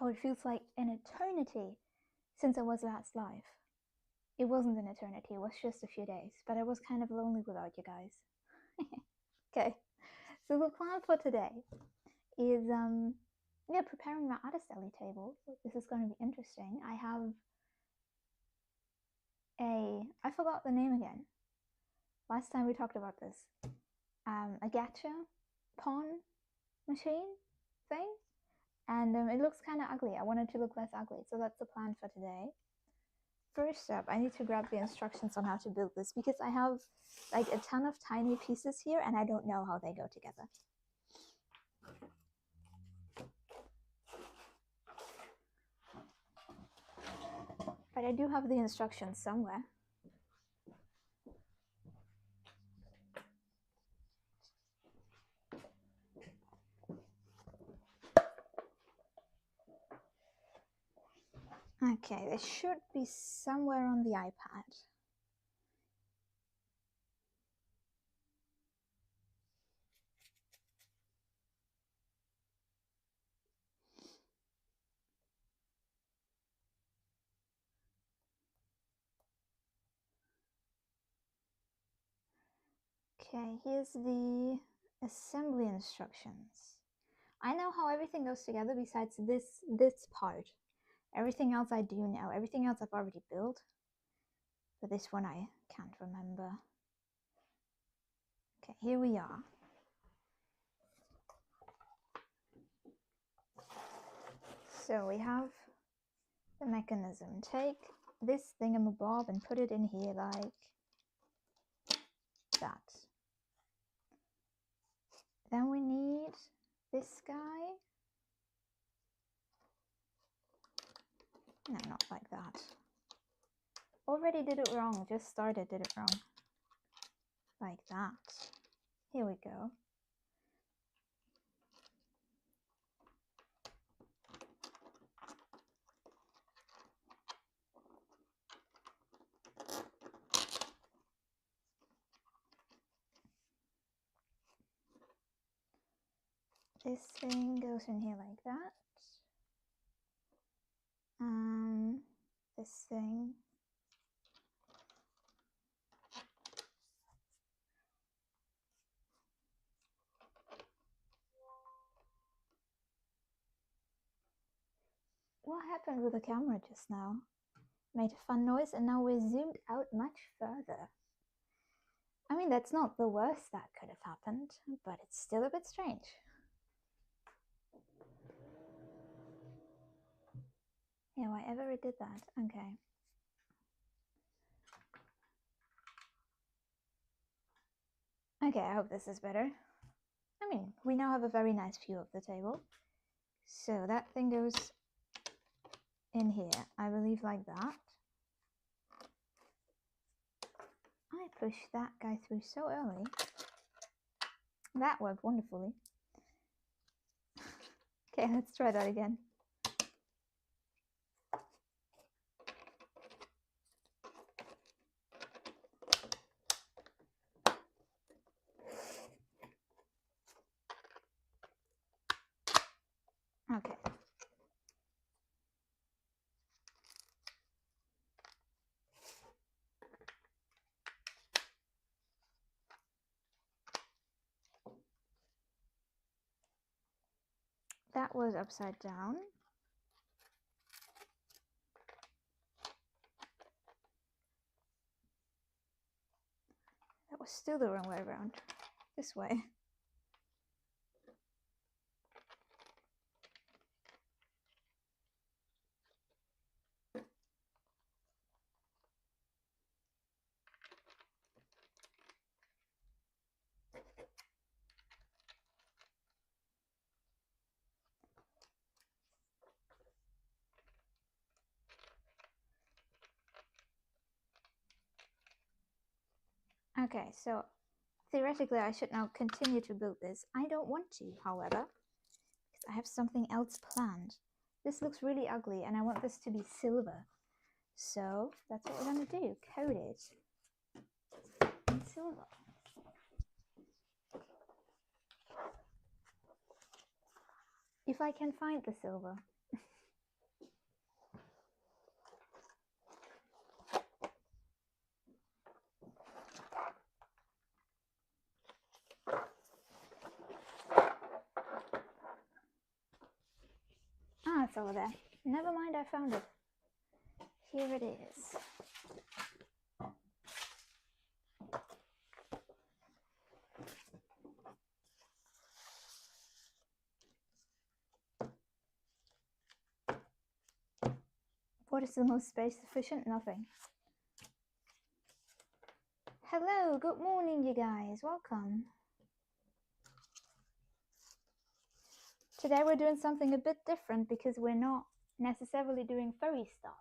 Oh, it feels like an eternity since I was last live. It wasn't an eternity, it was just a few days, but I was kind of lonely without you guys. Okay, so the plan for today is yeah, preparing my Artistelli table. This is going to be interesting. I have I forgot the name again. Last time we talked about this. A gacha pawn machine thing, and it looks kind of ugly. I want it to look less ugly, so that's the plan for today. First up, I need to grab the instructions on how to build this because I have like a ton of tiny pieces here and I don't know how they go together. But I do have the instructions somewhere. Okay, they should be somewhere on the iPad. Okay, here's the assembly instructions. I know how everything goes together besides this part. Everything else I do know. Everything else I've already built. But this one I can't remember. Okay, here we are. So we have the mechanism. Take this thingamabob and put it in here like that. Then we need this guy. No, not like that. Already did it wrong, just started, did it wrong. Like that. Here we go. This thing goes in here like that. This thing. What happened with the camera just now? Made a fun noise and now we're zoomed out much further. I mean, that's not the worst that could have happened, but it's still a bit strange. Yeah, why ever it did that? Okay. Okay, I hope this is better. I mean, we now have a very nice view of the table. So that thing goes in here, I believe, like that. I pushed that guy through so early. That worked wonderfully. Okay, let's try that again. Okay. That was upside down. That was still the wrong way around. This way. Okay, so theoretically I should now continue to build this. I don't want to, however, because I have something else planned. This looks really ugly and I want this to be silver. So that's what we're going to do, coat it in silver. If I can find the silver. it's over there. Never mind, I found it. Here it is. What is the most space efficient? Nothing. Hello, good morning, you guys. Welcome. Today we're doing something a bit different because we're not necessarily doing furry stuff.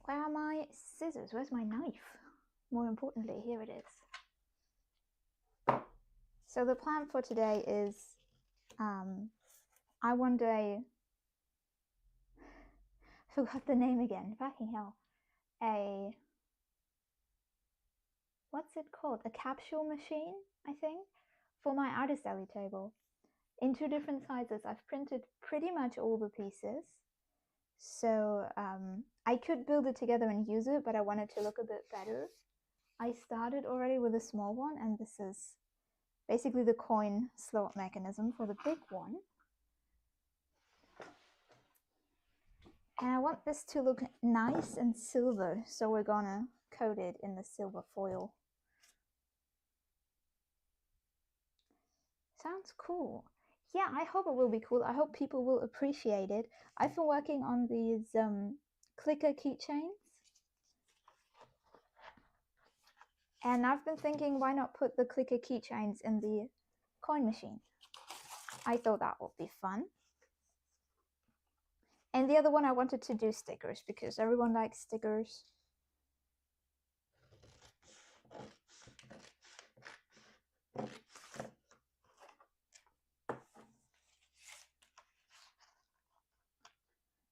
Where are my scissors? Where's my knife? More importantly, here it is. So the plan for today is, I one day forgot the name again. Fucking hell. What's it called? A capsule machine, I think, for my artist alley table. In 2 different sizes. I've printed pretty much all the pieces. So I could build it together and use it, but I wanted to look a bit better. I started already with a small one, and this is basically the coin slot mechanism for the big one. And I want this to look nice and silver, so we're gonna coat it in the silver foil. Sounds cool. Yeah, I hope it will be cool. I hope people will appreciate it. I've been working on these clicker keychains. And I've been thinking, why not put the clicker keychains in the coin machine? I thought that would be fun. And the other one, I wanted to do stickers because everyone likes stickers.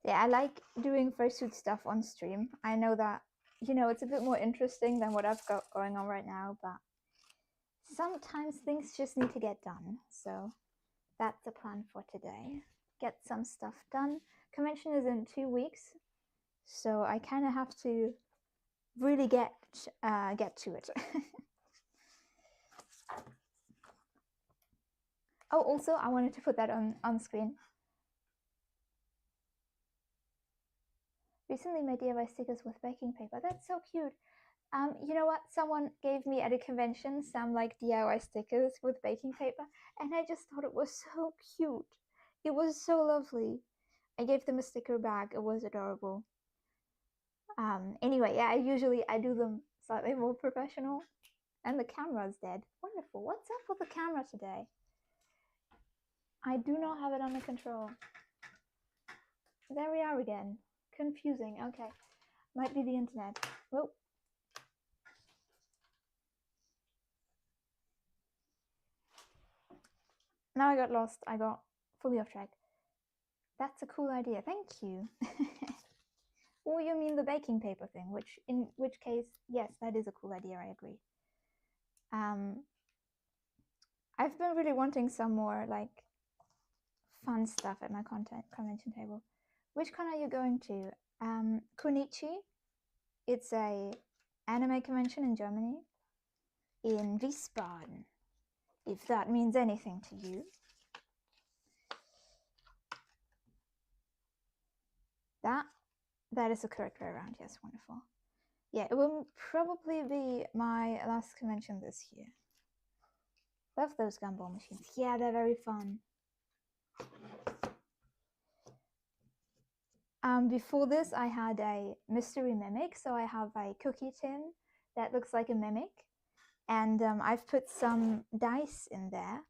Yeah, I like doing fursuit stuff on stream. I know that, you know, it's a bit more interesting than what I've got going on right now, but sometimes things just need to get done. So that's the plan for today. Get some stuff done. Convention is in 2 weeks, so I kind of have to really get to it. Oh, also, I wanted to put that on screen. Recently made DIY stickers with baking paper. That's so cute. You know what? Someone gave me at a convention some like DIY stickers with baking paper, and I just thought it was so cute. It was so lovely. I gave them a sticker bag. It was adorable. Anyway, yeah, I do them slightly more professional. And the camera's dead. Wonderful. What's up with the camera today? I do not have it under control. There we are again. Confusing. Okay. Might be the internet. Whoa. Now I got lost. I got fully off track. That's a cool idea. Thank you. Or you mean the baking paper thing, in which case, yes, that is a cool idea. I agree. I've been really wanting some more like fun stuff at my convention table. Which con are you going to? Kunichi. It's a anime convention in Germany, in Wiesbaden, if that means anything to you. That is the correct way around. Yes, wonderful. Yeah, it will probably be my last convention this year. Love those gumball machines. Yeah, they're very fun. Before this, I had a mystery mimic. So I have a cookie tin that looks like a mimic. And I've put some dice in there.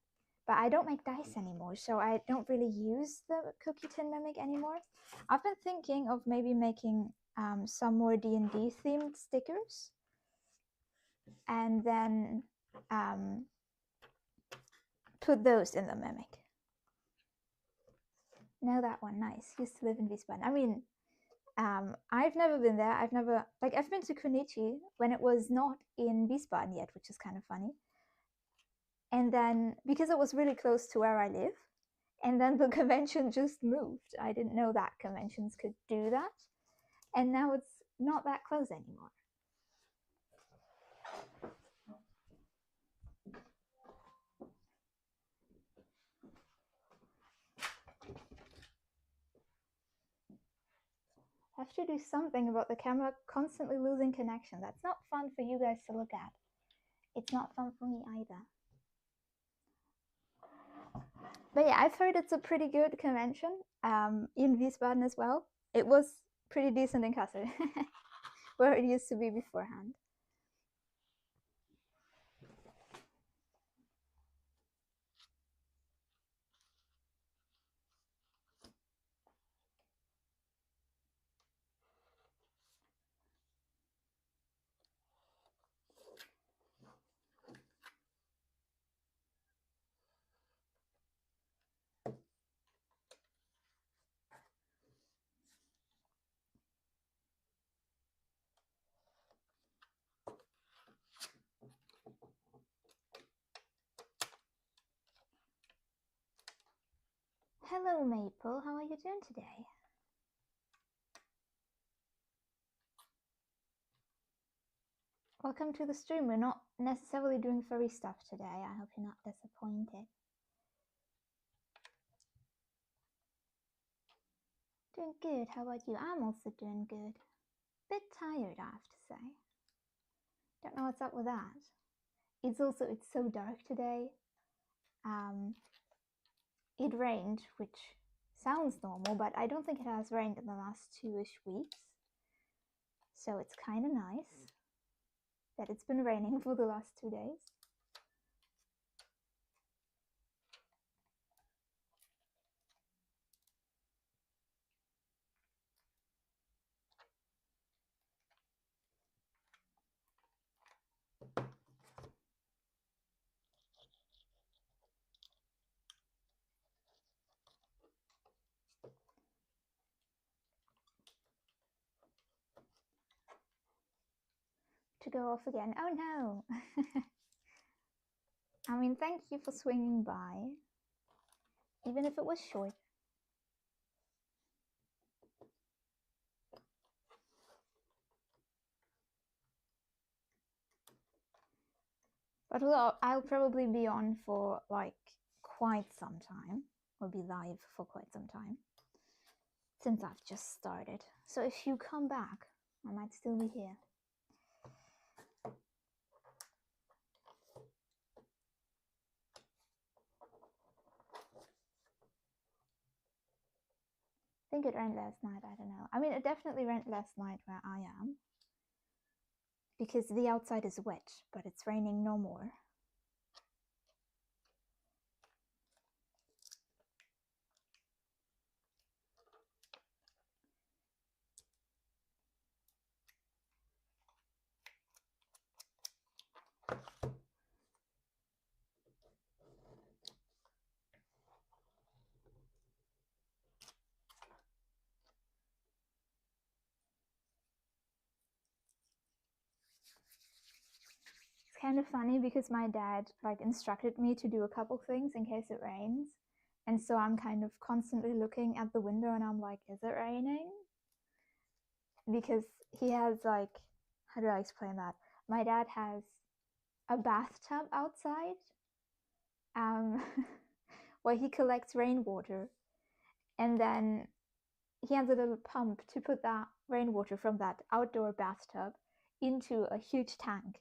But I don't make dice anymore, so I don't really use the cookie tin mimic anymore. I've been thinking of maybe making some more D&D themed stickers. And then put those in the mimic. Know that one, nice. Used to live in Wiesbaden. I mean, I've never been there. I've been to Kunichi when it was not in Wiesbaden yet, which is kind of funny. And then, because it was really close to where I live, and then the convention just moved. I didn't know that conventions could do that. And now it's not that close anymore. Have to do something about the camera constantly losing connection. That's not fun for you guys to look at. It's not fun for me either. But yeah, I've heard it's a pretty good convention in Wiesbaden as well. It was pretty decent in Kassel, where it used to be beforehand. Hello, Maple. How are you doing today? Welcome to the stream. We're not necessarily doing furry stuff today. I hope you're not disappointed. Doing good. How about you? I'm also doing good. Bit tired, I have to say. Don't know what's up with that. It's so dark today. It rained, which sounds normal, but I don't think it has rained in the last 2-ish weeks. So it's kind of nice that it's been raining for the last 2 days. To go off again. Oh no! I mean, thank you for swinging by, even if it was short. But I'll probably be on for like quite some time, or be live for quite some time, since I've just started. So if you come back, I might still be here. I think it rained last night, I don't know. I mean, it definitely rained last night where I am, because the outside is wet, but it's raining no more. Kind of funny because my dad like instructed me to do a couple things in case it rains, and so I'm kind of constantly looking at the window and I'm like, is it raining? Because he has like, how do I explain that? My dad has a bathtub outside where he collects rainwater, and then he has a little pump to put that rainwater from that outdoor bathtub into a huge tank.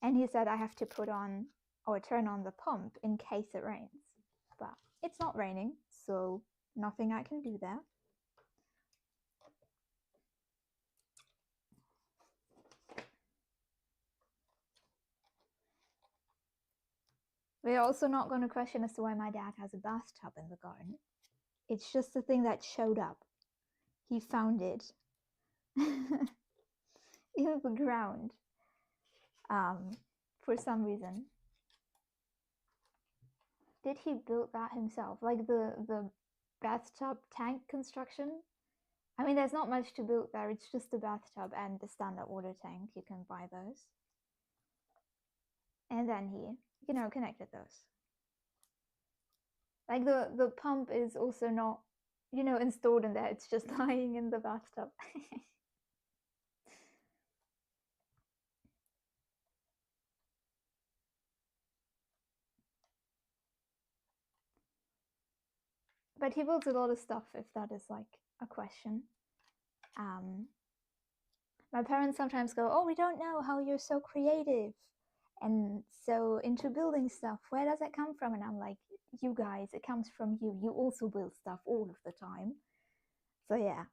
And he said I have to put on or turn on the pump in case it rains. But it's not raining, so nothing I can do there. We're also not going to question as to why my dad has a bathtub in the garden. It's just a thing that showed up. He found it in the ground for some reason. Did he build that himself? Like the bathtub tank construction? I mean, there's not much to build there. It's just the bathtub and the standard water tank. You can buy those. And then he, connected those. Like the pump is also not, installed in there. It's just lying in the bathtub. But he builds a lot of stuff, if that is like a question. My parents sometimes go, "Oh, we don't know how you're so creative and so into building stuff. Where does it come from?" And I'm like, "You guys, it comes from you. You also build stuff all of the time." So yeah.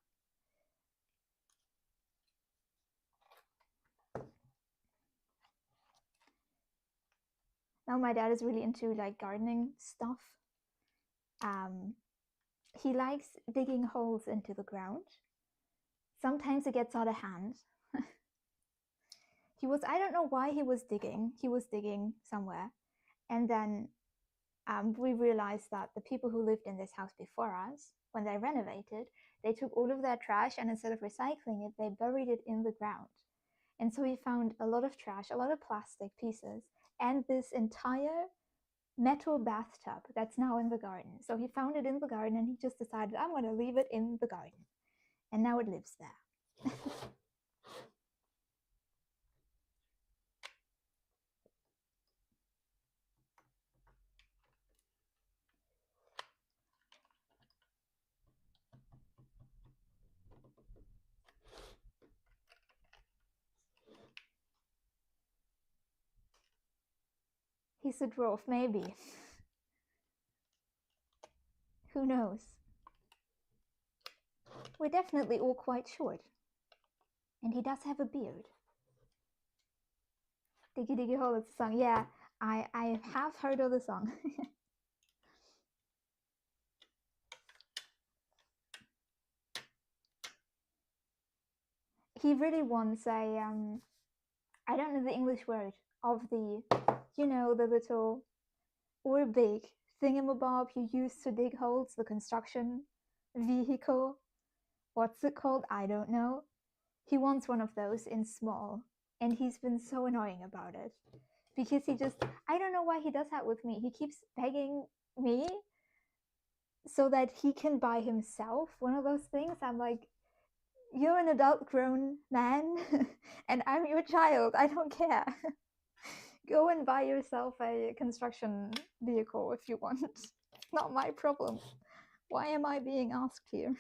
Now my dad is really into like gardening stuff. He likes digging holes into the ground. Sometimes it gets out of hand. I don't know why he was digging somewhere. And then we realized that the people who lived in this house before us, when they renovated, they took all of their trash and instead of recycling it, they buried it in the ground. And so he found a lot of trash, a lot of plastic pieces, and this entire metal bathtub that's now in the garden. So he found it in the garden and he just decided, I'm going to leave it in the garden. And now it lives there. He's a dwarf, maybe. Who knows? We're definitely all quite short. And he does have a beard. Diggy Diggy Hole is a song. Yeah, I have heard of the song. He really wants a I don't know the English word of the, you know, the little or big thingamabob you use to dig holes, the construction vehicle. What's it called? I don't know. He wants one of those in small, and he's been so annoying about it because I don't know why he does that with me. He keeps begging me so that he can buy himself one of those things. I'm like, you're an adult grown man and I'm your child. I don't care. Go and buy yourself a construction vehicle if you want. It's not my problem. Why am I being asked here?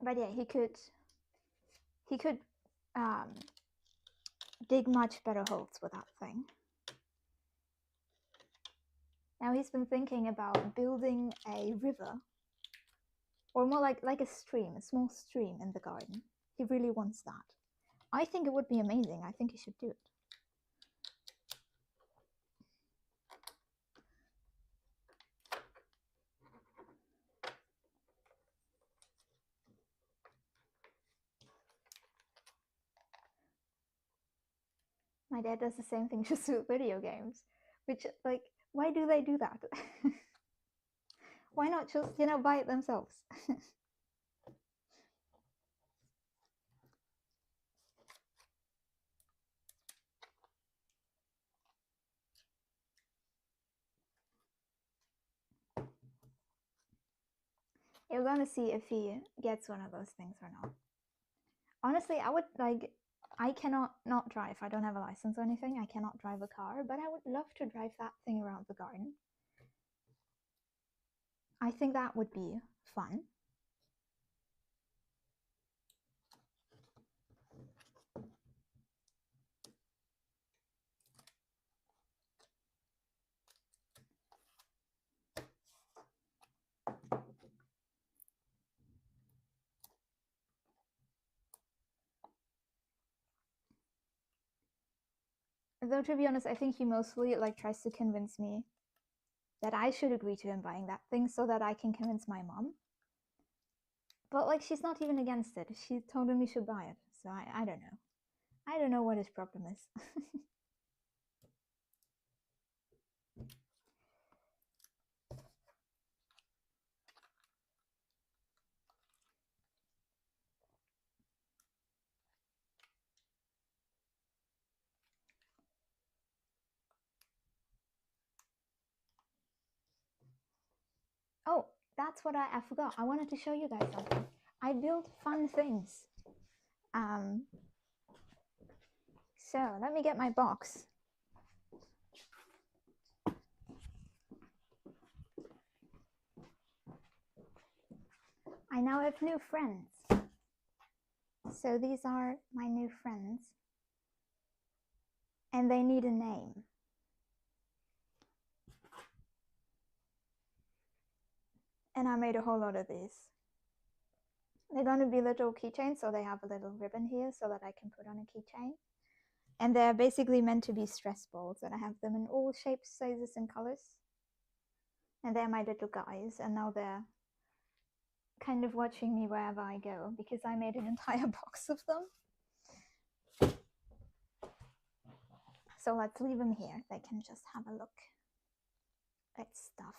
But yeah, he could dig much better holes with that thing. Now he's been thinking about building a river, or more like a stream, a small stream in the garden. He really wants that. I think it would be amazing. I think he should do it. My dad does the same thing just with video games, which, like, why do they do that? Why not just, you know, buy it themselves? You're gonna see if he gets one of those things or not. Honestly, I would like. I cannot not drive. I don't have a license or anything. I cannot drive a car, but I would love to drive that thing around the garden. I think that would be fun. Though to be honest, I think he mostly like tries to convince me that I should agree to him buying that thing so that I can convince my mom. But like she's not even against it. She told him he should buy it. So I don't know. I don't know what his problem is. Oh, that's what I forgot. I wanted to show you guys something. I built fun things. So let me get my box. I now have new friends. So these are my new friends. And they need a name. And I made a whole lot of these. They're going to be little keychains, so they have a little ribbon here so that I can put on a keychain. And they're basically meant to be stress balls, and I have them in all shapes, sizes, and colors. And they're my little guys, and now they're kind of watching me wherever I go because I made an entire box of them. So let's leave them here. They can just have a look at stuff.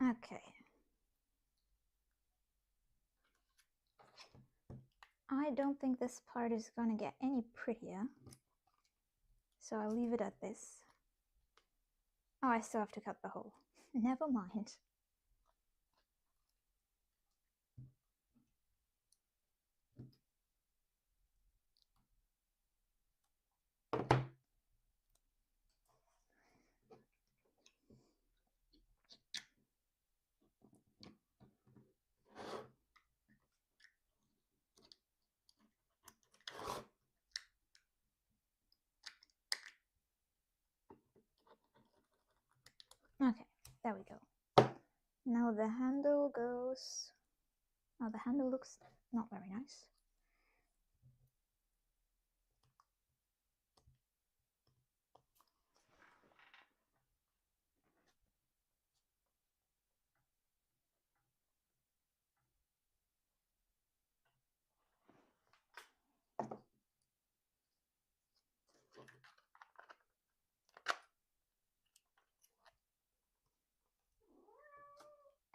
Okay. I don't think this part is going to get any prettier. So I'll leave it at this. Oh, I still have to cut the hole. Never mind. Okay, there we go. Now the handle goes... Oh, the handle looks not very nice.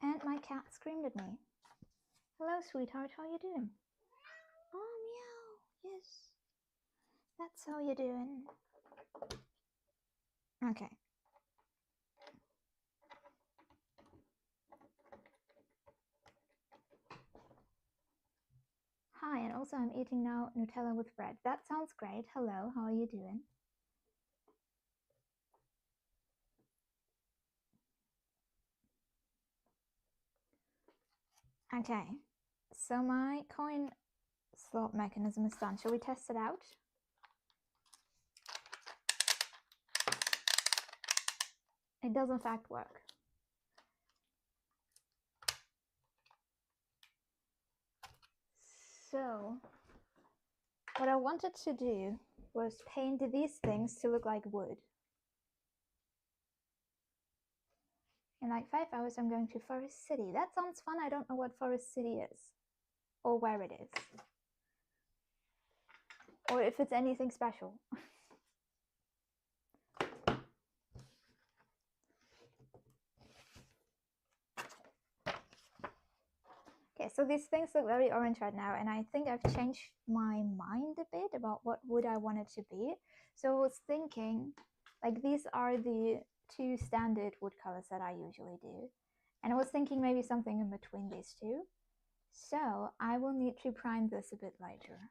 And my cat screamed at me. Hello, sweetheart, how you doing? Oh, meow, yes. That's how you doing. Okay. Hi, and also I'm eating now Nutella with bread. That sounds great. Hello, how are you doing? Okay, so my coin slot mechanism is done. Shall we test it out? It does in fact work. So, what I wanted to do was paint these things to look like wood. In like 5 hours, I'm going to Forest City. That sounds fun. I don't know what Forest City is or where it is or if it's anything special. Okay, so these things look very orange right now, and I think I've changed my mind a bit about what wood I want it to be. So I was thinking, like, these are the two standard wood colors that I usually do. And I was thinking maybe something in between these two. So I will need to prime this a bit later.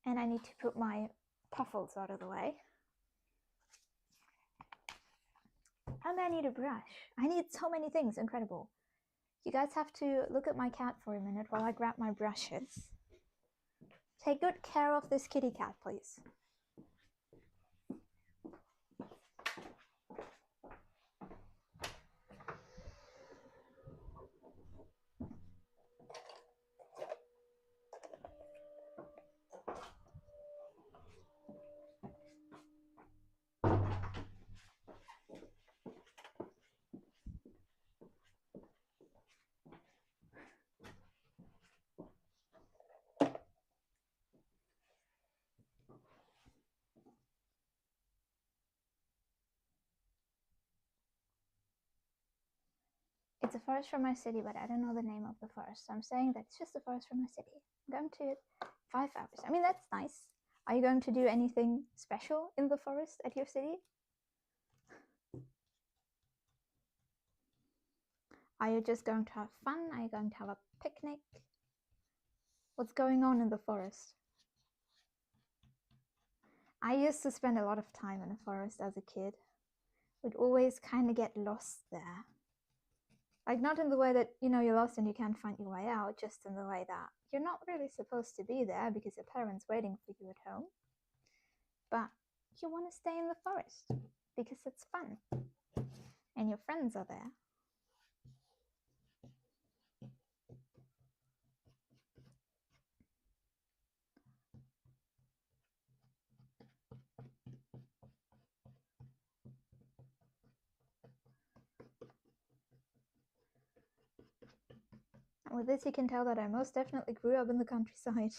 And I need to put my puffles out of the way. And I need a brush. I need so many things, incredible. You guys have to look at my cat for a minute while I grab my brushes. Take good care of this kitty cat, please. It's a forest from my city, but I don't know the name of the forest. So I'm saying that it's just a forest from my city. I'm going to it 5 hours. I mean, that's nice. Are you going to do anything special in the forest at your city? Are you just going to have fun? Are you going to have a picnic? What's going on in the forest? I used to spend a lot of time in the forest as a kid. We'd always kind of get lost there. Like, not in the way that, you know, you're lost and you can't find your way out, just in the way that you're not really supposed to be there because your parents waiting for you at home. But you want to stay in the forest because it's fun and your friends are there. And with this you can tell that I most definitely grew up in the countryside.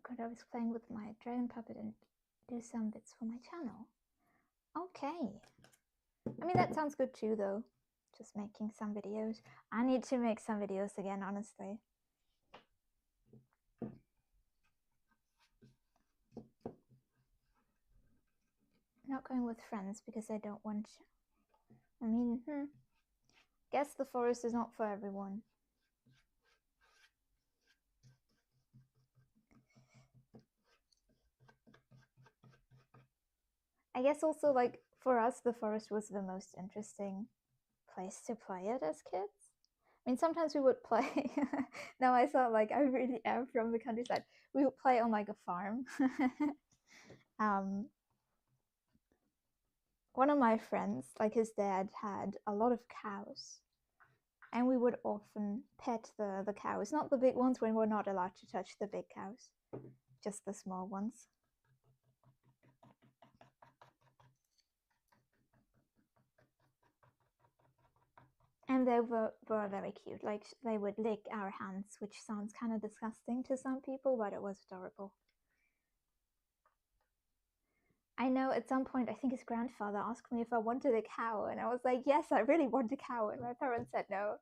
Could I was playing with my dragon puppet and do some bits for my channel. Okay. I mean, that sounds good too, though. Just making some videos. I need to make some videos again, honestly. I'm not going with friends because I don't want to. I mean, guess the forest is not for everyone. I guess also, like, for us, the forest was the most interesting place to play it as kids. I mean, sometimes we would play. Now I thought, like, I really am from the countryside. We would play on, like, a farm. One of my friends, like, his dad had a lot of cows. And we would often pet the cows. Not the big ones, when we're not allowed to touch the big cows. Just the small ones. And they were very cute. Like, they would lick our hands, which sounds kind of disgusting to some people, but it was adorable. I know at some point, I think his grandfather asked me if I wanted a cow, and I was like, yes, I really want a cow, and my parents said no.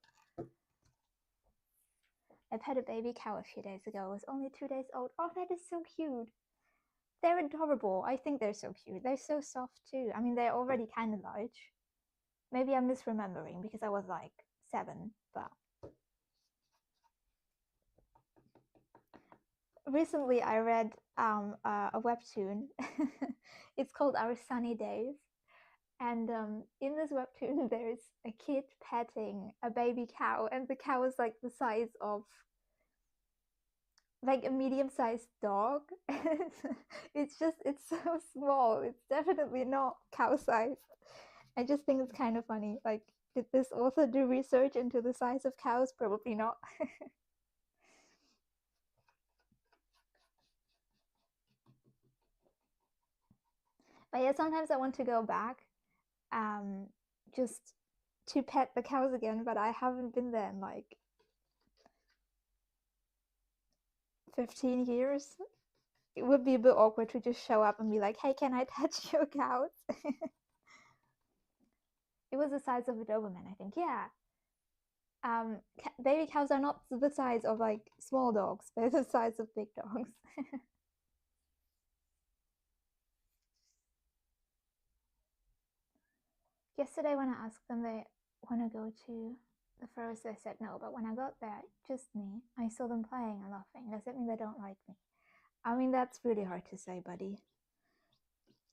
I pet a baby cow a few days ago. It was only 2 days old. Oh, that is so cute. They're adorable. I think they're so cute. They're so soft too. I mean, they're already kind of large. Maybe I'm misremembering because I was like 7, but recently I read a webtoon. It's called Our Sunny Days, and in this webtoon there's a kid petting a baby cow, and the cow is like the size of like a medium-sized dog. It's so small. It's definitely not cow size. I just think it's kind of funny. Like, did this author do research into the size of cows? Probably not. But yeah, sometimes I want to go back just to pet the cows again, but I haven't been there in like 15 years. It would be a bit awkward to just show up and be like, hey, can I touch your cows? It was the size of a Doberman, I think. Yeah. Baby cows are not the size of like small dogs, they're the size of big dogs. Yesterday when I asked them they want to go to the forest, they said no, but when I got there, just me, I saw them playing and laughing. Does it mean they don't like me? I mean, that's really hard to say, buddy.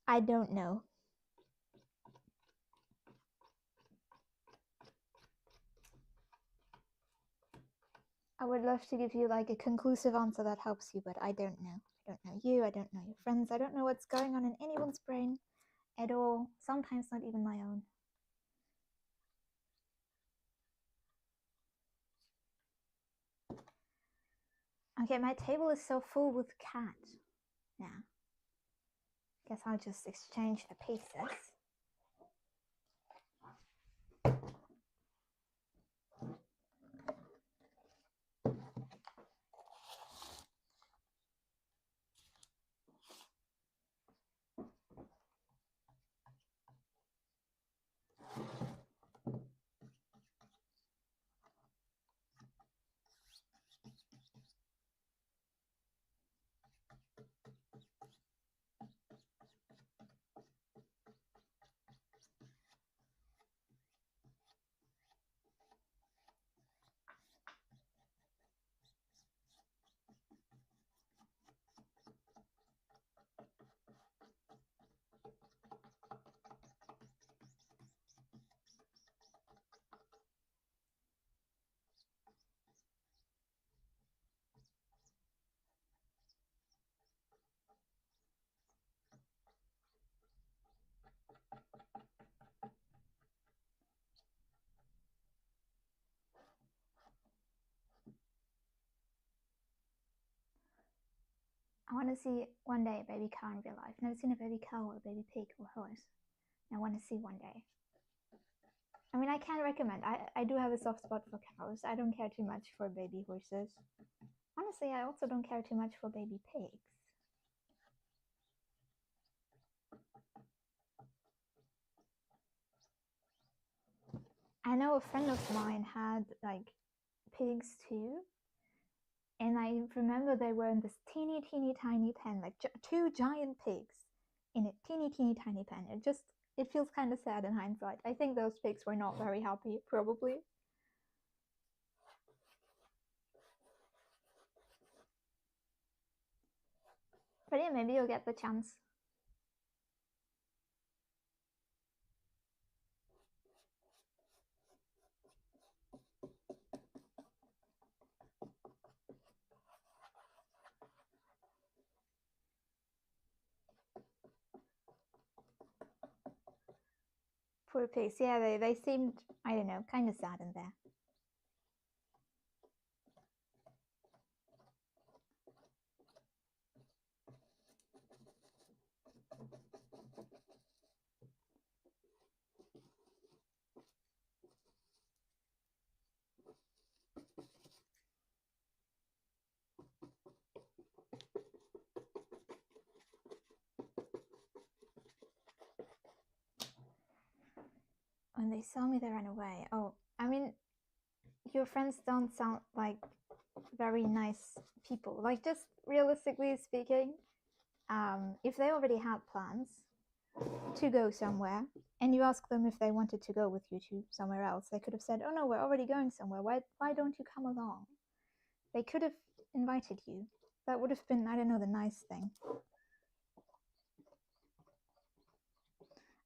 I don't know. I would love to give you like a conclusive answer that helps you, but I don't know. I don't know you, I don't know your friends, I don't know what's going on in anyone's brain at all, sometimes not even my own. Okay, my table is so full with cat. Yeah. Guess I'll just exchange the pieces. I want to see one day a baby cow in real life. Never seen a baby cow or a baby pig or horse. I want to see one day. I mean, I can recommend. I do have a soft spot for cows. I don't care too much for baby horses. Honestly, I also don't care too much for baby pigs. I know a friend of mine had like pigs too, and I remember they were in this teeny tiny pen, like two giant pigs in a teeny tiny pen. It feels kind of sad in hindsight. I think those pigs were not very happy, probably. But yeah, maybe you'll get the chance. Poor pigs. Yeah, they seemed, I don't know, kind of sad in there. When they saw me, they ran away. Oh, I mean, your friends don't sound like very nice people. Like, just realistically speaking, if they already had plans to go somewhere and you ask them if they wanted to go with you to somewhere else, they could have said, "Oh no, we're already going somewhere. Why don't you come along?" They could have invited you. That would have been, I don't know, the nice thing.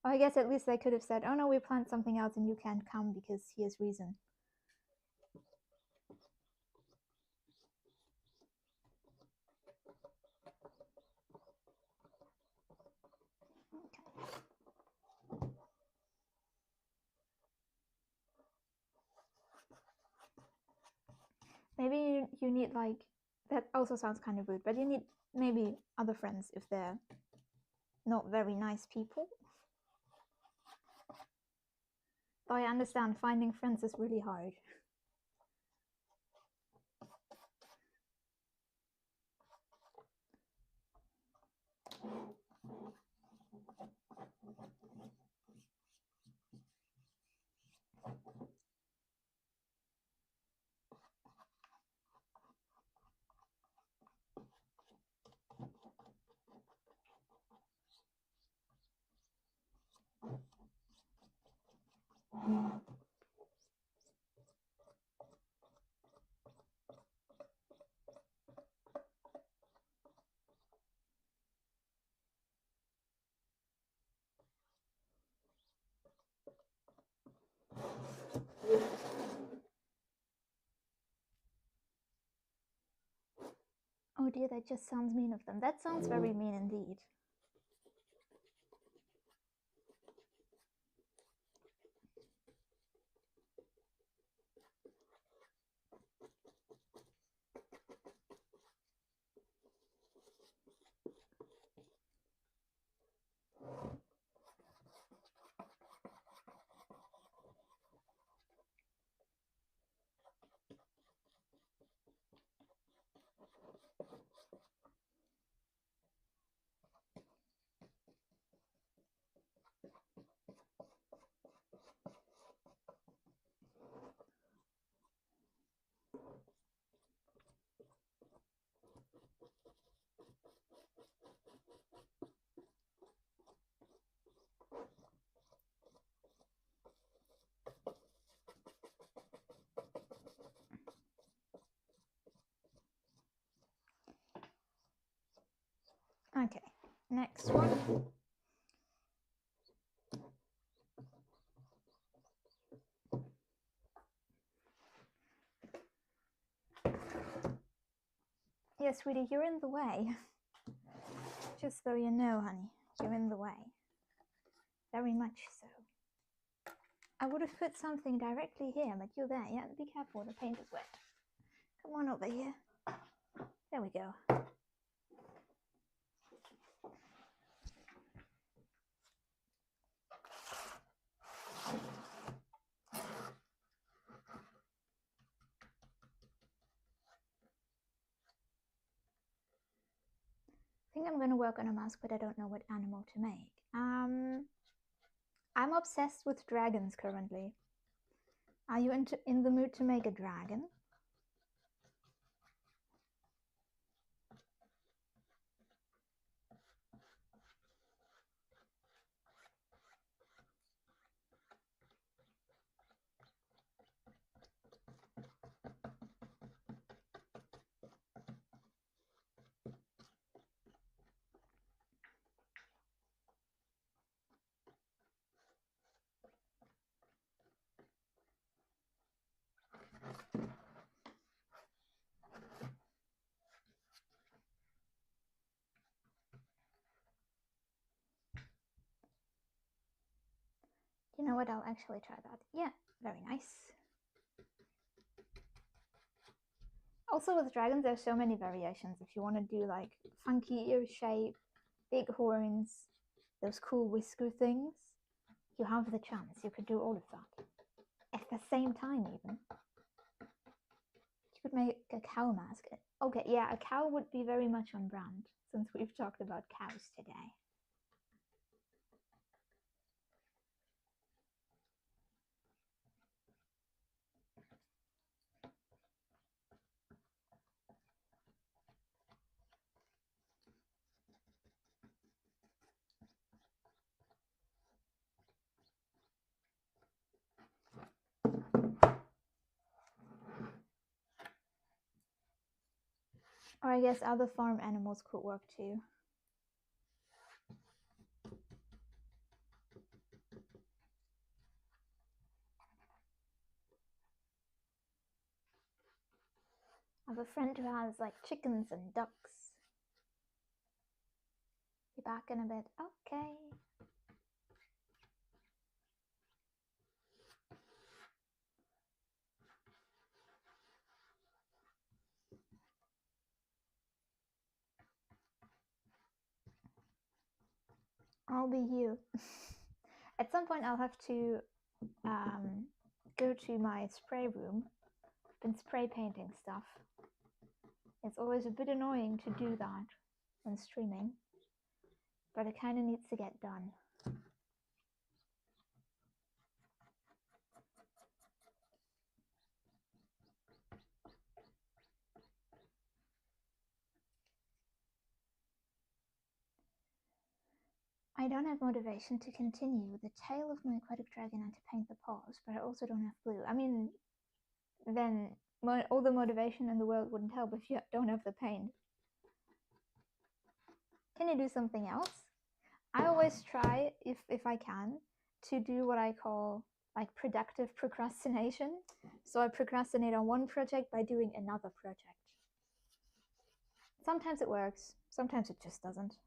Or I guess at least they could have said, "Oh no, we planned something else and you can't come because here's reason." Maybe you need like, that also sounds kind of rude, but you need maybe other friends if they're not very nice people. Though I understand finding friends is really hard. Oh dear, that just sounds mean of them. That sounds very mean indeed. Okay, next one. Yes, sweetie, you're in the way. Just so you know, honey, you're in the way. Very much so. I would have put something directly here, but you're there. Yeah, be careful, the paint is wet. Come on over here. There we go. think I'm gonna work on a mask, but I don't know what animal to make. I'm obsessed with dragons currently. Are you in the mood to make a dragon? You know what? I'll actually try that. Yeah, very nice. Also with dragons, there's so many variations. If you want to do like funky ear shape, big horns, those cool whisker things, you have the chance. You could do all of that at the same time even. You could make a cow mask. Okay, yeah, a cow would be very much on brand since we've talked about cows today. Or I guess other farm animals could work too. I have a friend who has like chickens and ducks. Be back in a bit. Okay. I'll be you. At some point, I'll have to go to my spray room and spray painting stuff. It's always a bit annoying to do that when streaming, but it kind of needs to get done. I don't have motivation to continue the tail of my aquatic dragon and to paint the paws, but I also don't have blue. I mean, then all the motivation in the world wouldn't help if you don't have the paint. Can you do something else? I always try, if I can, to do what I call like productive procrastination. So I procrastinate on one project by doing another project. Sometimes it works, sometimes it just doesn't.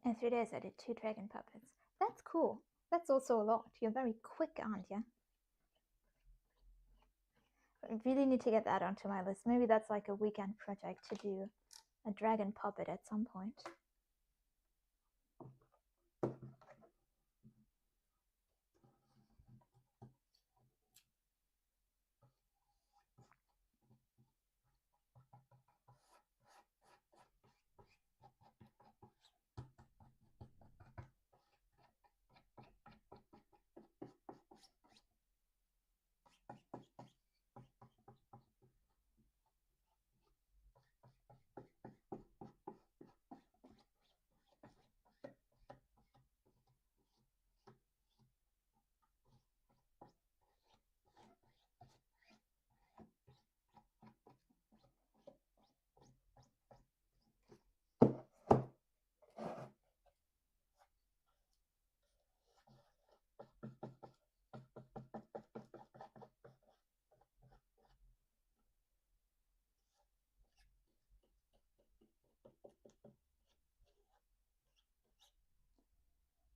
In 3 days I did 2 dragon puppets. That's cool. That's also a lot. You're very quick, aren't you? I really need to get that onto my list. Maybe that's like a weekend project to do a dragon puppet at some point.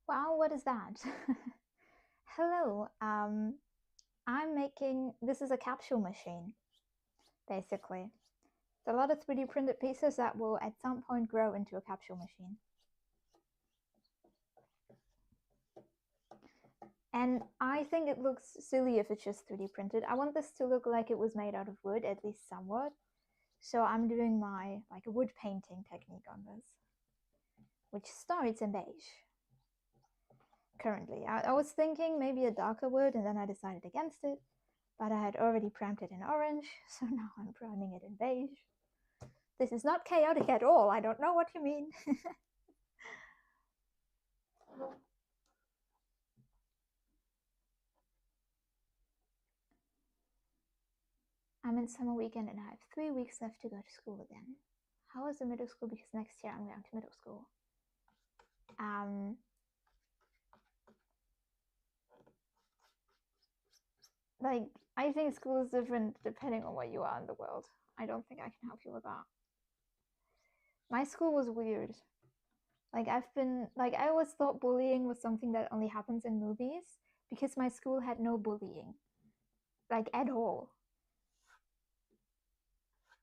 Wow, what is that? Hello, I'm making, this is a capsule machine, basically. It's a lot of 3D printed pieces that will at some point grow into a capsule machine. And I think it looks silly if it's just 3D printed. I want this to look like it was made out of wood, at least somewhat. So I'm doing my, like, a wood painting technique on this, which starts in beige. Currently, I was thinking maybe a darker wood, and then I decided against it. But I had already primed it in orange, so now I'm priming it in beige. This is not chaotic at all. I don't know what you mean. I'm in summer weekend and I have 3 weeks left to go to school again. How is the middle school? Because next year I'm going to middle school. Like, I think school is different depending on where you are in the world. I don't think I can help you with that. My school was weird. Like, I always thought bullying was something that only happens in movies because my school had no bullying, like, at all.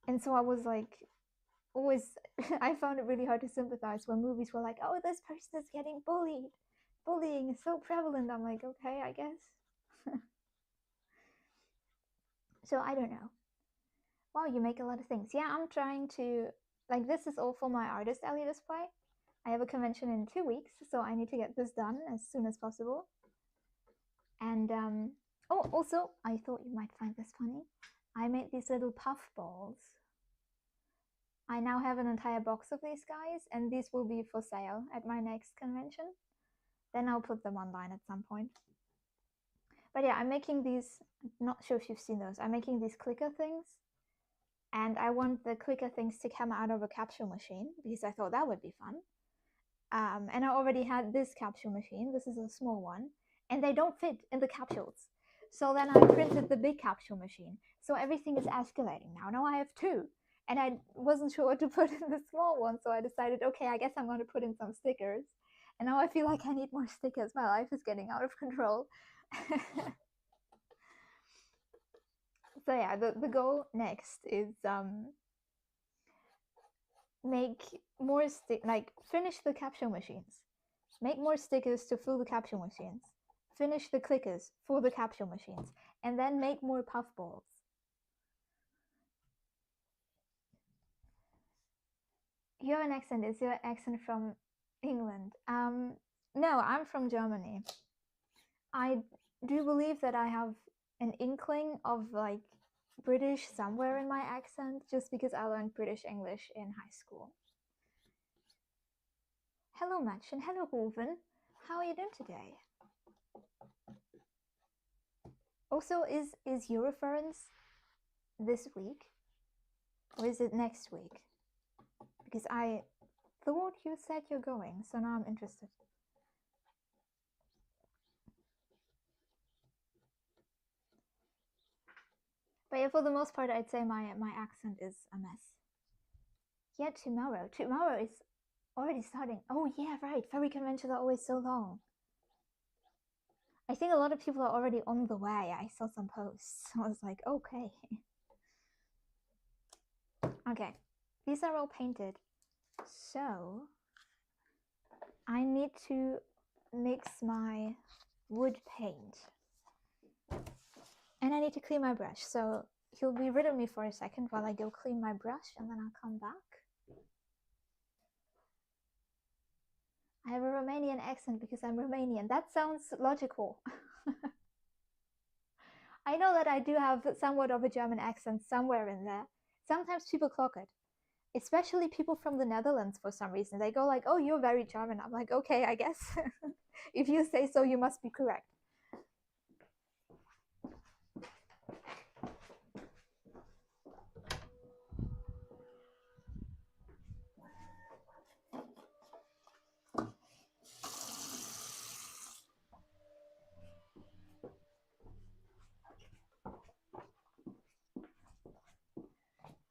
And so I was like, always, I found it really hard to sympathize when movies were like, oh, this person is getting bullied. Bullying is so prevalent. I'm like, okay, I guess. So I don't know. Wow, you make a lot of things. Yeah, I'm trying to, like, this is all for my artist alley display. I have a convention in 2 weeks, so I need to get this done as soon as possible. And oh, also, I thought you might find this funny. I made these little puff balls. I now have an entire box of these guys, and these will be for sale at my next convention. Then I'll put them online at some point. But yeah, I'm making these, I'm not sure if you've seen those. I'm making these clicker things. And I want the clicker things to come out of a capsule machine because I thought that would be fun. And I already had this capsule machine. This is a small one. And they don't fit in the capsules. So then I printed the big capsule machine. So everything is escalating now. Now I have 2. And I wasn't sure what to put in the small one. So I decided, okay, I guess I'm going to put in some stickers. And now I feel like I need more stickers. My life is getting out of control. So yeah, the goal next is make more finish the capsule machines, make more stickers to fill the capsule machines, finish the clickers for the capsule machines, and then make more puff balls. You have an accent. Is your accent from England? No, I'm from Germany. I do believe that I have an inkling of like British somewhere in my accent just because I learned British English in high school. Hello, Match, and hello, Wolven. How are you doing today? Also, is Euroference this week? Or is it next week? Because I thought you said you're going, so now I'm interested. But yeah, for the most part, I'd say my accent is a mess. Yeah, tomorrow. Tomorrow is already starting. Oh yeah, right. Furry conventions are always so long. I think a lot of people are already on the way. I saw some posts. I was like, okay. Okay, these are all painted. So I need to mix my wood paint. And I need to clean my brush. So you'll be rid of me for a second while I go clean my brush, and then I'll come back. I have a Romanian accent because I'm Romanian. That sounds logical. I know that I do have somewhat of a German accent somewhere in there. Sometimes people clock it, especially people from the Netherlands for some reason. They go like, oh, you're very German. I'm like, okay, I guess. If you say so, you must be correct.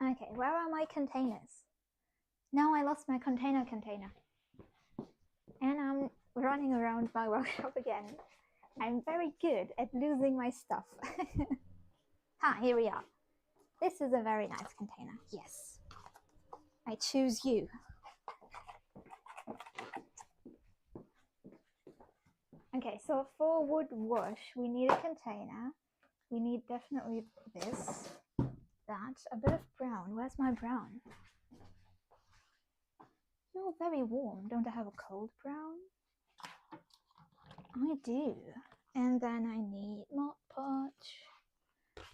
Okay, where are my containers? Now I lost my container. And I'm running around my workshop again. I'm very good at losing my stuff. Here we are. This is a very nice container. Yes. I choose you. Okay, so for wood wash, we need a container. We need definitely this, that, a bit of brown. Where's my brown? You're very warm. Don't I have a cold brown? I do. And then I need Mod Podge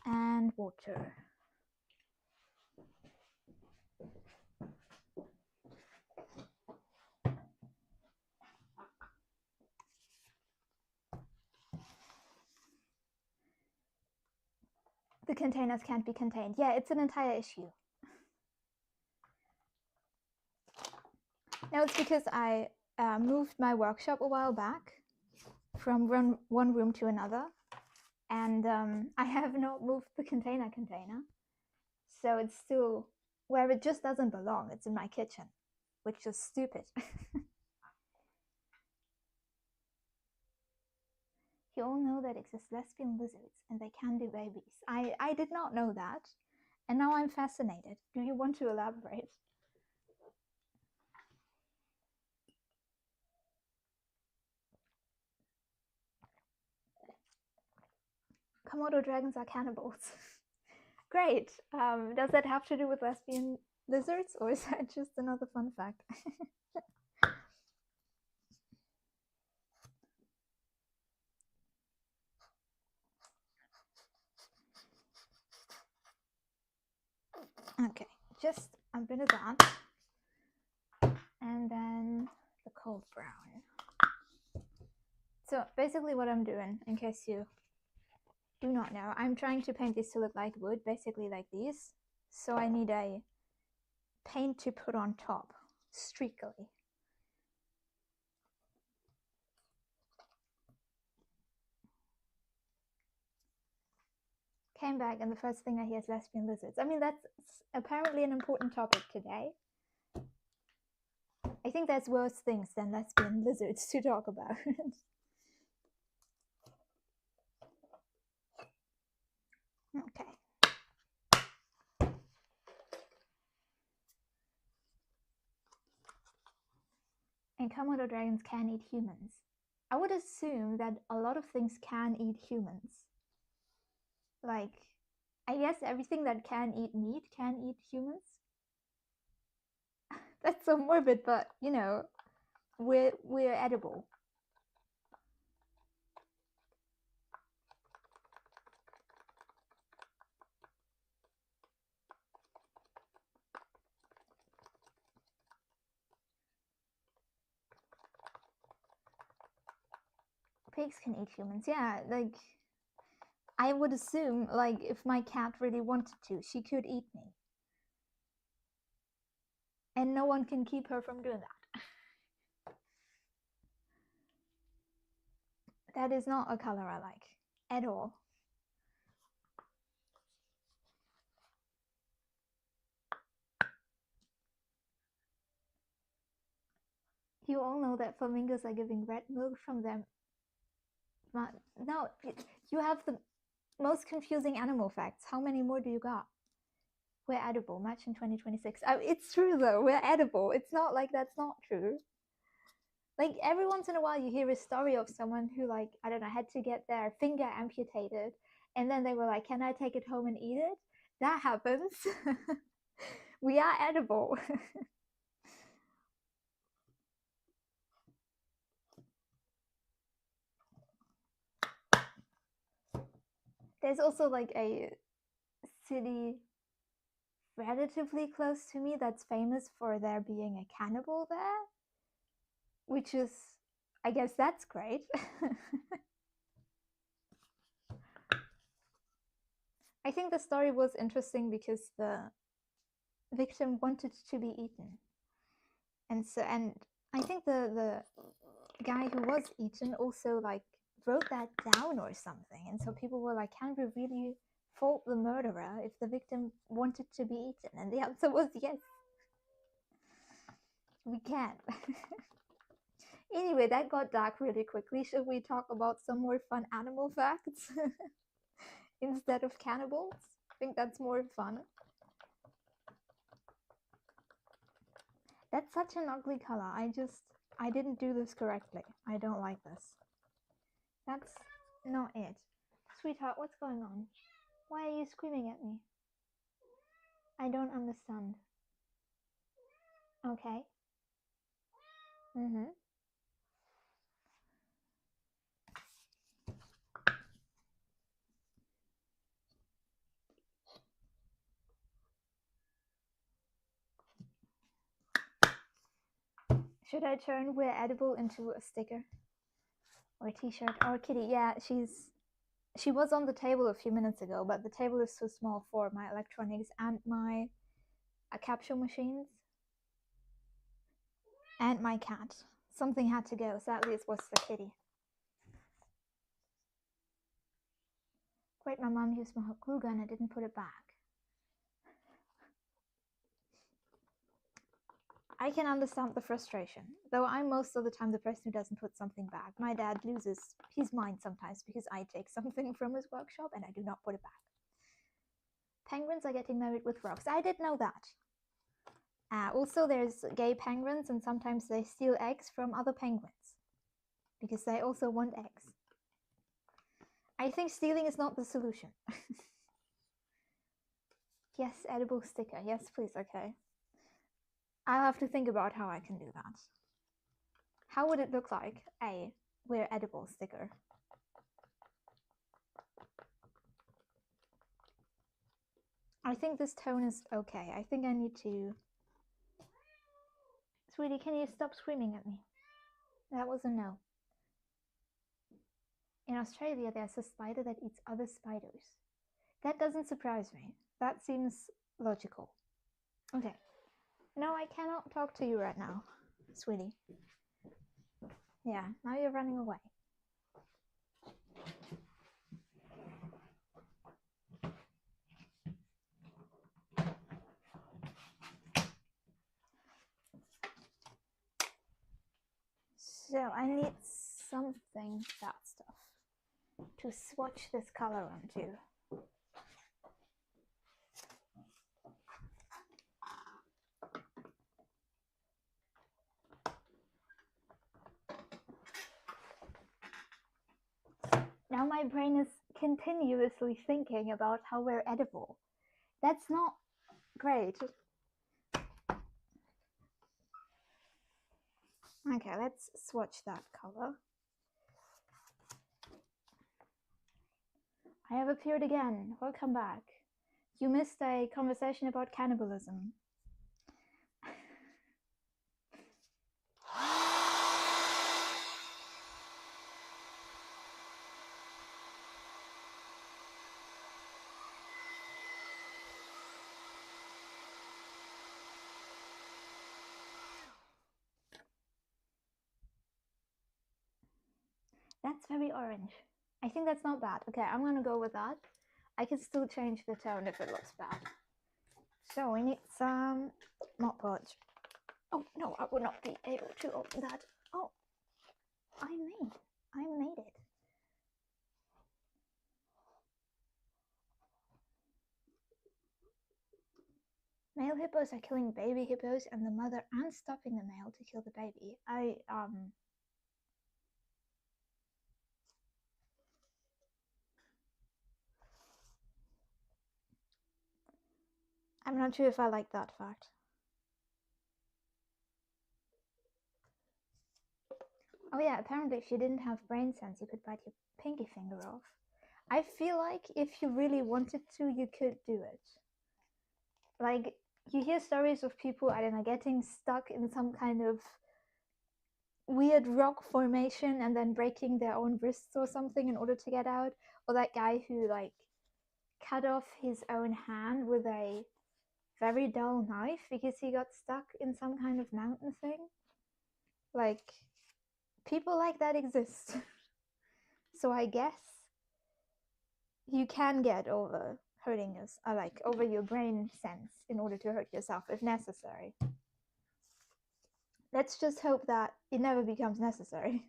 and water. The containers can't be contained. Yeah, it's an entire issue. No, it's because I moved my workshop a while back from one room to another, and I have not moved the container, so it's still where it just doesn't belong. It's in my kitchen, which is stupid. You all know that exist lesbian lizards and they can do babies. I did not know that, and now I'm fascinated. Do you want to elaborate? Komodo dragons are cannibals. Great. Does that have to do with lesbian lizards, or is that just another fun fact? Okay, just a bit of that, and then the cold brown. So basically what I'm doing, in case you do not know, I'm trying to paint these to look like wood, basically like these. So I need a paint to put on top, streakily. Came back and the first thing I hear is lesbian lizards. I mean, that's apparently an important topic today. I think there's worse things than lesbian lizards to talk about. Okay. And Komodo dragons can eat humans. I would assume that a lot of things can eat humans. Like, I guess everything that can eat meat can eat humans. That's so morbid, but you know, we're edible. Pigs can eat humans, yeah. Like, I would assume, like, if my cat really wanted to, she could eat me. And no one can keep her from doing that. That is not a color I like at all. You all know that flamingos are giving red milk from them. No, you have the most confusing animal facts. How many more do you got? We're edible. Match in 2026. It's true though. We're edible. It's not like that's not true. Like every once in a while you hear a story of someone who, like, I don't know, had to get their finger amputated and then they were like, can I take it home and eat it? That happens. We are edible. There's also like a city relatively close to me that's famous for there being a cannibal there, which is, I guess that's great. I think the story was interesting because the victim wanted to be eaten, and I think the guy who was eaten also like wrote that down or something, and so people were like, can we really fault the murderer if the victim wanted to be eaten? And the answer was yes. We can't. Anyway, that got dark really quickly. Should we talk about some more fun animal facts instead of cannibals? I think that's more fun. That's such an ugly color. I didn't do this correctly. I don't like this. That's not it. Sweetheart, what's going on? Why are you screaming at me? I don't understand. Okay. Should I turn "we're edible" into a sticker? Or a t-shirt? Or a kitty? Yeah, she was on the table a few minutes ago, but the table is too small for my electronics and my capsule machines. And my cat. Something had to go, sadly it was the kitty. Great, my mom used my glue gun and didn't put it back. I can understand the frustration, though I'm most of the time the person who doesn't put something back. My dad loses his mind sometimes because I take something from his workshop and I do not put it back. Penguins are getting married with rocks. I did know that. Also, there's gay penguins, and sometimes they steal eggs from other penguins because they also want eggs. I think stealing is not the solution. Yes, edible sticker. Yes, please. Okay. I'll have to think about how I can do that. How would it look like? A "we're edible" sticker. I think this tone is okay. I think I need to... Sweetie, can you stop screaming at me? That was a no. In Australia, there's a spider that eats other spiders. That doesn't surprise me. That seems logical. Okay. No, I cannot talk to you right now, sweetie. Yeah, now you're running away. So I need something, that stuff, to swatch this color onto. Now my brain is continuously thinking about how we're edible. That's not great. Okay, let's swatch that color. I have appeared again. Welcome back. You missed a conversation about cannibalism. That's very orange. I think that's not bad. Okay, I'm gonna go with that. I can still change the tone if it looks bad. So we need some Mod Podge. Oh no, I would not be able to open that. Oh, I made it. Male hippos are killing baby hippos and the mother and stopping the male to kill the baby. I'm not sure if I like that fact. Oh yeah, apparently if you didn't have brain sense, you could bite your pinky finger off. I feel like if you really wanted to, you could do it. Like, you hear stories of people, I don't know, getting stuck in some kind of weird rock formation and then breaking their own wrists or something in order to get out. Or that guy who, like, cut off his own hand with a very dull knife because he got stuck in some kind of mountain thing. Like, people like that exist. So I guess you can get over hurting yourself, like over your brain sense in order to hurt yourself if necessary. Let's just hope that it never becomes necessary.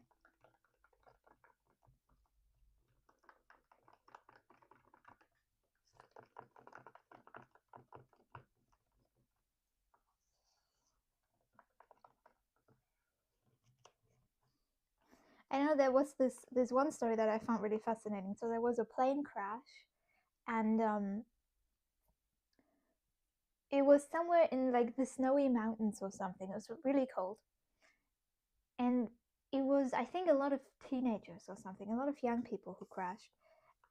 I know there was this one story that I found really fascinating. So there was a plane crash, and it was somewhere in like the snowy mountains or something. It was really cold, and it was, I think, a lot of teenagers or something, a lot of young people who crashed,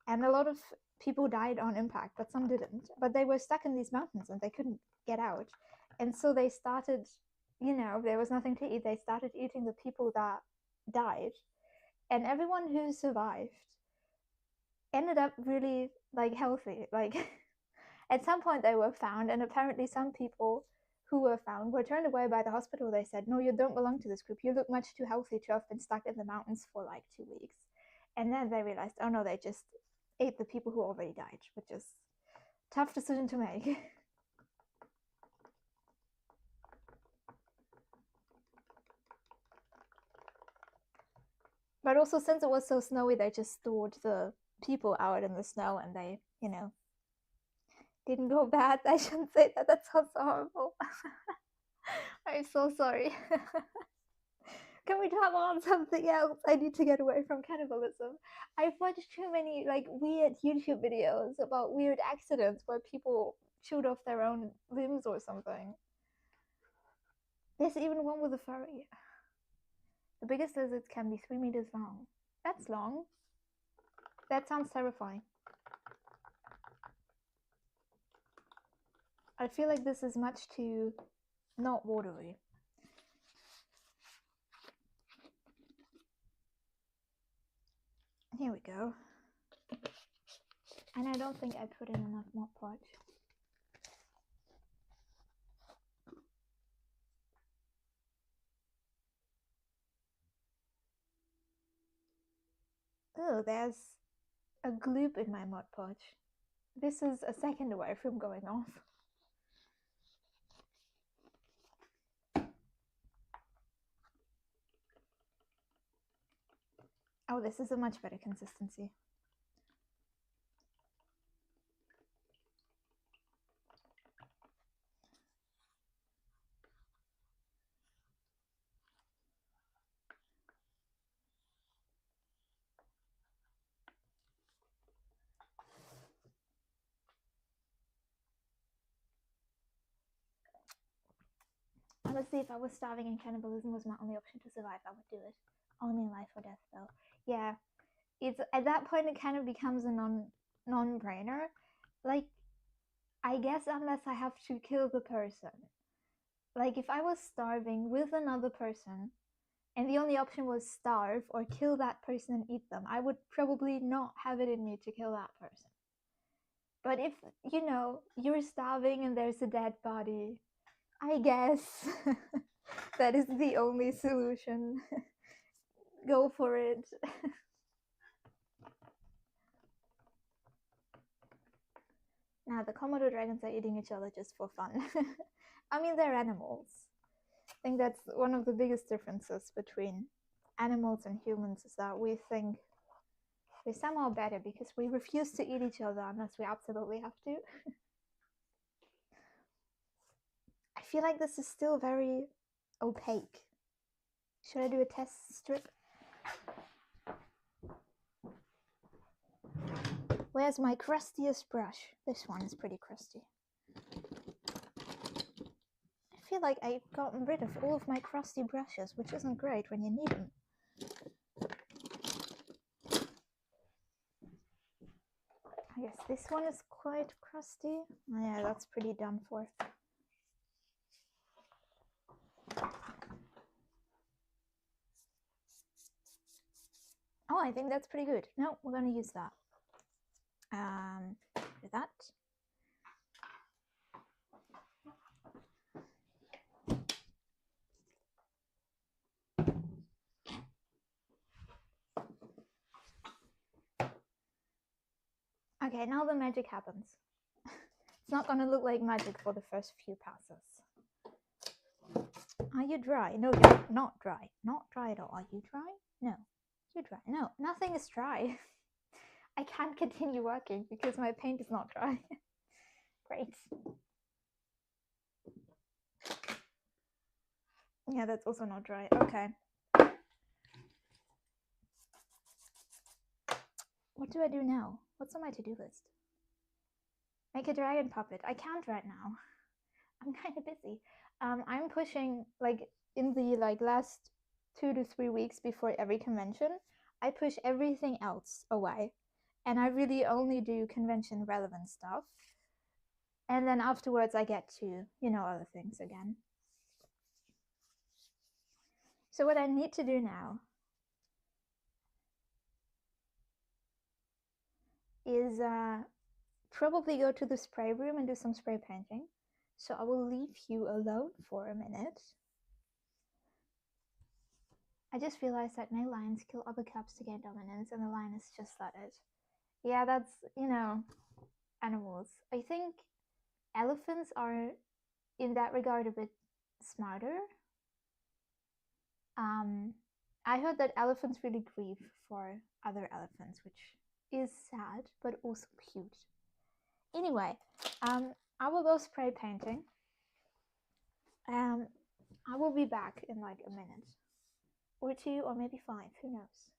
and a lot of people died on impact, but some didn't. But they were stuck in these mountains and they couldn't get out, and so they started, there was nothing to eat. They started eating the people that died, and everyone who survived ended up really like healthy. Like at some point they were found, and apparently some people who were found were turned away by the hospital. They said, no, you don't belong to this group. You look much too healthy to have been stuck in the mountains for like 2 weeks. And then they realized, oh no, they just ate the people who already died, which is a tough decision to make. But also, since it was so snowy, they just stored the people out in the snow, and they, didn't go bad. I shouldn't say that. That sounds horrible. I'm so sorry. Can we talk about something else? I need to get away from cannibalism. I've watched too many like weird YouTube videos about weird accidents where people chewed off their own limbs or something. There's even one with a furry. The biggest lizards can be 3 meters long. That's long. That sounds terrifying. I feel like this is much too not watery. Here we go. And I don't think I put in enough Mod Podge. Oh, there's a gloop in my Mod Podge. This is a second away from going off. Oh, this is a much better consistency. Honestly, if I was starving and cannibalism was my only option to survive, I would do it. Only life or death, though. Yeah, it's at that point it kind of becomes a non-brainer. Like, I guess unless I have to kill the person. Like, if I was starving with another person, and the only option was starve or kill that person and eat them, I would probably not have it in me to kill that person. But if, you're starving and there's a dead body, I guess that is the only solution. Go for it. Now, the Komodo dragons are eating each other just for fun. I mean, they're animals. I think that's one of the biggest differences between animals and humans, is that we think we're somehow better because we refuse to eat each other unless we absolutely have to. I feel like this is still very opaque. Should I do a test strip? Where's my crustiest brush? This one is pretty crusty. I feel like I've gotten rid of all of my crusty brushes, which isn't great when you need them. I guess this one is quite crusty. Oh, yeah, that's pretty done for. Oh, I think that's pretty good. No, we're going to use that. Do that. Okay, now the magic happens. It's not going to look like magic for the first few passes. Are you dry? No, you're not dry. Not dry at all. Are you dry? No. You're dry. No, nothing is dry. I can't continue working because my paint is not dry. Great. Yeah, that's also not dry. Okay. What do I do now? What's on my to-do list? Make a dragon puppet. I can't right now. I'm kind of busy. I'm pushing, like, in the last 2 to 3 weeks before every convention, I push everything else away, and I really only do convention relevant stuff. And then afterwards I get to, other things again. So what I need to do now is probably go to the spray room and do some spray painting. So I will leave you alone for a minute. I just realized that no lions kill other cubs to gain dominance, and the lioness just let it. Yeah, that's, animals. I think elephants are, in that regard, a bit smarter. I heard that elephants really grieve for other elephants, which is sad, but also cute. Anyway, I will go spray painting. I will be back in like a minute or 2 or maybe 5, who knows.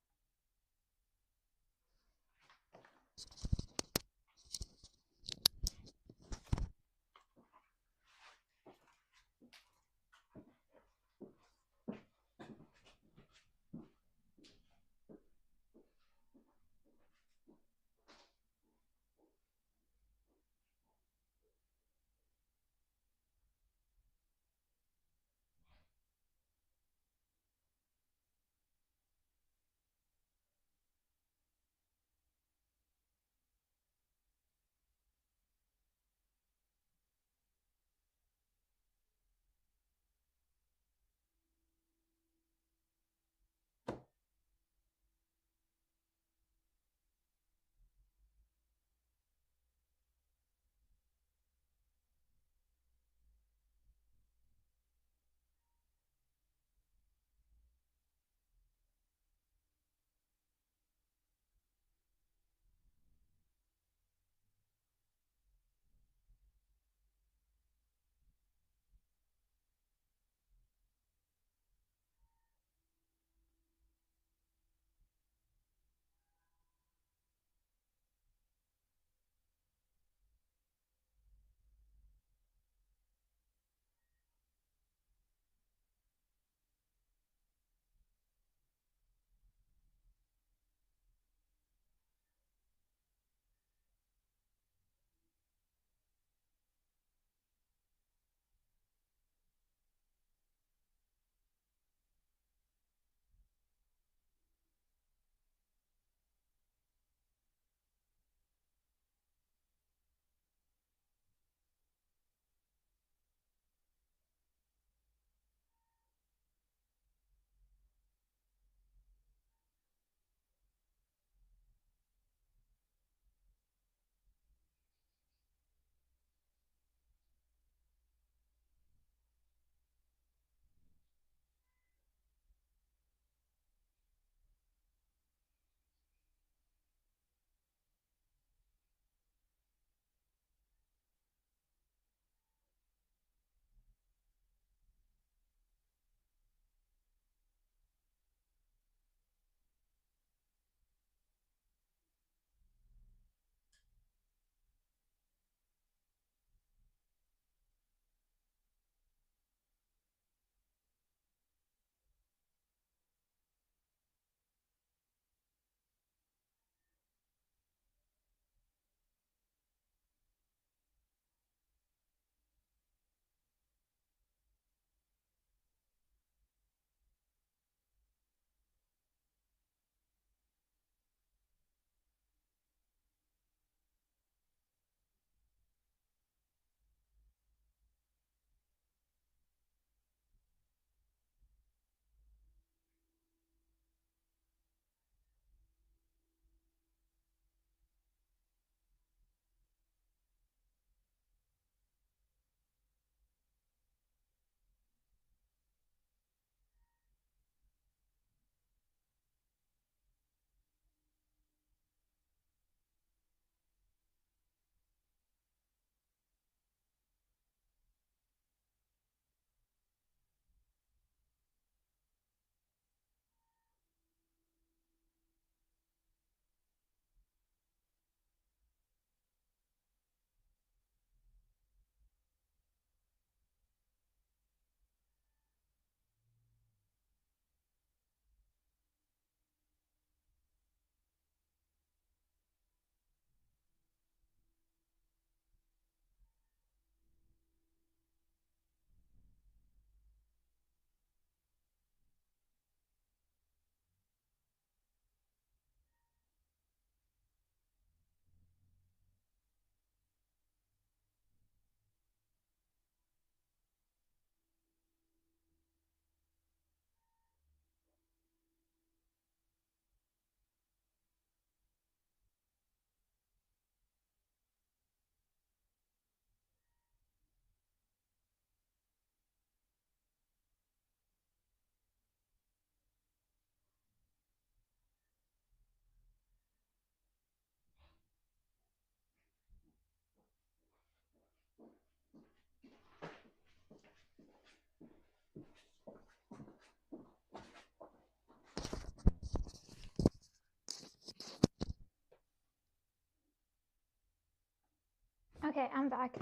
Okay, I'm back.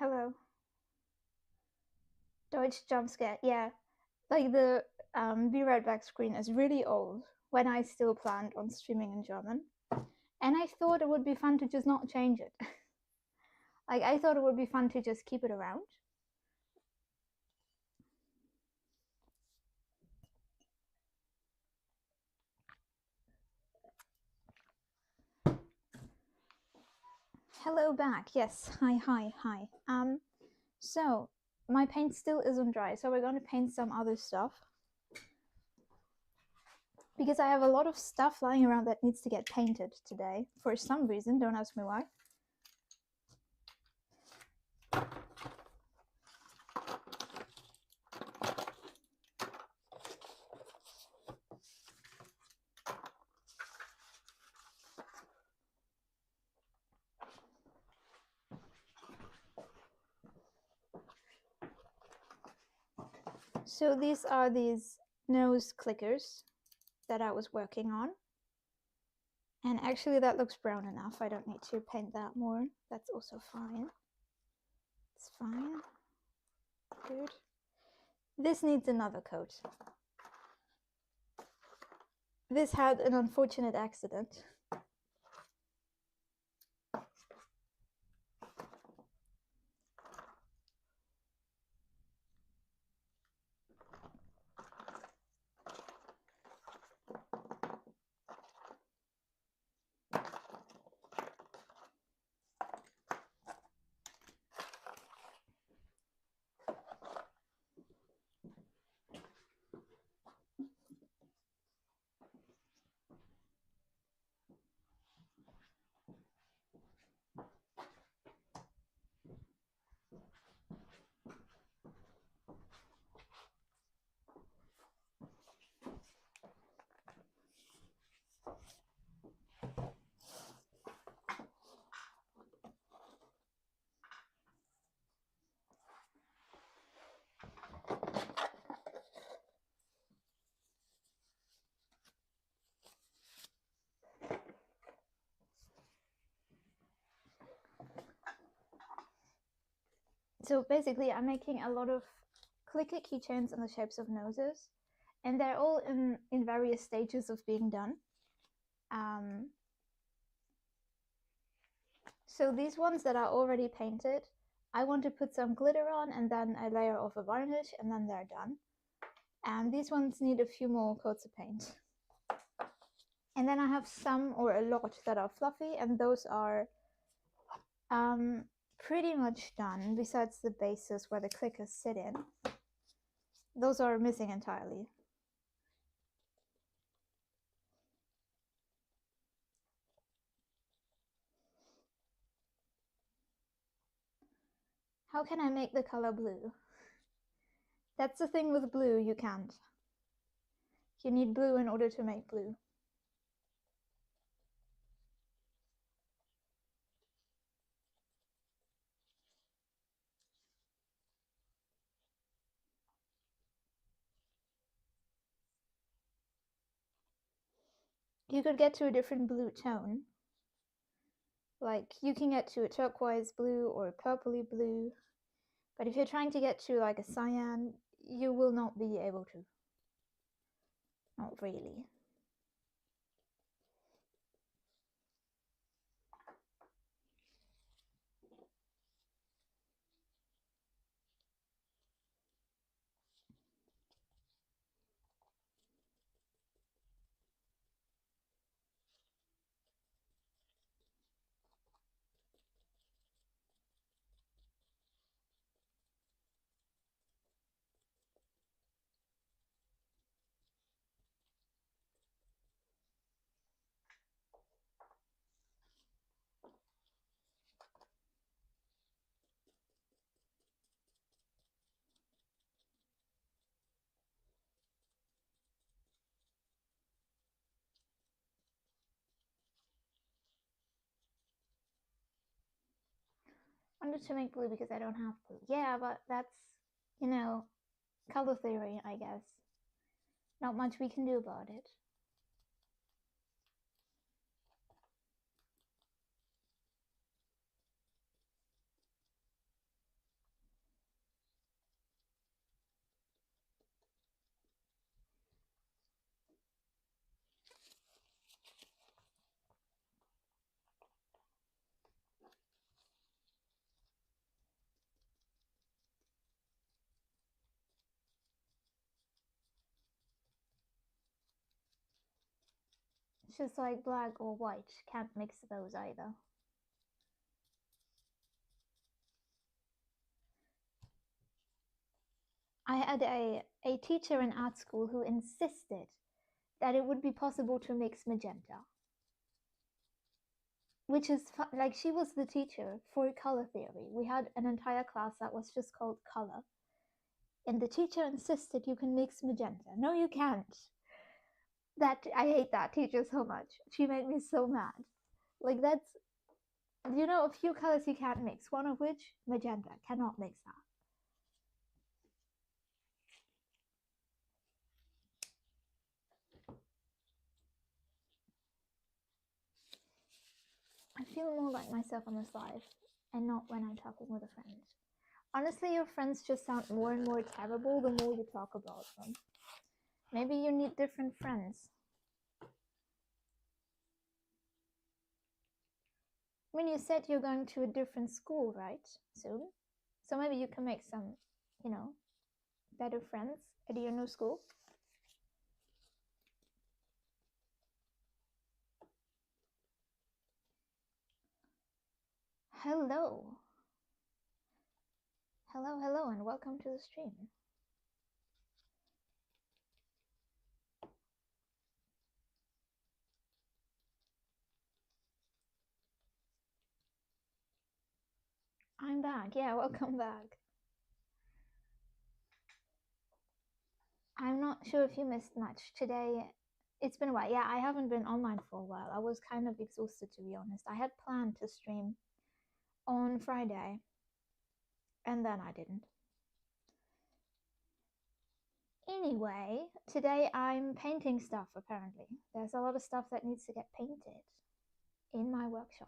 Hello. Deutsch jump scare. Yeah, like the Be Right Back screen is really old when I still planned on streaming in German. And I thought it would be fun to just not change it. Like, I thought it would be fun to just keep it around. Hello back. Yes. Hi. So my paint still isn't dry, so we're going to paint some other stuff. Because I have a lot of stuff lying around that needs to get painted today. For some reason, don't ask me why. So these are these nose clickers that I was working on. And actually that looks brown enough. I don't need to paint that more. That's also fine. It's fine. Good. This needs another coat. This had an unfortunate accident. So basically I'm making a lot of clicker keychains in the shapes of noses, and they're all in various stages of being done. So these ones that are already painted, I want to put some glitter on and then a layer of a varnish, and then they're done. And these ones need a few more coats of paint. And then I have some or a lot that are fluffy, and those are pretty much done, besides the bases where the clickers sit in. Those are missing entirely. How can I make the color blue? That's the thing with blue, you can't. You need blue in order to make blue. You could get to a different blue tone. Like, you can get to a turquoise blue or a purpley blue, but if you're trying to get to like a cyan, you will not be able to. Not really. I wanted to make blue because I don't have blue. Yeah, but that's, you know, color theory, I guess. Not much we can do about it. It's just like black or white. Can't mix those either. I had a teacher in art school who insisted that it would be possible to mix magenta. Which is like, she was the teacher for color theory. We had an entire class that was just called color. And the teacher insisted you can mix magenta. No, you can't. I hate that teacher so much. She made me so mad. Like, that's, you know, a few colors you can't mix, one of which, magenta. Cannot mix that. I feel more like myself on this live and not when I'm talking with a friend. Honestly, your friends just sound more and more terrible the more you talk about them. Maybe you need different friends. I mean, you said you're going to a different school, right? Soon? So maybe you can make some, you know, better friends at your new school. Hello. Hello, hello, and welcome to the stream. I'm back. Yeah, welcome back. I'm not sure if you missed much today. It's been a while. Yeah, I haven't been online for a while. I was kind of exhausted, to be honest. I had planned to stream on Friday, and then I didn't. Anyway, today I'm painting stuff, apparently. There's a lot of stuff that needs to get painted in my workshop.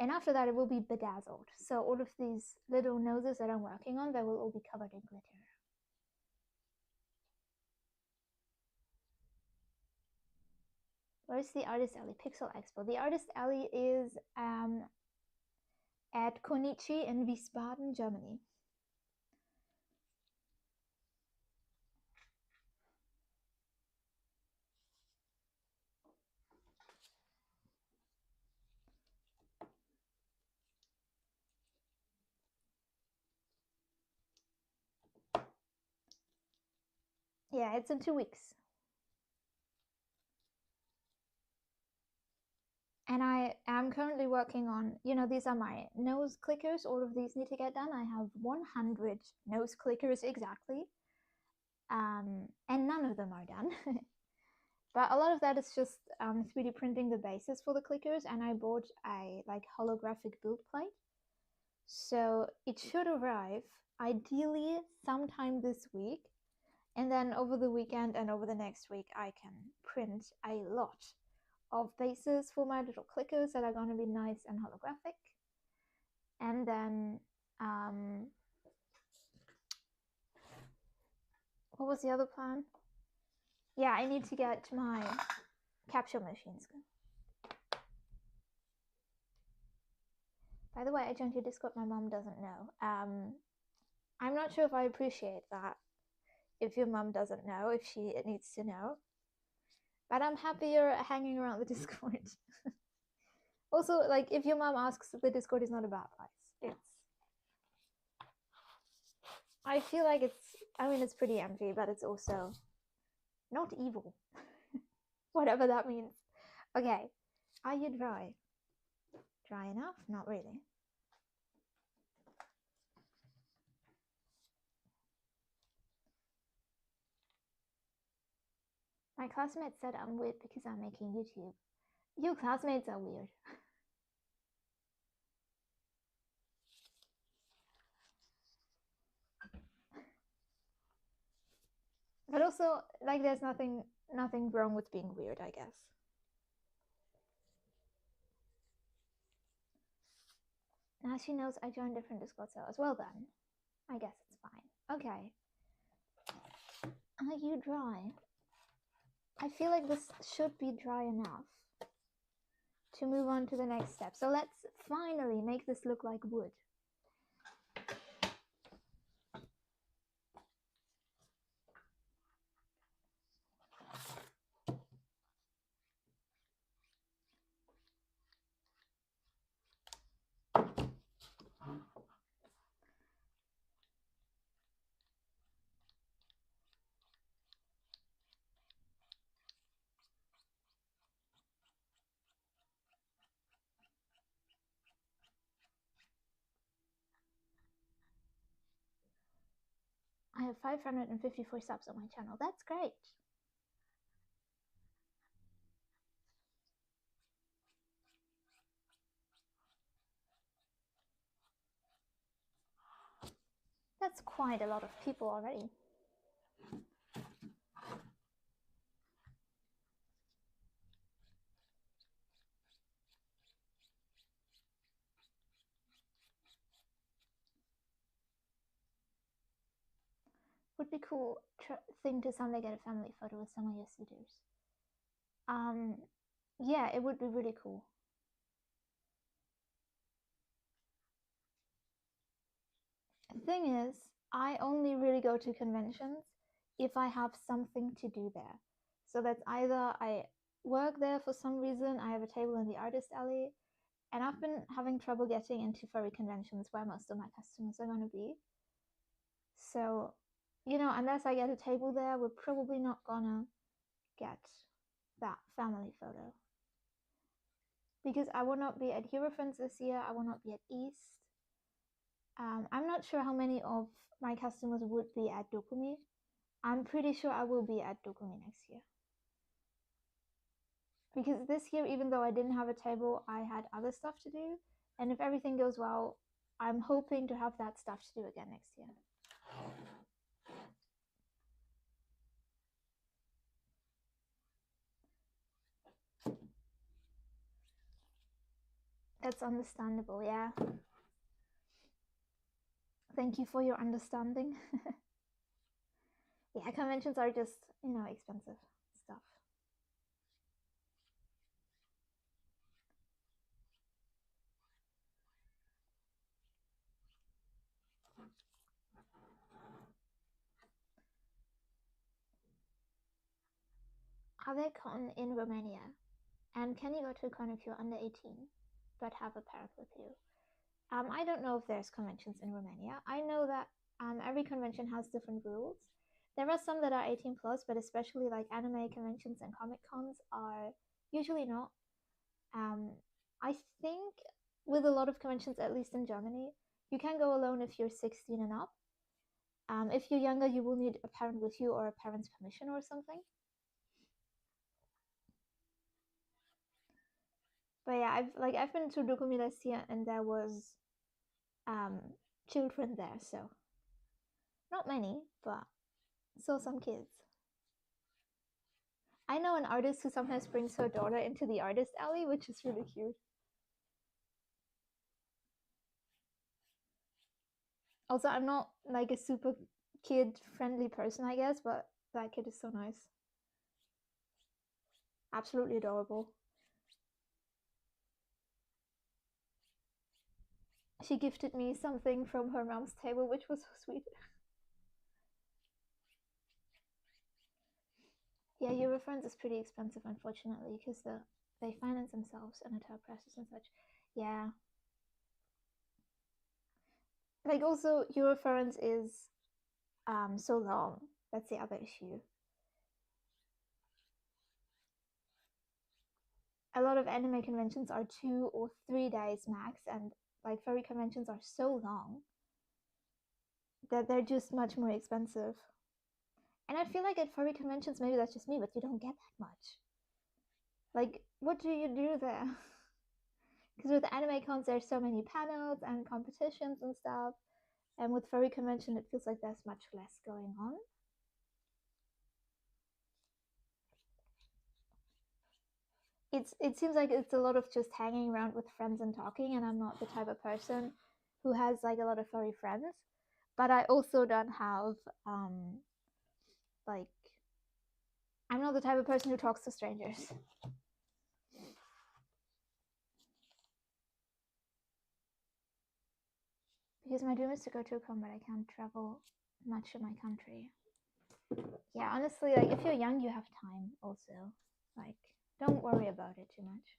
And after that, it will be bedazzled. So all of these little noses that I'm working on, they will all be covered in glitter. Where's the Artist Alley? Pixel Expo. The Artist Alley is at Konichi in Wiesbaden, Germany. Yeah, it's in 2 weeks. And I am currently working on, you know, these are my nose clickers. All of these need to get done. I have 100 nose clickers exactly. And none of them are done. But a lot of that is just 3D printing the bases for the clickers, and I bought a like holographic build plate. So it should arrive ideally sometime this week, and then over the weekend and over the next week I can print a lot of bases for my little clickers that are going to be nice and holographic. And then what was the other plan? Yeah, I need to get my capture machines. By the way, I joined your Discord. My mom doesn't know. I'm not sure if I appreciate that. If your mom doesn't know, if she needs to know. But I'm happy you're hanging around the Discord. Also, like, if your mom asks, the Discord is not a bad place. I feel like it's pretty empty, but it's also not evil. Whatever that means. Okay, are you dry? Dry enough? Not really. My classmates said I'm weird because I'm making YouTube. Your classmates are weird. But also, like, there's nothing wrong with being weird, I guess. Now she knows I joined different Discord servers. Well then, I guess it's fine. Okay. Are you dry? I feel like this should be dry enough to move on to the next step. So let's finally make this look like wood. I have 554 subs on my channel. That's great. That's quite a lot of people already. Would be cool thing to someday get a family photo with some of your suitors. Yeah, it would be really cool. The thing is, I only really go to conventions if I have something to do there. So that's either I work there for some reason, I have a table in the artist alley, and I've been having trouble getting into furry conventions where most of my customers are going to be. So, you know, unless I get a table there, we're probably not gonna get that family photo. Because I will not be at Eurofriends this year, I will not be at East. I'm not sure how many of my customers would be at Dokumi. I'm pretty sure I will be at Dokumi next year. Because this year, even though I didn't have a table, I had other stuff to do. And if everything goes well, I'm hoping to have that stuff to do again next year. That's understandable, yeah. Thank you for your understanding. Yeah, conventions are just, you know, expensive stuff. Are there con in Romania? And can you go to a con if you're under 18 but have a parent with you? I don't know if there's conventions in Romania. I know that every convention has different rules. There are some that are 18 plus, but especially like anime conventions and comic cons are usually not. I think with a lot of conventions, at least in Germany, you can go alone if you're 16 and up. If you're younger, you will need a parent with you or a parent's permission or something. But yeah, I've been to Dokumi last year and there was children there, so not many, but still some kids. I know an artist who sometimes brings her daughter into the artist alley, which is really cute. Also, I'm not like a super kid friendly person, I guess, but that kid is so nice. Absolutely adorable. She gifted me something from her mom's table, which was so sweet. Yeah, Eurofriends is pretty expensive, unfortunately, because they finance themselves and at presses and such. Yeah. Like, also, Eurofriends is so long. That's the other issue. A lot of anime conventions are 2 or 3 days max, and like furry conventions are so long that they're just much more expensive. And I feel like at furry conventions, maybe that's just me, but you don't get that much. Like, what do you do there? Because with anime cons, there's so many panels and competitions and stuff, and with furry convention, it feels like there's much less going on. It seems like it's a lot of just hanging around with friends and talking, and I'm not the type of person who has like a lot of furry friends. But I also don't have like I'm not the type of person who talks to strangers. Because my dream is to go to a con, but I can't travel much in my country. Yeah, honestly, like if you're young, you have time also. Like, don't worry about it too much.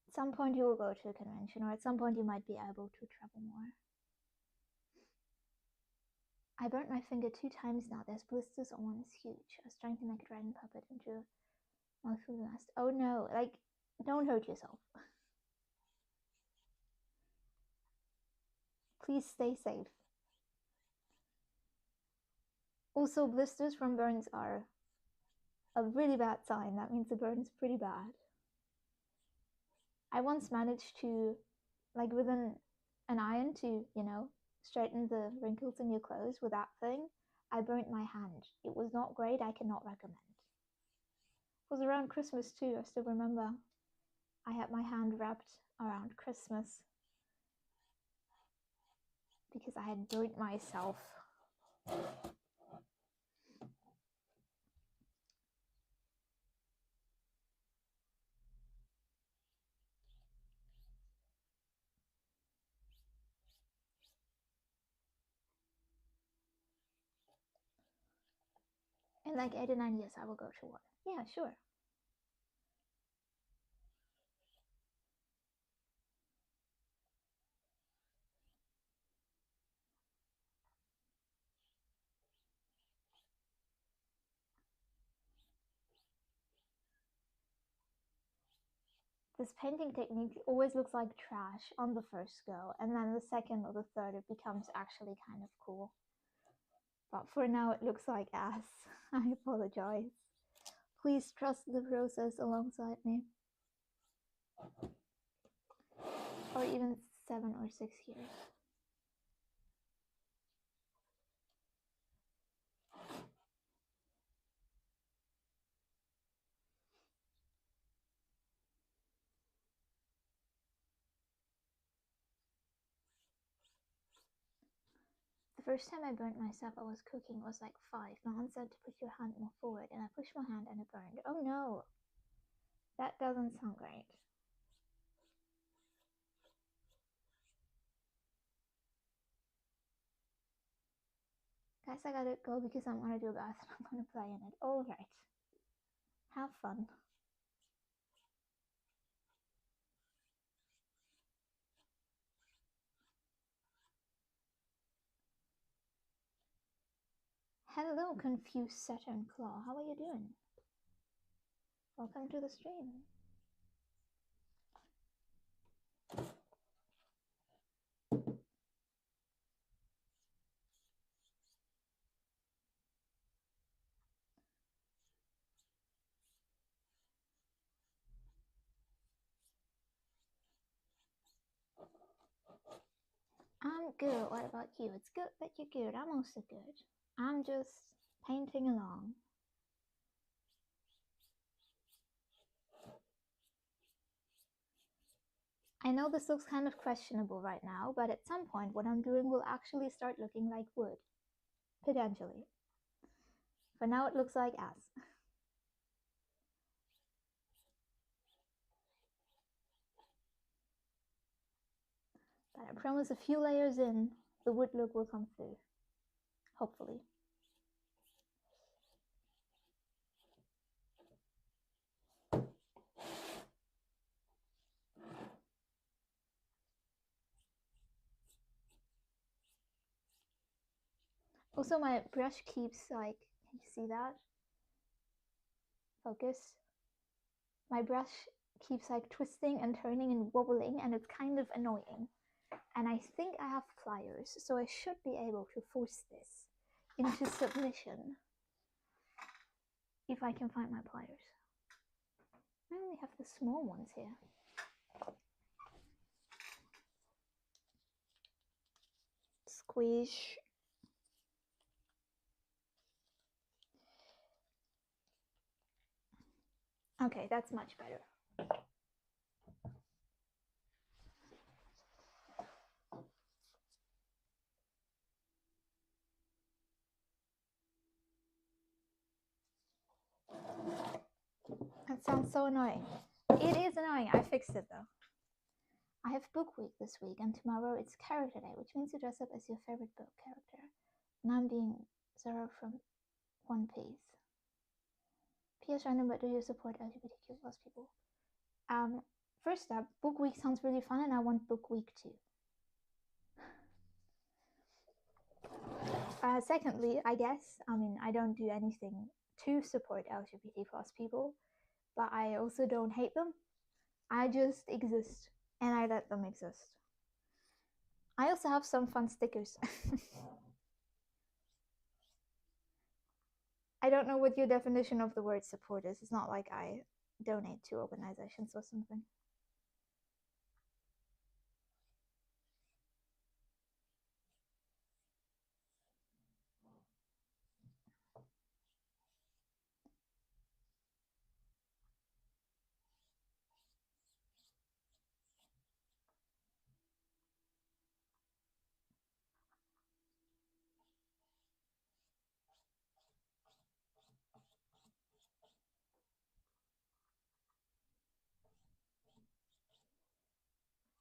At some point, you will go to a convention, or at some point, you might be able to travel more. I burnt my finger 2 times now. There's blisters on one is huge. I was trying to make a dragon puppet into Malfulu nest. Oh no, like Don't hurt yourself. Please stay safe. Also, blisters from burns are a really bad sign. That means the burn is pretty bad. I once managed to, like, with an iron to, straighten the wrinkles in your clothes with that thing. I burnt my hand. It was not great. I cannot recommend. It was around Christmas too. I still remember. I had my hand wrapped around Christmas because I had burnt myself. In like 8 or 9 years, I will go to one. Yeah, sure. This painting technique always looks like trash on the first go, and then the second or the third it becomes actually kind of cool. But for now it looks like ass. I apologize. Please trust the process alongside me. Or even 7 or 6 years. The first time I burnt myself I was cooking was like 5. My aunt said to put your hand more forward, and I pushed my hand and it burned. Oh no! That doesn't sound great. Guys, I gotta go because I'm gonna do a bath and I'm gonna play in it. Alright. Have fun. Hello, confused Saturn Claw. How are you doing? Welcome to the stream. I'm good. What about you? It's good that you're good. I'm also good. I'm just painting along. I know this looks kind of questionable right now, but at some point what I'm doing will actually start looking like wood. Potentially. For now it looks like ass. But I promise a few layers in, the wood look will come through. Hopefully. Also, my brush keeps like, can you see that? Focus. My brush keeps like twisting and turning and wobbling, and it's kind of annoying. And I think I have pliers, so I should be able to force this into submission if I can find my pliers. I only have the small ones here. Squish. Okay, that's much better. That sounds so annoying. It is annoying. I fixed it though. I have book week this week, and tomorrow it's character day, which means you dress up as your favorite book character. And I'm being Zoro from One Piece. P.S. Random, but do you support LGBTQ plus people? First up, book week sounds really fun, and I want book week too. Secondly, I guess, I don't do anything to support LGBT plus people, but I also don't hate them. I just exist and I let them exist. I also have some fun stickers. I don't know what your definition of the word support is. It's not like I donate to organizations or something.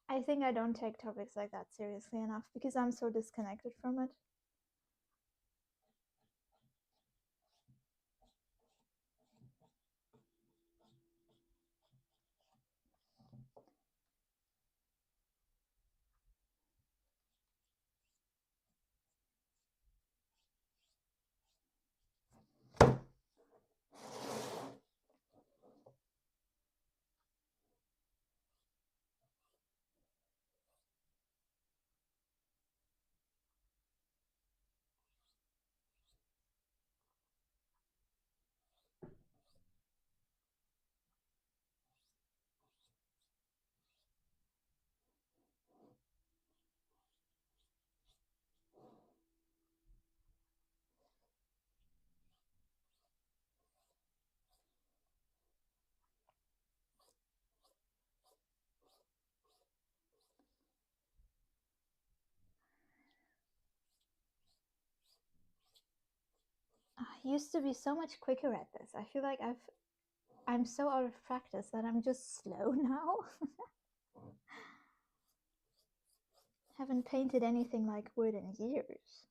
I think I don't take topics like that seriously enough because I'm so disconnected from it. I used to be so much quicker at this. I feel like I'm so out of practice that I'm just slow now. Haven't painted anything like wood in years.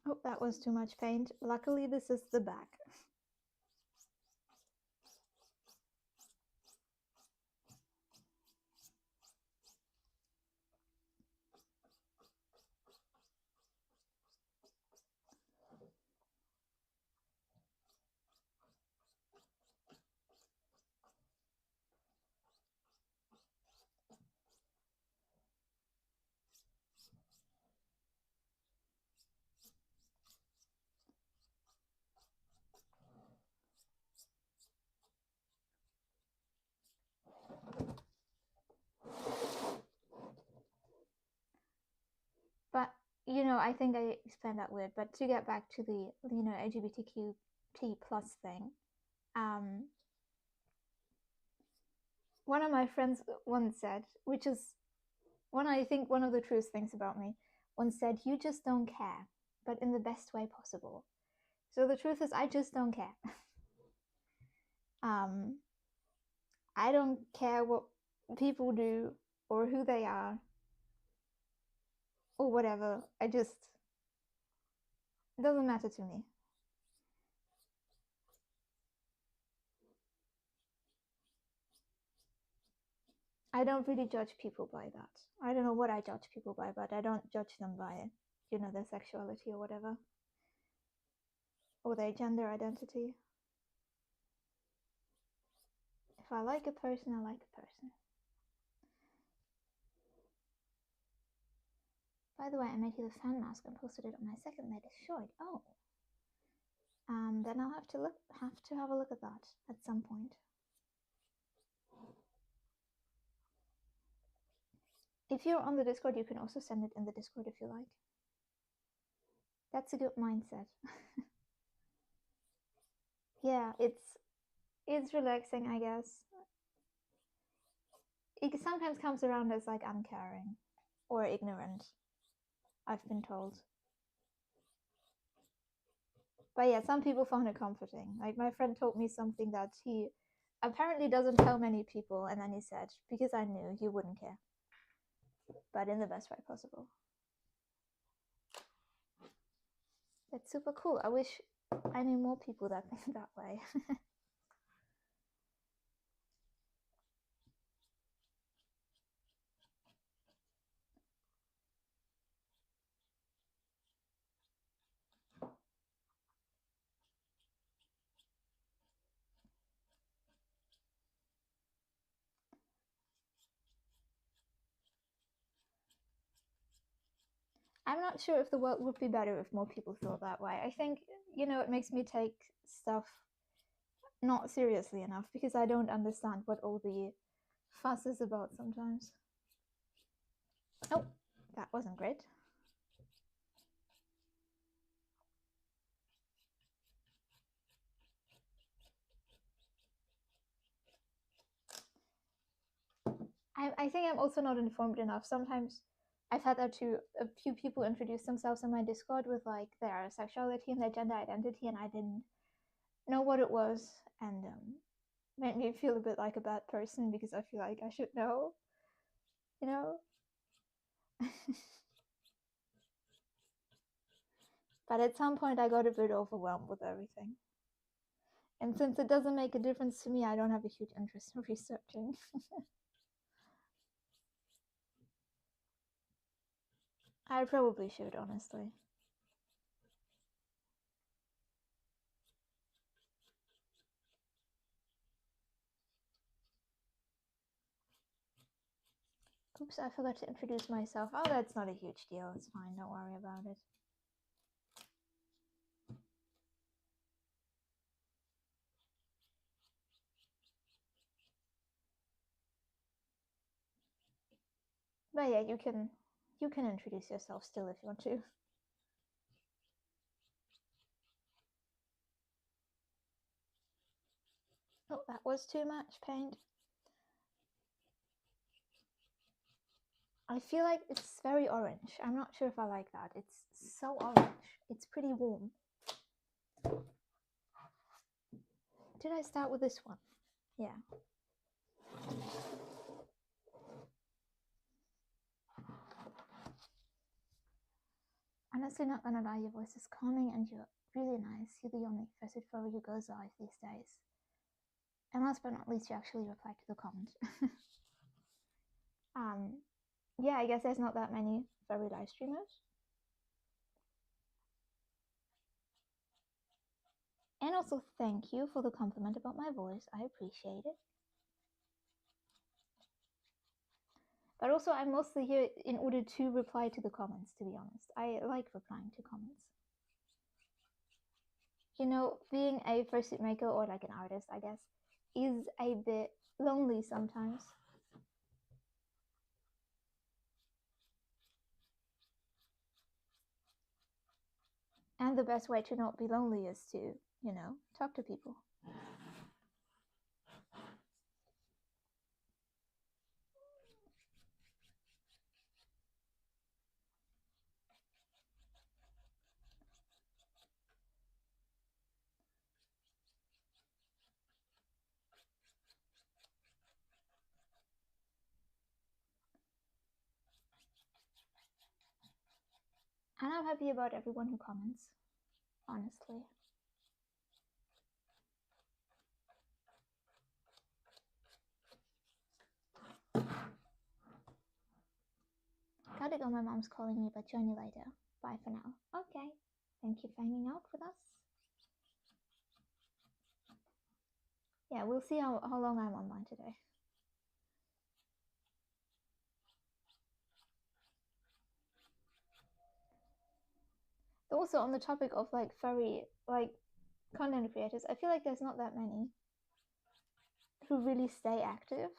Oh, that was too much paint. Luckily, this is the back. But I think I explained that weird. But to get back to the LGBTQT plus thing, um, one of my friends once said, which is I think one of the truest things about me, once said, "You just don't care, but in the best way possible." So the truth is, I just don't care. um, I don't care what people do or who they are or whatever. It doesn't matter to me. I don't really judge people by that. I don't know what I judge people by, but I don't judge them by, their sexuality or whatever, or their gender identity. If I like a person, I like a person. By the way, I made you the fan mask and posted it on my second latest short. Oh, then I'll have to have a look at that at some point. If you're on the Discord, you can also send it in the Discord if you like. That's a good mindset. Yeah, it's relaxing, I guess. It sometimes comes around as like uncaring or ignorant, I've been told. But yeah, some people found it comforting. Like my friend told me something that he apparently doesn't tell many people, and then he said, "Because I knew you wouldn't care." but in the best way possible. That's super cool. I wish I knew more people that think that way. I'm not sure if the world would be better if more people thought that way. I think, it makes me take stuff not seriously enough because I don't understand what all the fuss is about sometimes. Oh, that wasn't great. I think I'm also not informed enough. Sometimes I've had that too. A few people introduce themselves in my Discord with like their sexuality and their gender identity, and I didn't know what it was, and made me feel a bit like a bad person because I feel like I should know, you know. But at some point, I got a bit overwhelmed with everything. And since it doesn't make a difference to me, I don't have a huge interest in researching. I probably should, honestly. Oops, I forgot to introduce myself. Oh, that's not a huge deal. It's fine. Don't worry about it. But yeah, you can introduce yourself still if you want to. Oh, that was too much paint. I feel like it's very orange. I'm not sure if I like that. It's so orange. It's pretty warm. Did I start with this one? Yeah. Honestly, not gonna lie, your voice is calming and you're really nice. You're the only facet photo who goes live these days. And last but not least, you actually replied to the comment. Yeah, I guess there's not that many furry live streamers. And also, thank you for the compliment about my voice. I appreciate it. But also, I'm mostly here in order to reply to the comments, to be honest. I like replying to comments. Being a fursuit maker or like an artist, I guess, is a bit lonely sometimes. And the best way to not be lonely is to, talk to people. And I'm happy about everyone who comments, honestly. Gotta go, my mom's calling me, but join you later. Bye for now. Okay. Thank you for hanging out with us. Yeah, we'll see how long I'm online today. Also, on the topic of like furry, like content creators, I feel like there's not that many who really stay active.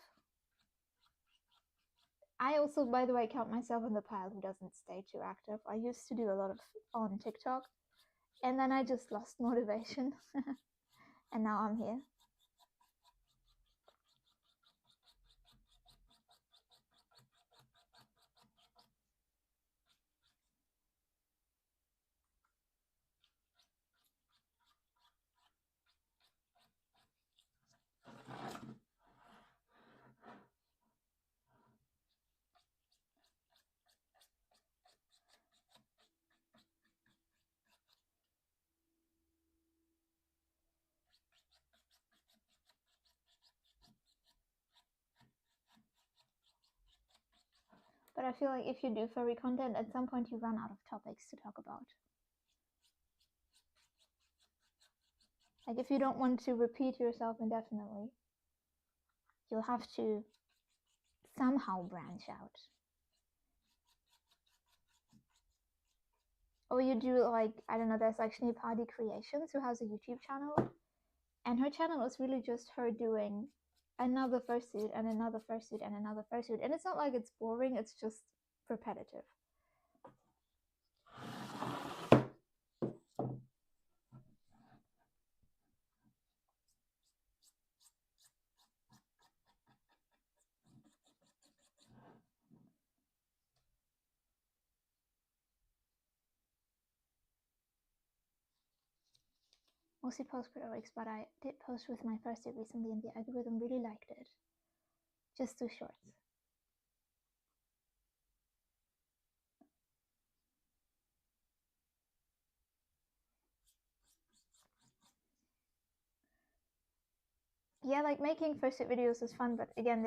I also, by the way, count myself in the pile who doesn't stay too active. I used to do a lot of on TikTok, and then I just lost motivation, and now I'm here. But I feel like if you do furry content, at some point you run out of topics to talk about. Like, if you don't want to repeat yourself indefinitely, you'll have to somehow branch out. Or you do, like, I don't know, there's like Sneeparty Creations, who has a YouTube channel, and her channel is really just her doing another fursuit and another fursuit and another fursuit. And it's not like it's boring, it's just repetitive. Mostly post periodics, but I did post with my fursuit recently and the algorithm really liked it. Just 2 shorts. Yeah, like making fursuit videos is fun, but again,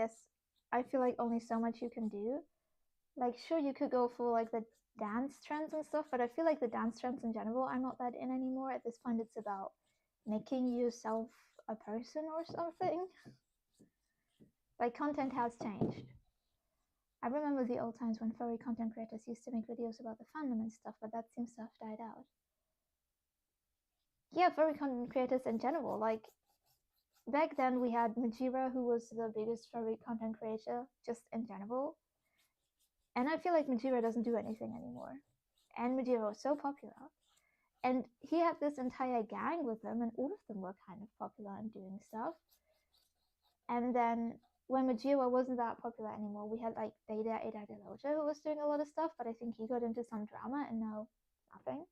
I feel like only so much you can do. Like, sure, you could go for like the dance trends and stuff, but I feel like the dance trends in general are not that in anymore. At this point, it's about making yourself a person or something. Like, content has changed. I remember the old times when furry content creators used to make videos about the fandom and stuff, but that seems to have died out. Yeah, furry content creators in general, like, back then we had Majira, who was the biggest furry content creator just in general. And I feel like Majira doesn't do anything anymore. And Majira was so popular. And he had this entire gang with him, and all of them were kind of popular and doing stuff. And then when Majira wasn't that popular anymore, we had like Beta Ada Deloja, who was doing a lot of stuff, but I think he got into some drama and now nothing.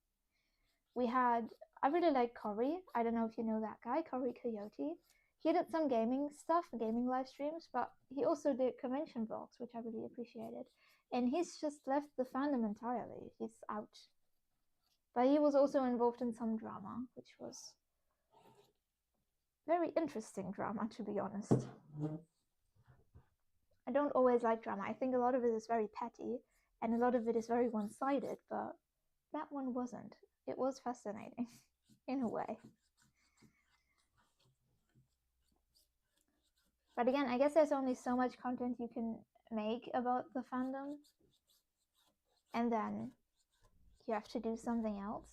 We had, I really like Cory. I don't know if you know that guy, Cory Coyote. He did some gaming stuff, gaming live streams, but he also did convention vlogs, which I really appreciated. And he's just left the fandom entirely. He's out. But he was also involved in some drama, which was very interesting drama, to be honest. I don't always like drama. I think a lot of it is very petty, and a lot of it is very one-sided, but that one wasn't. It was fascinating, in a way. But again, I guess there's only so much content you can make about the fandom, and then you have to do something else.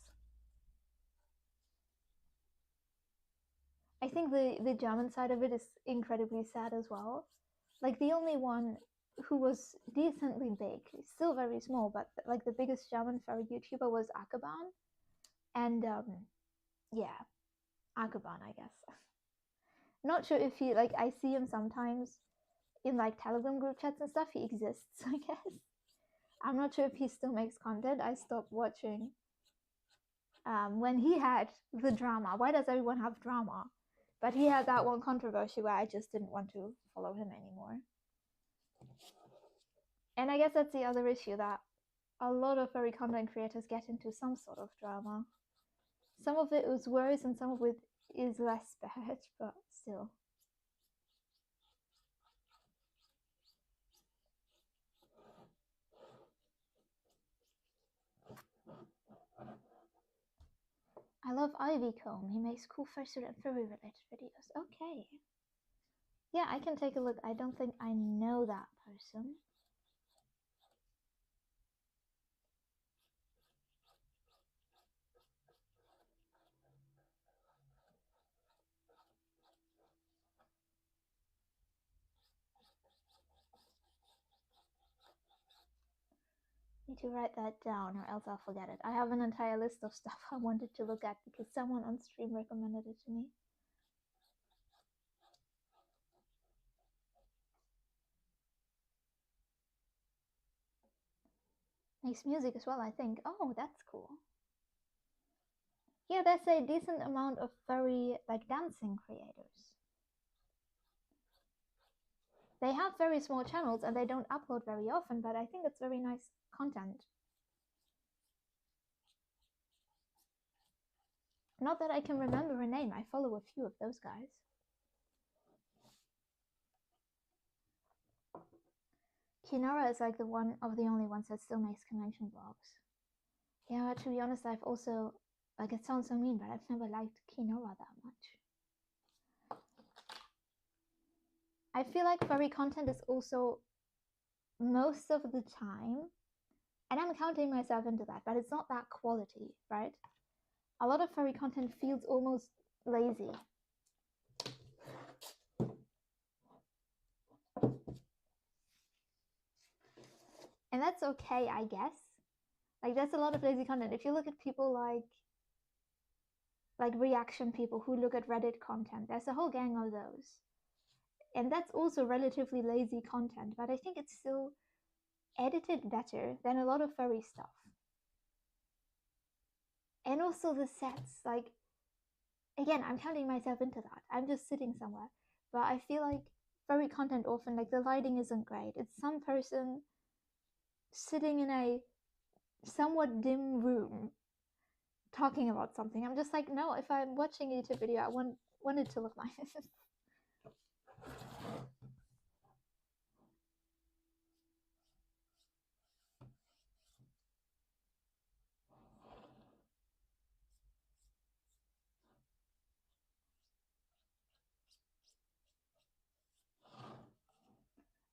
I think the German side of it is incredibly sad as well. Like, the only one who was decently big, still very small, but like the biggest German furry YouTuber was Akaban. And yeah, Akaban, I guess. Not sure if he, like, I see him sometimes in like Telegram group chats and stuff. He exists, I guess. I'm not sure if he still makes content. I stopped watching when he had the drama. Why does everyone have drama? But he had that one controversy where I just didn't want to follow him anymore. And I guess that's the other issue, that a lot of furry content creators get into some sort of drama. Some of it is worse and some of it is less bad, but still. I love Ivycomb. He makes cool fursuit and furry related videos. Okay. Yeah, I can take a look. I don't think I know that person. Need to write that down or else I'll forget it. I have an entire list of stuff I wanted to look at because someone on stream recommended it to me. Makes music as well, I think. Oh, that's cool. Yeah, there's a decent amount of furry, like, dancing creators. They have very small channels and they don't upload very often, but I think it's very nice content. Not that I can remember her name. I follow a few of those guys. Kinara is like the one of the only ones that still makes convention vlogs. Yeah, to be honest, I've also, like, it sounds so mean, but I've never liked Kinara that much. I feel like furry content is also, most of the time, and I'm counting myself into that, but it's not that quality, right? A lot of furry content feels almost lazy. And that's okay, I guess. Like, there's a lot of lazy content. If you look at people like reaction people who look at Reddit content, there's a whole gang of those. And that's also relatively lazy content, but I think it's still edited better than a lot of furry stuff. And also the sets, like, again, I'm counting myself into that. I'm just sitting somewhere. But I feel like furry content often, like, the lighting isn't great. It's some person sitting in a somewhat dim room talking about something. I'm just like, no, if I'm watching a YouTube video, I want it to look nice.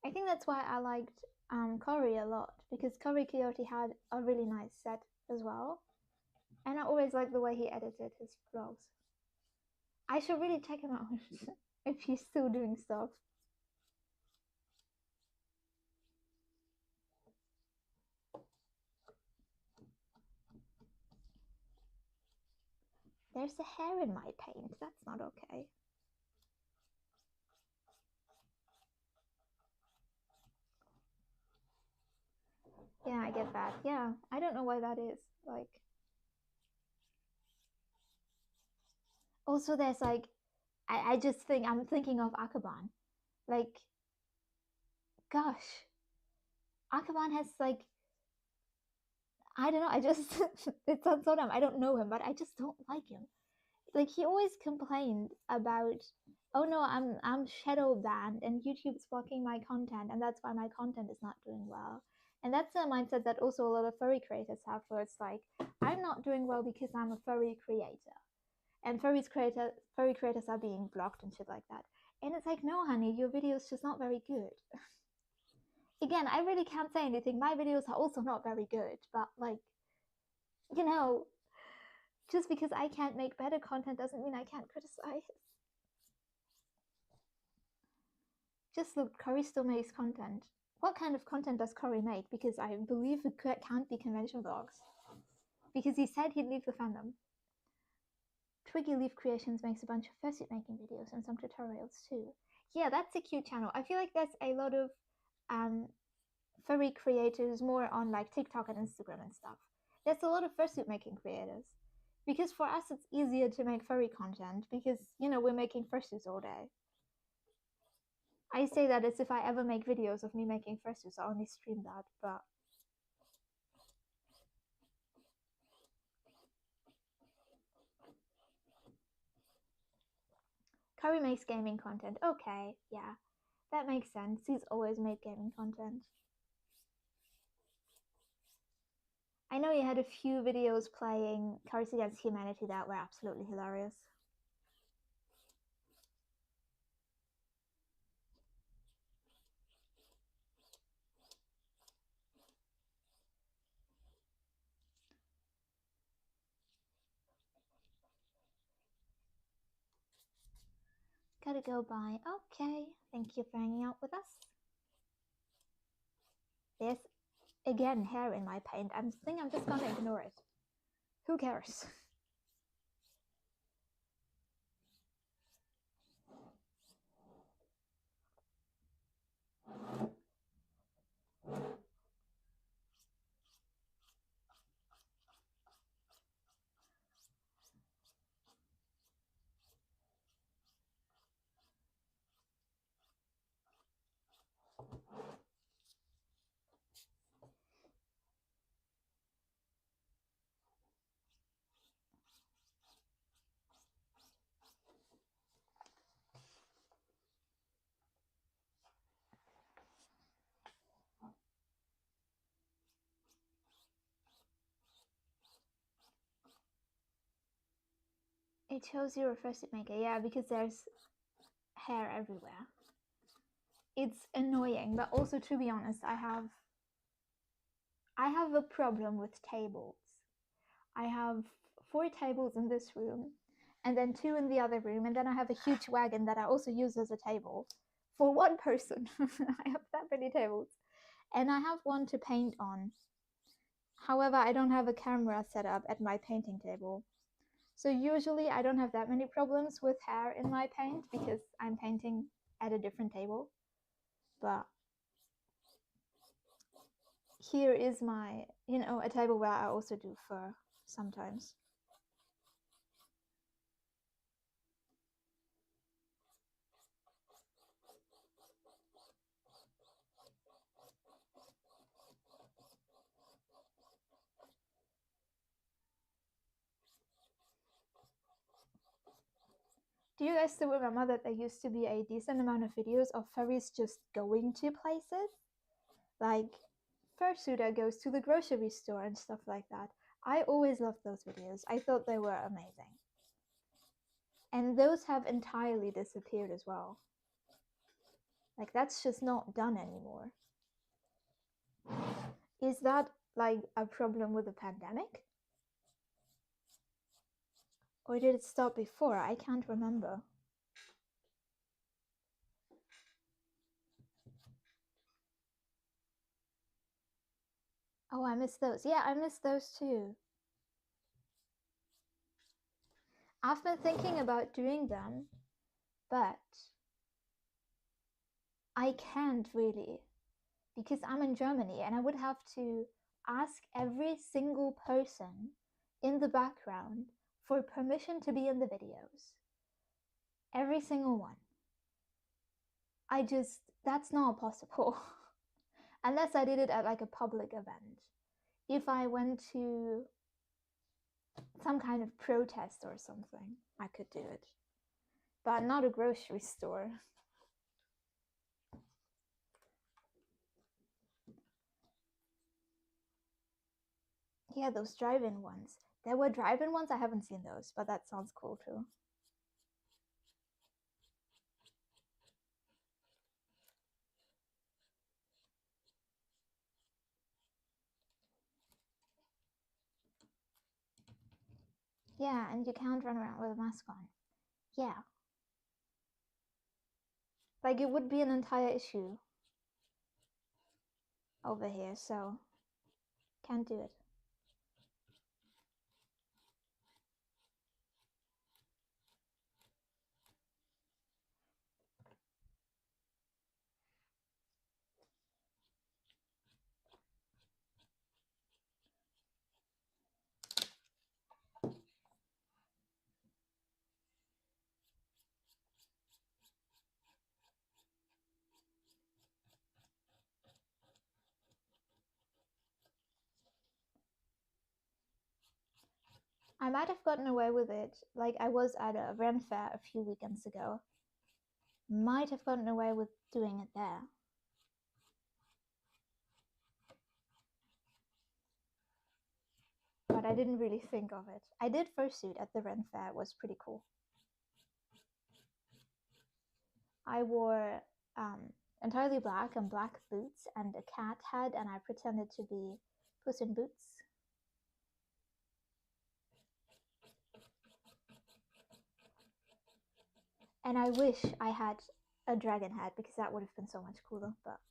I think that's why I liked Cory a lot, because Cory Coyote had a really nice set as well. And I always liked the way he edited his vlogs. I should really check him out if he's still doing stuff. There's a hair in my paint. That's not okay. Yeah, I get that. Yeah, I don't know why that is. Like, also there's like, I just think I'm thinking of Akaban. Like, gosh, Akaban has like, I don't know. I just it sounds so dumb. I don't know him, but I just don't like him. Like, he always complained about, oh no, I'm shadow banned and YouTube's blocking my content, and that's why my content is not doing well. And that's a mindset that also a lot of furry creators have, where it's like, I'm not doing well because I'm a furry creator, and furry creators are being blocked and shit like that. And it's like, no, honey, your video's just not very good. Again, I really can't say anything. My videos are also not very good, but like, you know, just because I can't make better content doesn't mean I can't criticize. Just look, Cory still makes content. What kind of content does Cory make? Because I believe it can't be convention vlogs. Because he said he'd leave the fandom. Twiggy Leaf Creations makes a bunch of fursuit making videos and some tutorials too. Yeah, that's a cute channel. I feel like there's a lot of furry creators more on like TikTok and Instagram and stuff. There's a lot of fursuit making creators. Because for us it's easier to make furry content because, you know, we're making fursuits all day. I say that as if I ever make videos of me making fursuits. I only stream that, but Cory makes gaming content. Okay, yeah, that makes sense. He's always made gaming content. I know he had a few videos playing Cards Against Humanity that were absolutely hilarious. Gotta go bye. Okay, thank you for hanging out with us. There's, again, hair in my paint. I think I'm just gonna ignore it. Who cares? It shows you're a fursuit maker, yeah, because there's hair everywhere. It's annoying, but also, to be honest, I have a problem with tables. I have 4 tables in this room, and then 2 in the other room, and then I have a huge wagon that I also use as a table for one person. I have that many tables, and I have one to paint on. However, I don't have a camera set up at my painting table. So usually I don't have that many problems with hair in my paint because I'm painting at a different table. But here is my, a table where I also do fur sometimes. Do you guys still remember that there used to be a decent amount of videos of furries just going to places? Like Fursuiter goes to the grocery store and stuff like that. I always loved those videos. I thought they were amazing. And those have entirely disappeared as well. Like, that's just not done anymore. Is that like a problem with the pandemic? Or did it stop before? I can't remember. Oh, I missed those. Yeah, I missed those too. I've been thinking about doing them, but I can't really because I'm in Germany and I would have to ask every single person in the background for permission to be in the videos. Every single one. That's not possible. Unless I did it at like a public event. If I went to some kind of protest or something, I could do it. But not a grocery store. Yeah, those drive-in ones. There were drive-in ones, I haven't seen those, but that sounds cool too. Yeah, and you can't run around with a mask on. Yeah. Like, it would be an entire issue over here, so can't do it. I might have gotten away with it, like I was at a Ren fair a few weekends ago. Might have gotten away with doing it there. But I didn't really think of it. I did fursuit at the Ren fair, it was pretty cool. I wore entirely black and black boots and a cat head, and I pretended to be Puss in Boots. And I wish I had a dragon head because that would have been so much cooler, but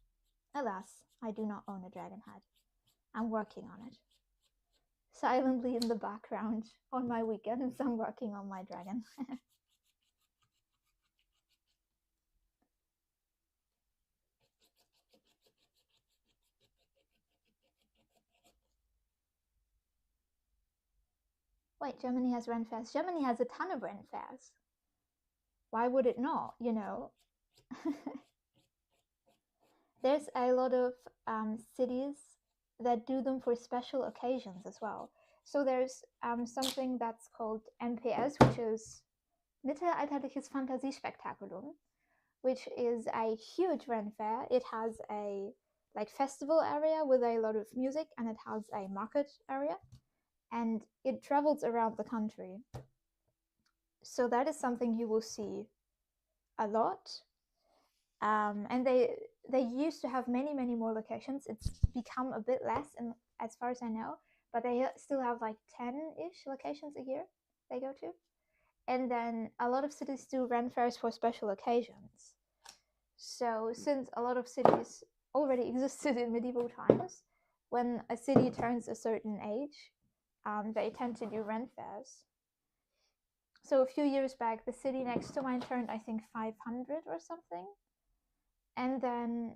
alas, I do not own a dragon head. I'm working on it. Silently in the background on my weekends, I'm working on my dragon. Wait, Germany has Ren fairs. Germany has a ton of Ren fairs. Why would it not, There's a lot of cities that do them for special occasions as well. So there's something that's called MPS, which is Mittelalterliches Fantasiespektakulum, which is a huge Ren fair. It has a festival area with a lot of music, and it has a market area, and it travels around the country. So that is something you will see a lot. And they used to have many more locations. It's become a bit less, and as far as I know, but they still have like 10-ish locations a year they go to. And then a lot of cities do Ren fairs for special occasions. So since a lot of cities already existed in medieval times, when a city turns a certain age, they tend to do Ren fairs. So a few years back, the city next to mine turned, I think, 500 or something. And then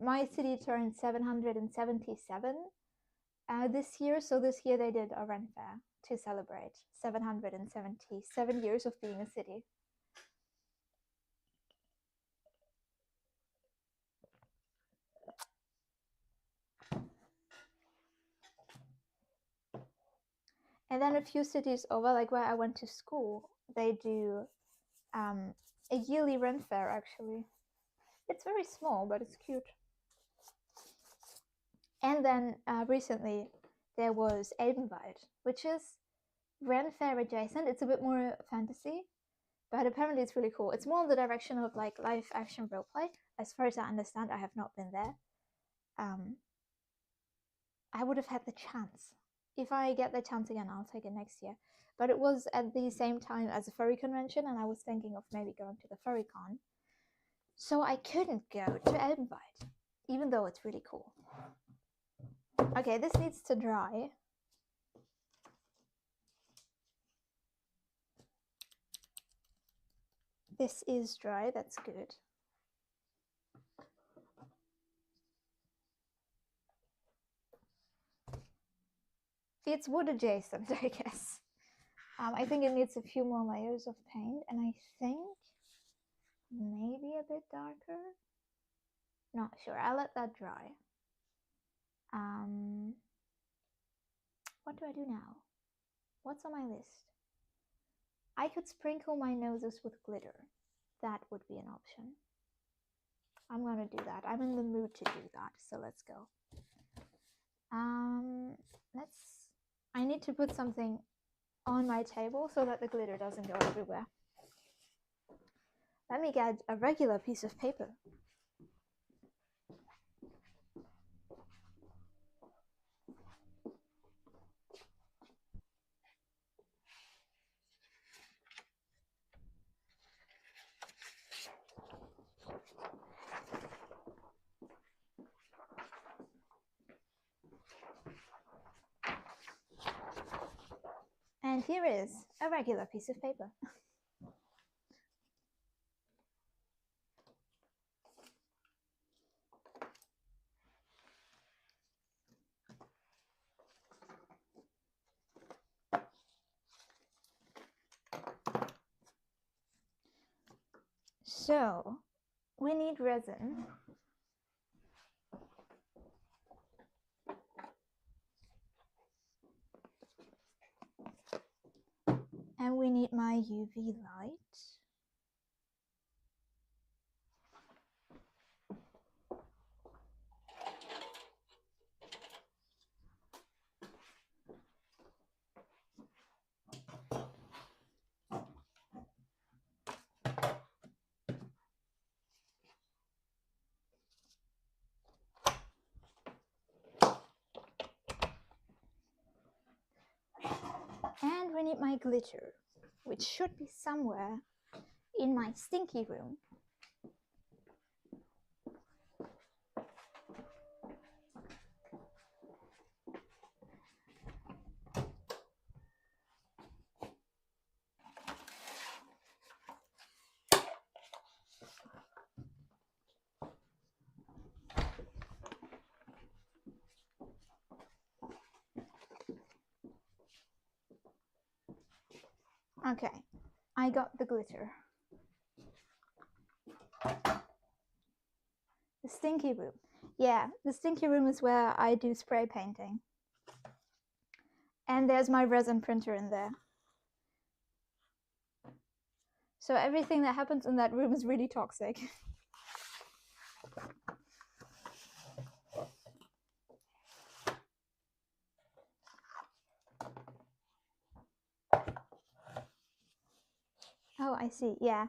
my city turned 777 this year. So this year they did a Ren fair to celebrate 777 years of being a city. And then a few cities over, like where I went to school, they do a yearly Ren fair, actually. It's very small, but it's cute. And then recently there was Elbenwald, which is Ren fair adjacent. It's a bit more fantasy, but apparently it's really cool. It's more in the direction of like live action roleplay. As far as I understand, I have not been there. I would have had the chance. If I get the chance again, I'll take it next year. But it was at the same time as a furry convention, and I was thinking of maybe going to the furry con. So I couldn't go to Elbenwald, even though it's really cool. Okay, this needs to dry. This is dry, that's good. It's wood adjacent, I guess. I think it needs a few more layers of paint, and I think maybe a bit darker. Not sure. I'll let that dry. What do I do now? What's on my list? I could sprinkle my noses with glitter. That would be an option. I'm gonna do that. I'm in the mood to do that, so let's go. I need to put something on my table so that the glitter doesn't go everywhere. Let me get a regular piece of paper. And here is a regular piece of paper. So, we need resin. And we need my UV light. And we need my glitter, which should be somewhere in my stinky room. Okay, I got the glitter. The stinky room. Yeah, the stinky room is where I do spray painting. And there's my resin printer in there. So everything that happens in that room is really toxic. Oh, I see. Yeah.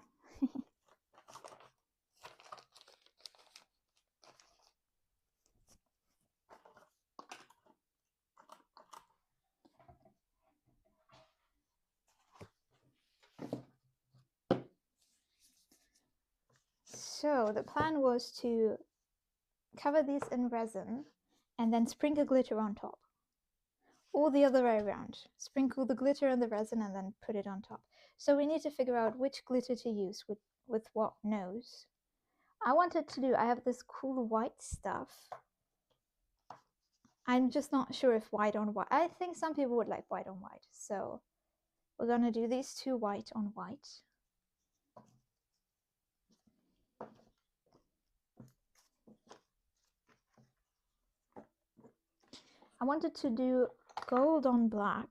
So the plan was to cover these in resin and then sprinkle glitter on top. Or the other way around. Sprinkle the glitter and the resin and then put it on top. So we need to figure out which glitter to use with what nose. I have this cool white stuff. I'm just not sure if white on white. I think some people would like white on white. So we're gonna do these two white on white. I wanted to do gold on black,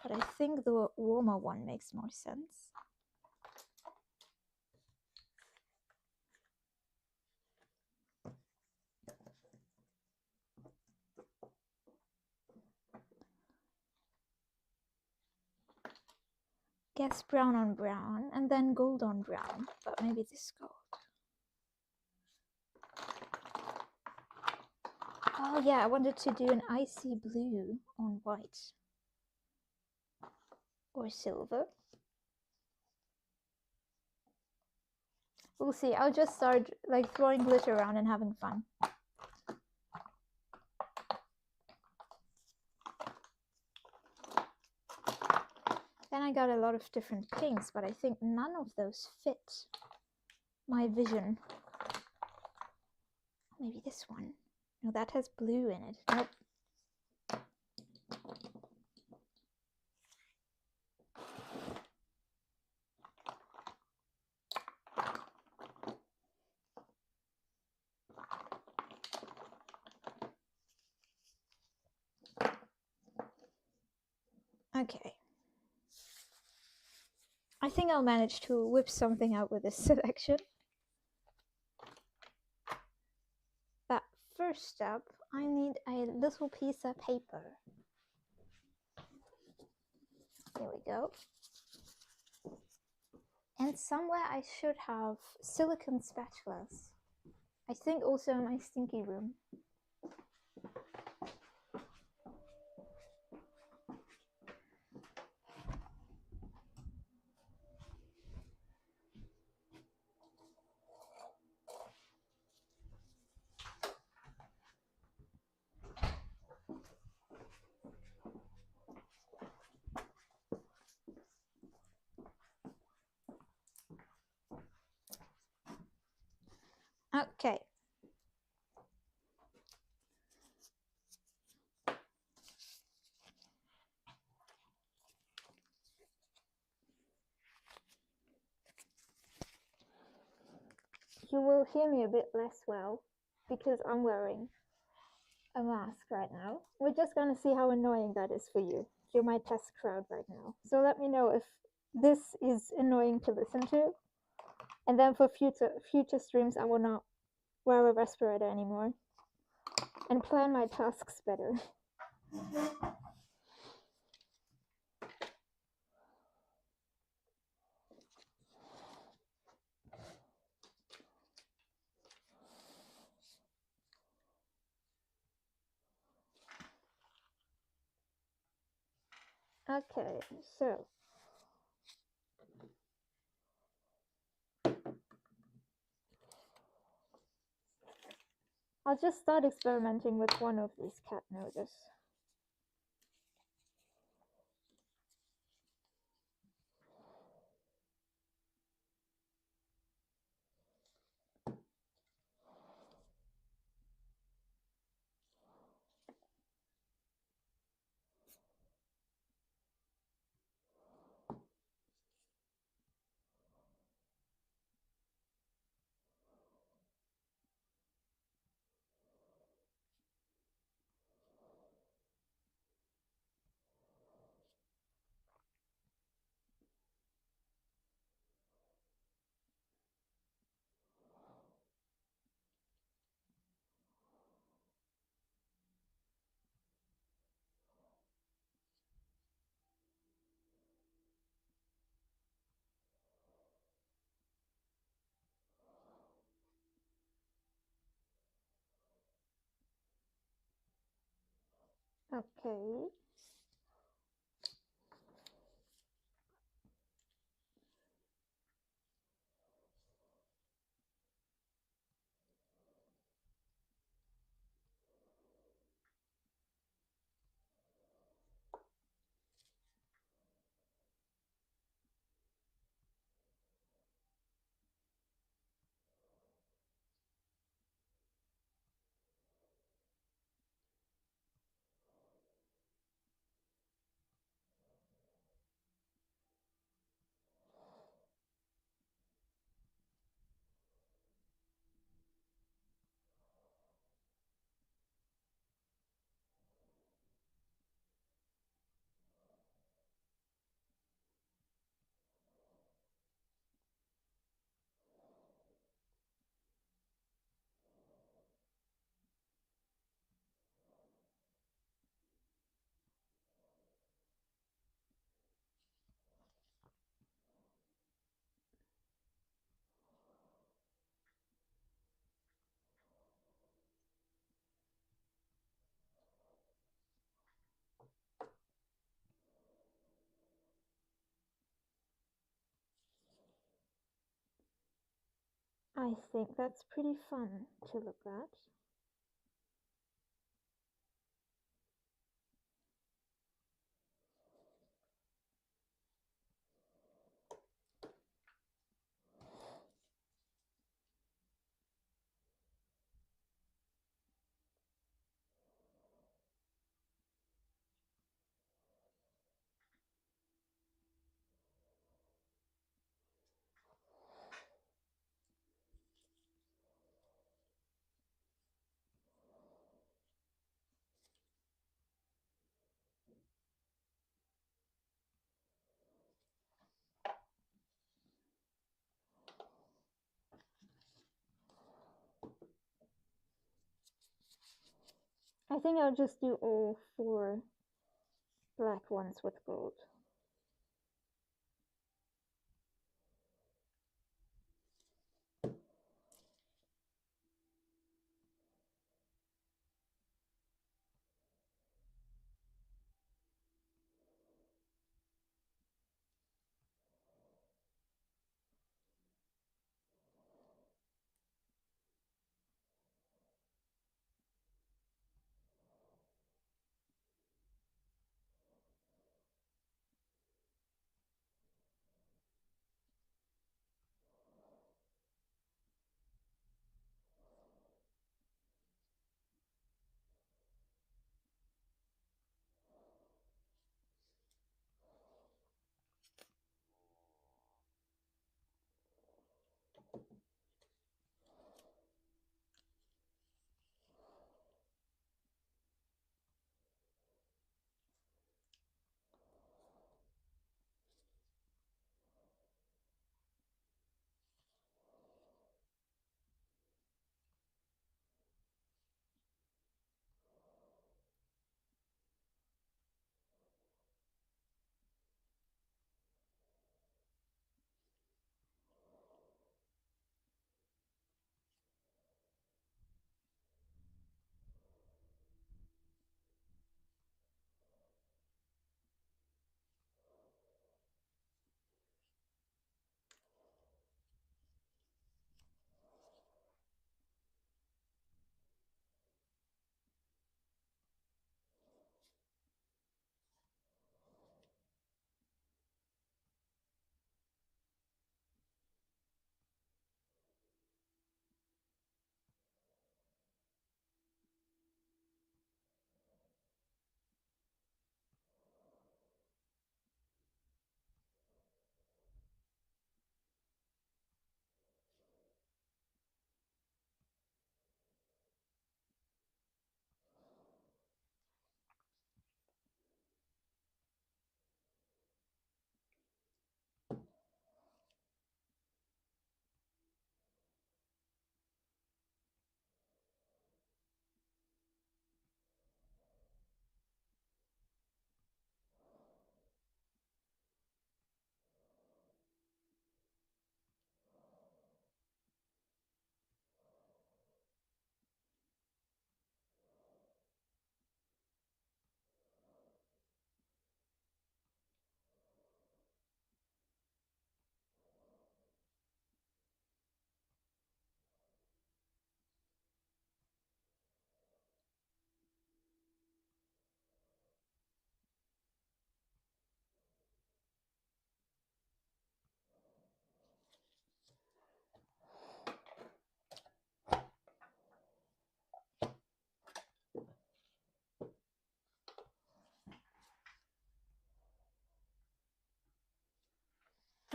but I think the warmer one makes more sense. Guess brown on brown and then gold on brown, but maybe this gold. Oh yeah, I wanted to do an icy blue on white. Or silver. We'll see. I'll just start like throwing glitter around and having fun. Then I got a lot of different pinks, but I think none of those fit my vision. Maybe this one. No, that has blue in it. Nope. Okay. I think I'll manage to whip something out with this selection. But first up, I need a little piece of paper. Here we go. And somewhere I should have silicone spatulas. I think also in my stinky room. Okay. You will hear me a bit less well because I'm wearing a mask right now. We're just gonna see how annoying that is for you. You're my test crowd right now. So let me know if this is annoying to listen to. And then for future streams, I will not wear a respirator anymore and plan my tasks better. Okay, so I'll just start experimenting with one of these cat noses. Okay. I think that's pretty fun to look at. I think I'll just do all 4 black ones with gold.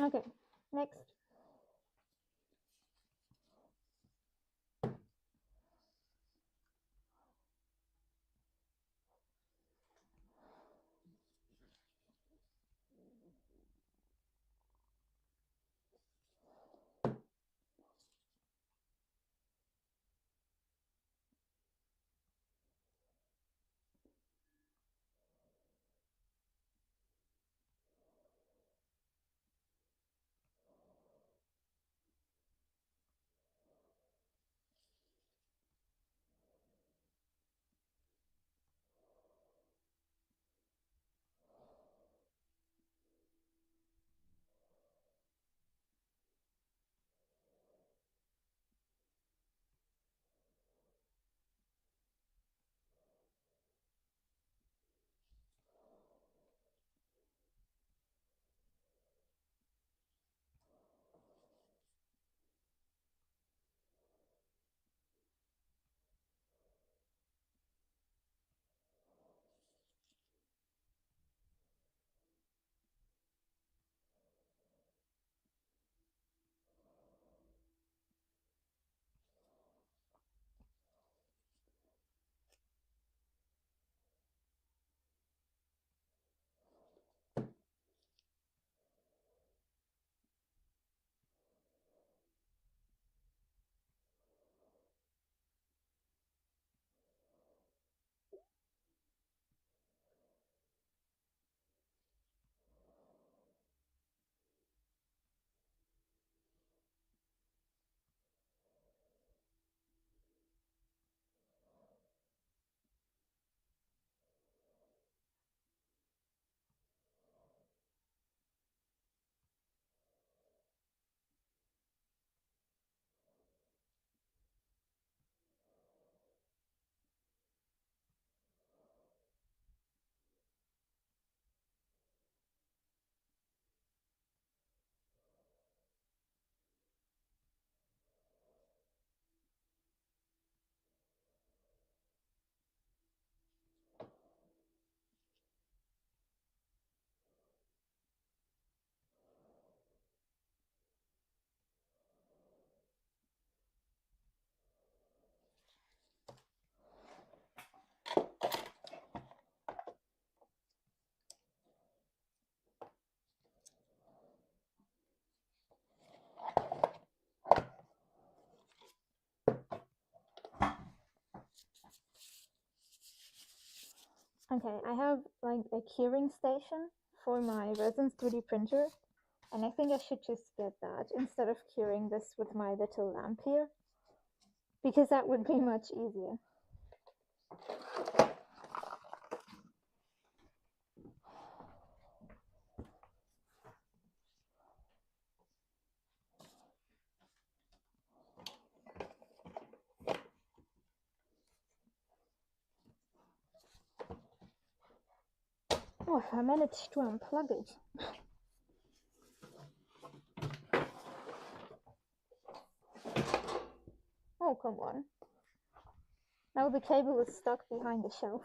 Okay, next. Okay, I have like a curing station for my resin 3D printer, and I think I should just get that instead of curing this with my little lamp here, because that would be much easier. Oh, I managed to unplug it. Oh, come on. Now the cable is stuck behind the shelf.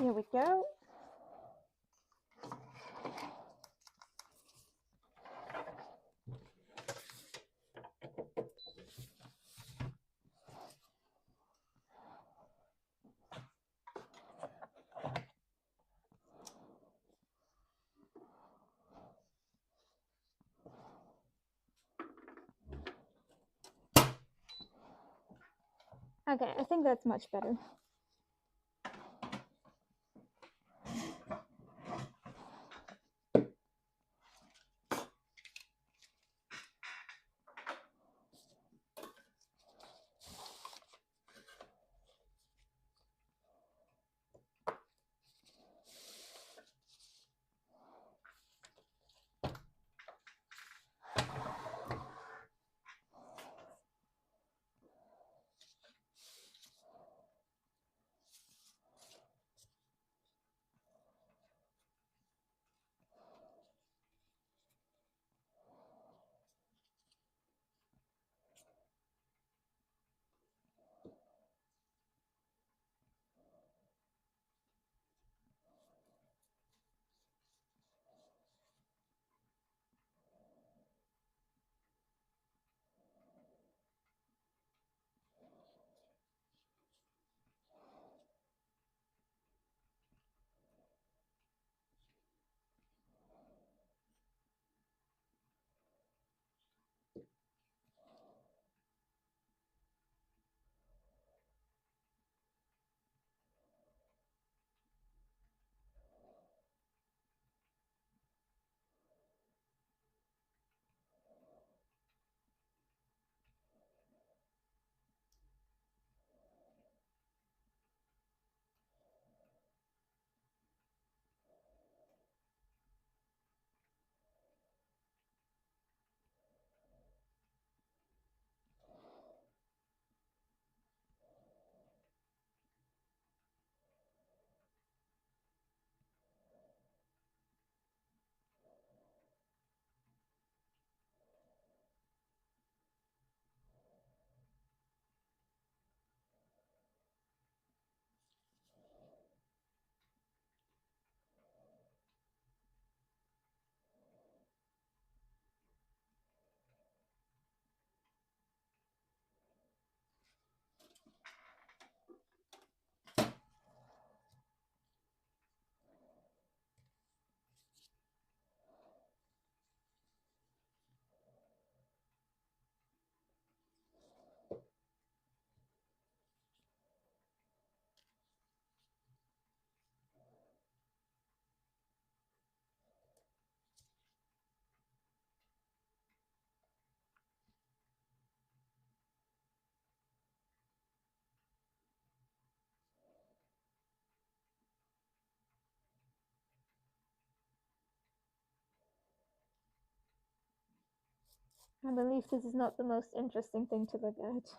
Here we go. Okay, I think that's much better. I believe this is not the most interesting thing to look at.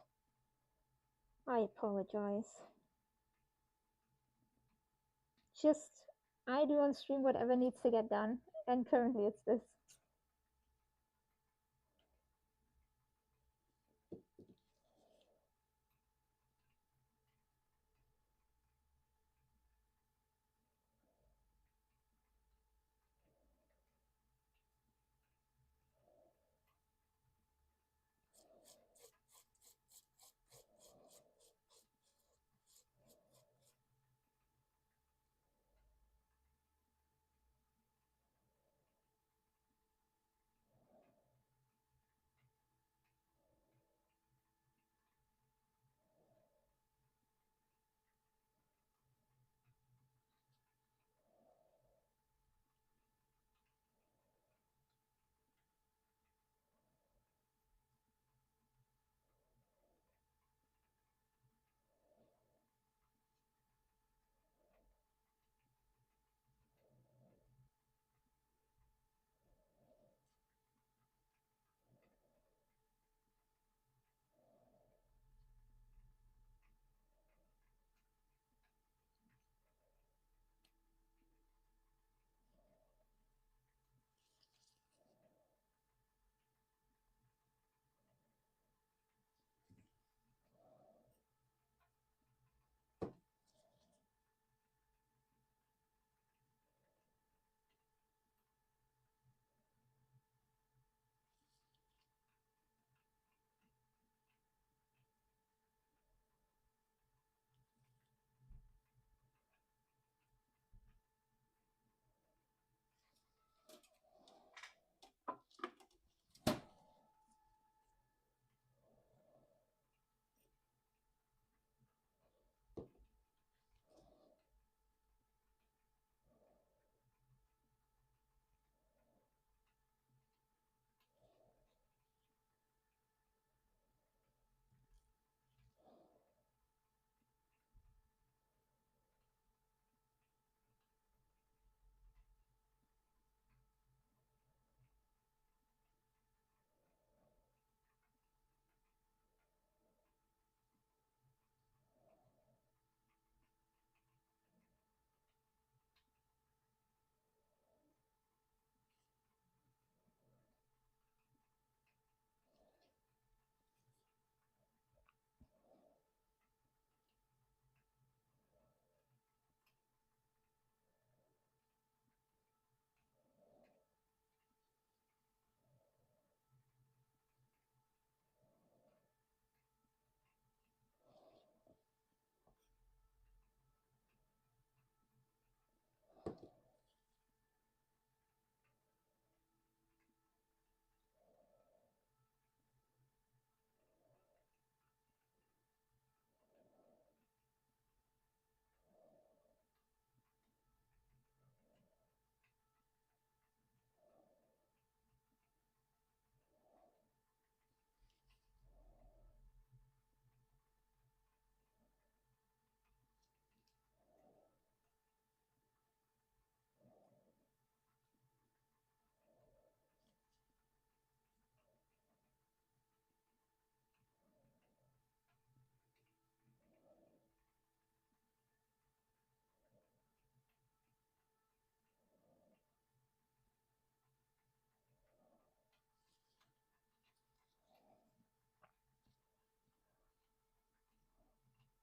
I apologize. Just, I do on stream whatever needs to get done, and currently it's this.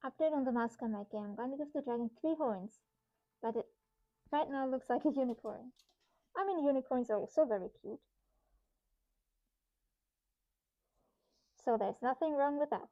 Update on the mask I'm making. I'm going to give the dragon 3 horns, but it right now looks like a unicorn. I mean, unicorns are also very cute. So there's nothing wrong with that.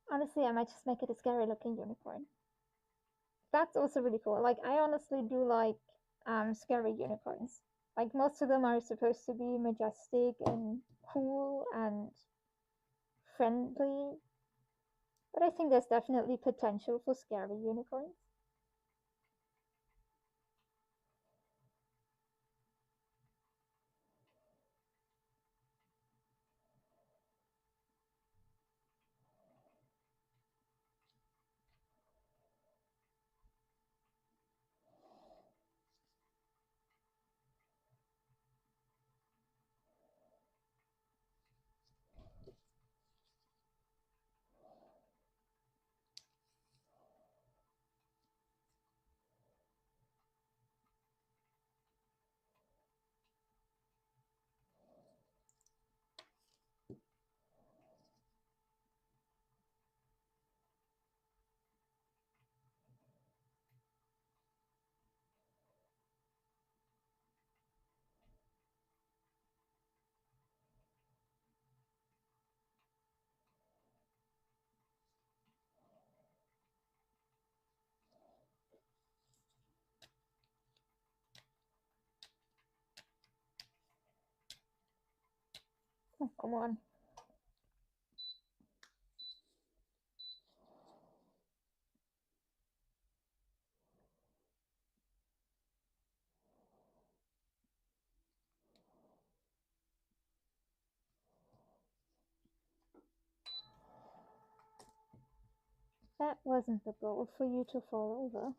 Honestly, I might just make it a scary looking unicorn. That's also really cool. Like, I honestly do like scary unicorns. Like, most of them are supposed to be majestic and cool and friendly, but I think there's definitely potential for scary unicorns. Oh, come on. That wasn't the goal for you to fall over.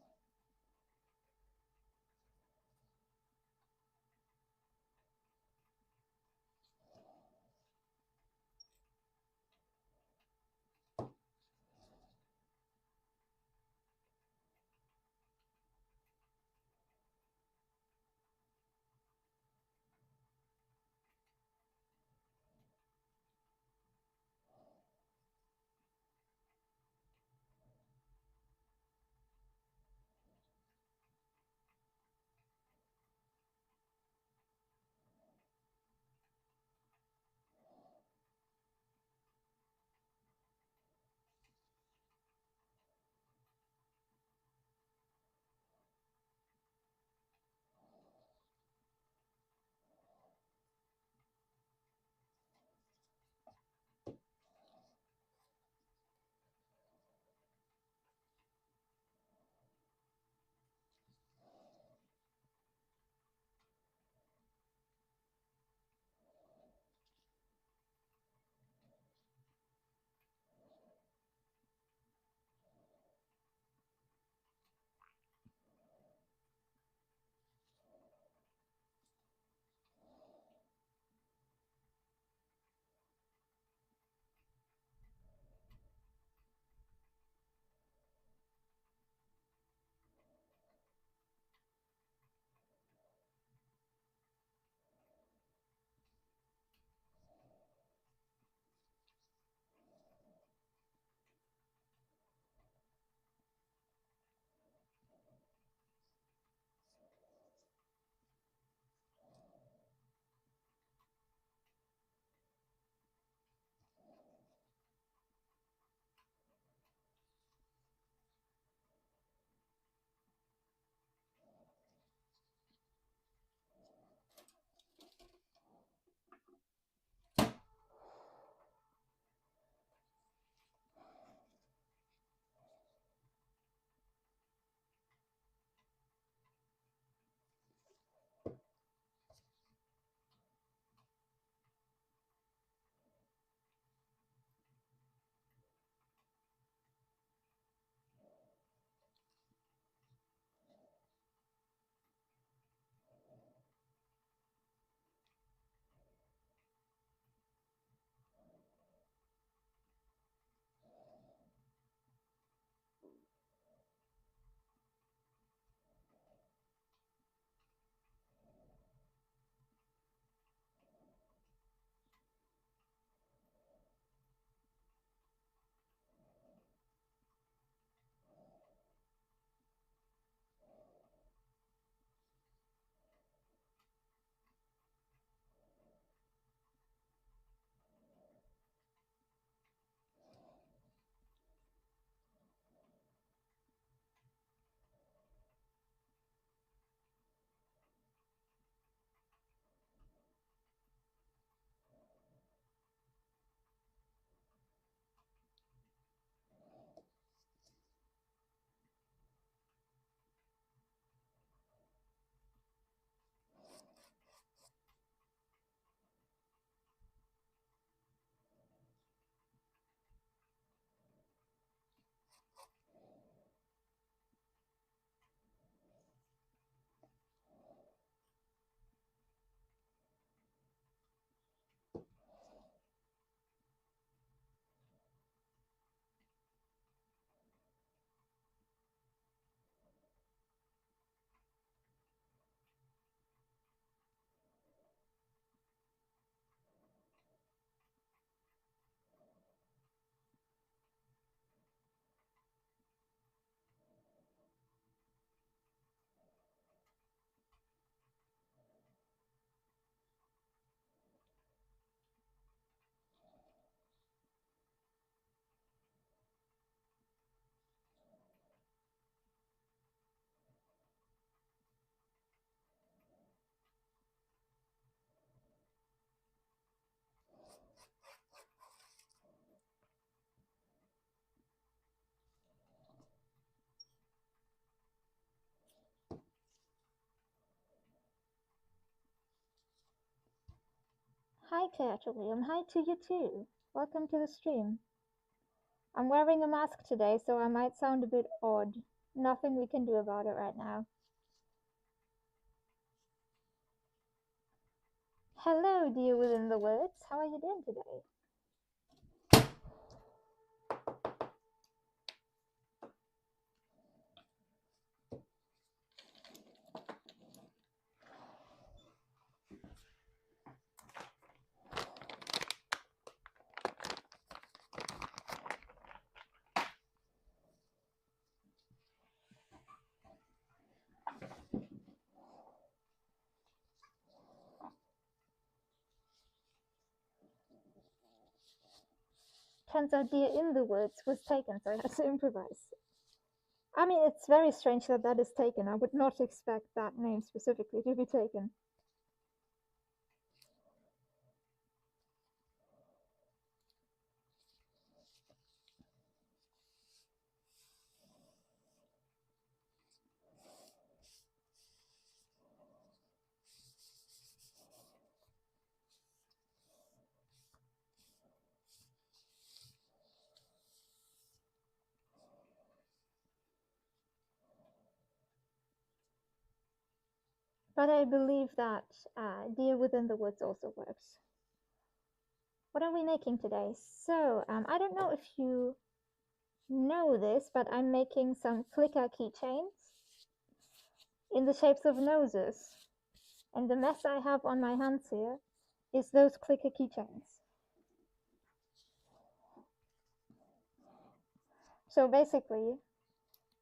Hi, Claire William. Hi to you too. Welcome to the stream. I'm wearing a mask today, so I might sound a bit odd. Nothing we can do about it right now. Hello, dear within the woods. How are you doing today? Turns out Deer in the Woods was taken, so I had to improvise. I mean, it's very strange that that is taken. I would not expect that name specifically to be taken. But I believe that Deer Within the Woods also works. What are we making today? So, I don't know if you know this, but I'm making some Flickr keychains in the shapes of noses. And the mess I have on my hands here is those clicker keychains. So basically,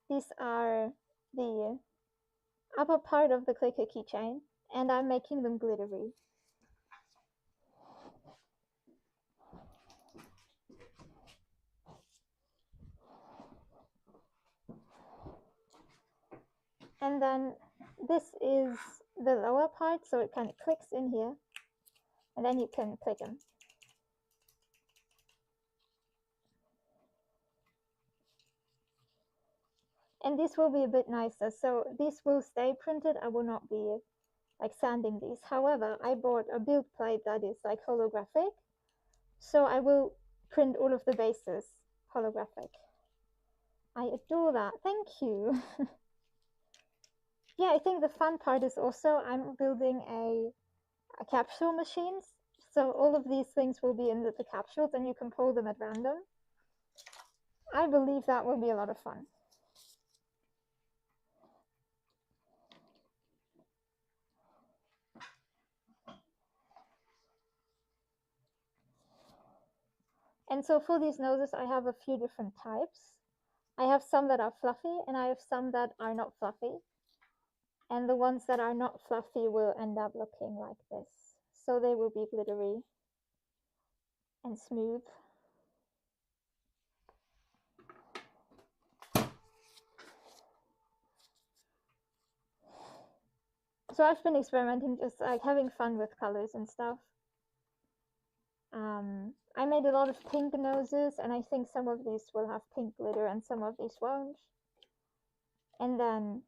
these are the upper part of the clicker keychain, and I'm making them glittery. And then this is the lower part, so it kind of clicks in here, and then you can click them. And this will be a bit nicer, so these will stay printed. I will not be like sanding these. However, I bought a build plate that is like holographic, so I will print all of the bases holographic. I adore that. Thank you. Yeah, I think the fun part is also I'm building a capsule machines. So all of these things will be in the capsules and you can pull them at random. I believe that will be a lot of fun. And so for these noses, I have a few different types. I have some that are fluffy and I have some that are not fluffy. And the ones that are not fluffy will end up looking like this. So they will be glittery and smooth. So I've been experimenting, just like having fun with colors and stuff. I made a lot of pink noses, and I think some of these will have pink glitter and some of these won't. And then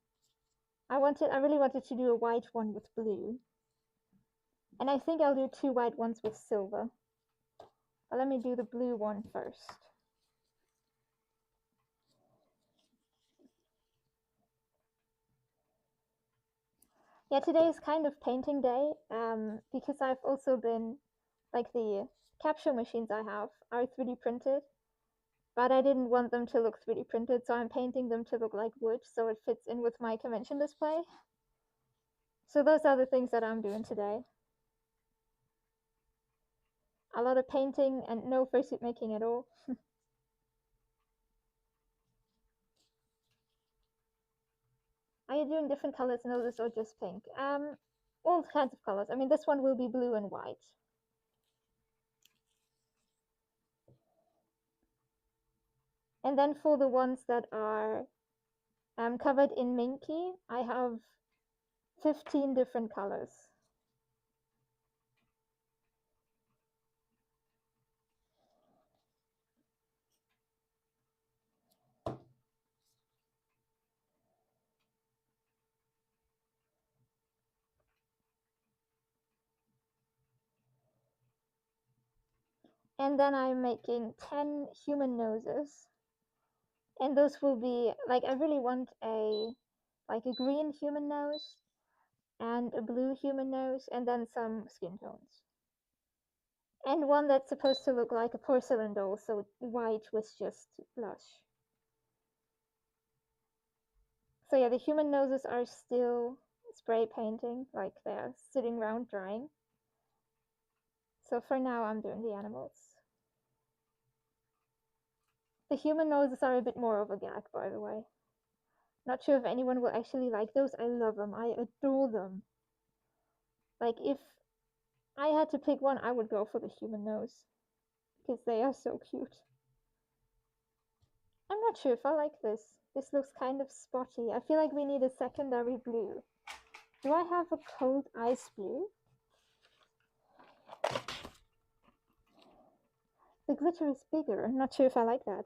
I really wanted to do a white one with blue. And I think I'll do 2 white ones with silver. But let me do the blue one first. Yeah, today is kind of painting day, because I've also been, like the capsule machines I have are 3D printed, but I didn't want them to look 3D printed, so I'm painting them to look like wood so it fits in with my convention display. So those are the things that I'm doing today. A lot of painting and no fursuit making at all. Are you doing different colors noses or just pink? All kinds of colors. I mean, this one will be blue and white. And then for the ones that are covered in Minky, I have 15 different colors. And then I'm making 10 human noses. And those will be like, I really want a green human nose and a blue human nose and then some skin tones. And one that's supposed to look like a porcelain doll, so white with just blush. So yeah, the human noses are still spray painting, like they're sitting around drying. So for now, I'm doing the animals. The human noses are a bit more of a gag, by the way. Not sure if anyone will actually like those. I love them. I adore them. Like, if I had to pick one, I would go for the human nose. Because they are so cute. I'm not sure if I like this. This looks kind of spotty. I feel like we need a secondary blue. Do I have a cold ice blue? The glitter is bigger. I'm not sure if I like that.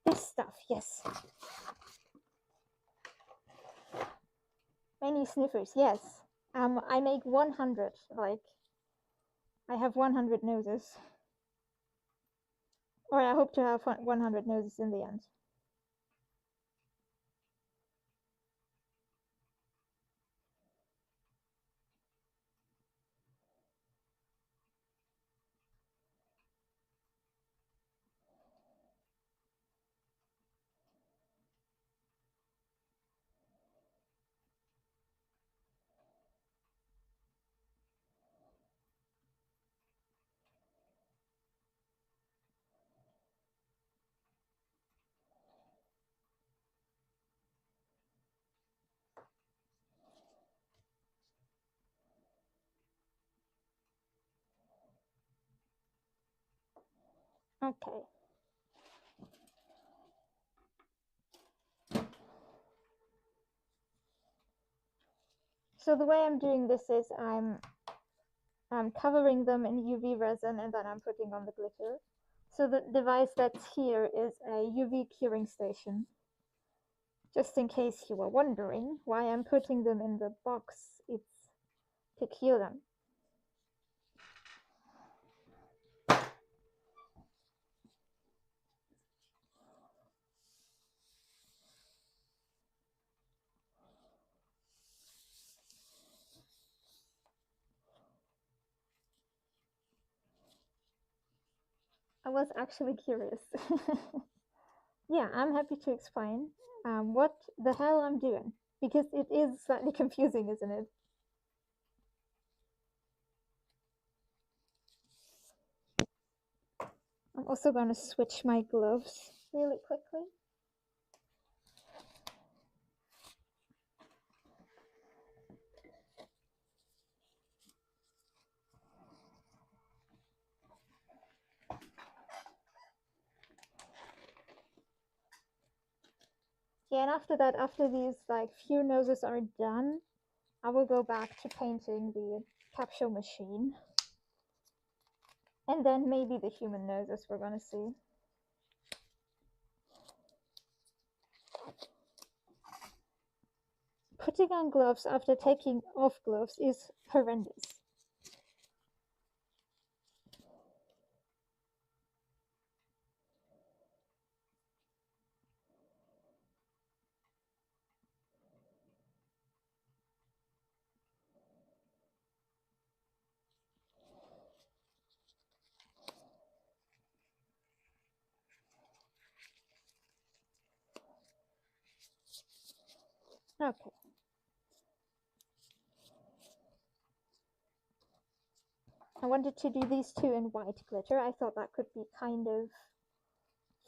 This stuff, yes. Many sniffers, yes. I make 100, like, I have 100 noses. Or I hope to have 100 noses in the end. Okay. So the way I'm doing this is I'm covering them in UV resin and then I'm putting on the glitter. So the device that's here is a UV curing station. Just in case you were wondering why I'm putting them in the box, it's to cure them. I was actually curious. Yeah, I'm happy to explain what the hell I'm doing, because it is slightly confusing, isn't it? I'm also going to switch my gloves really quickly. Yeah, and after that, after these few noses are done, I will go back to painting the capsule machine. And then maybe the human noses we're gonna see. Putting on gloves after taking off gloves is horrendous. Okay. I wanted to do these two in white glitter. I thought that could be kind of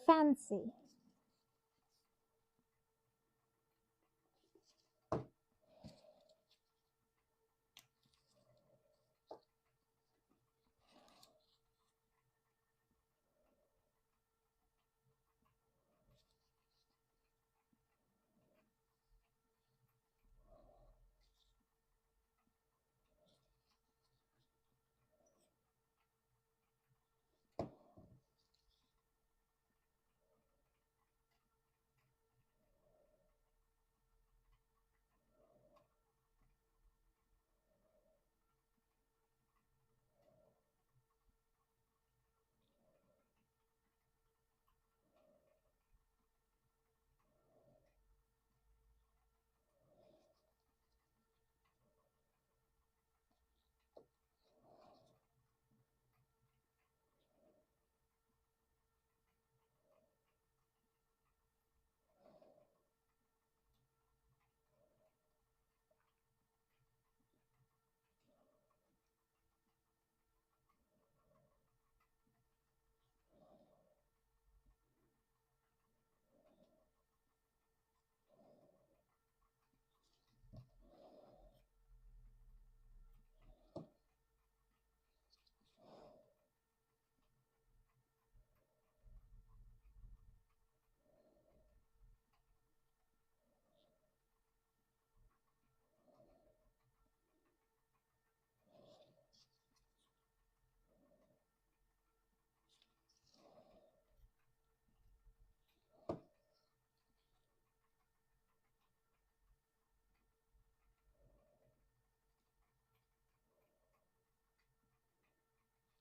fancy.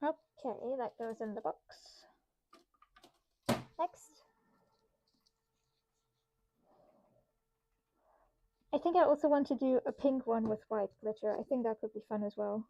Okay, that goes in the box. Next. I think I also want to do a pink one with white glitter. I think that could be fun as well.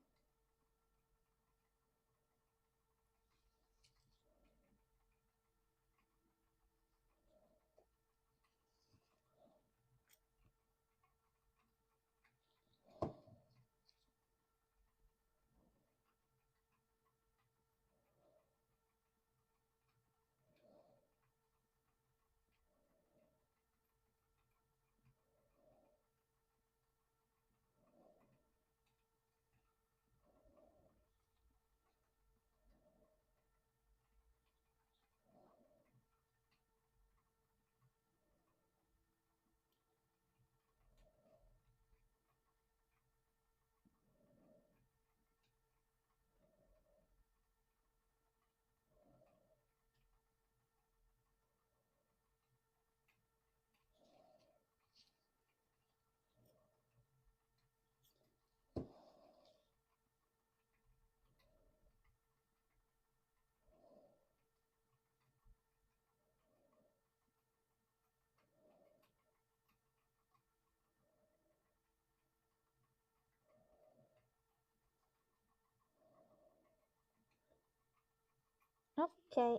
Okay,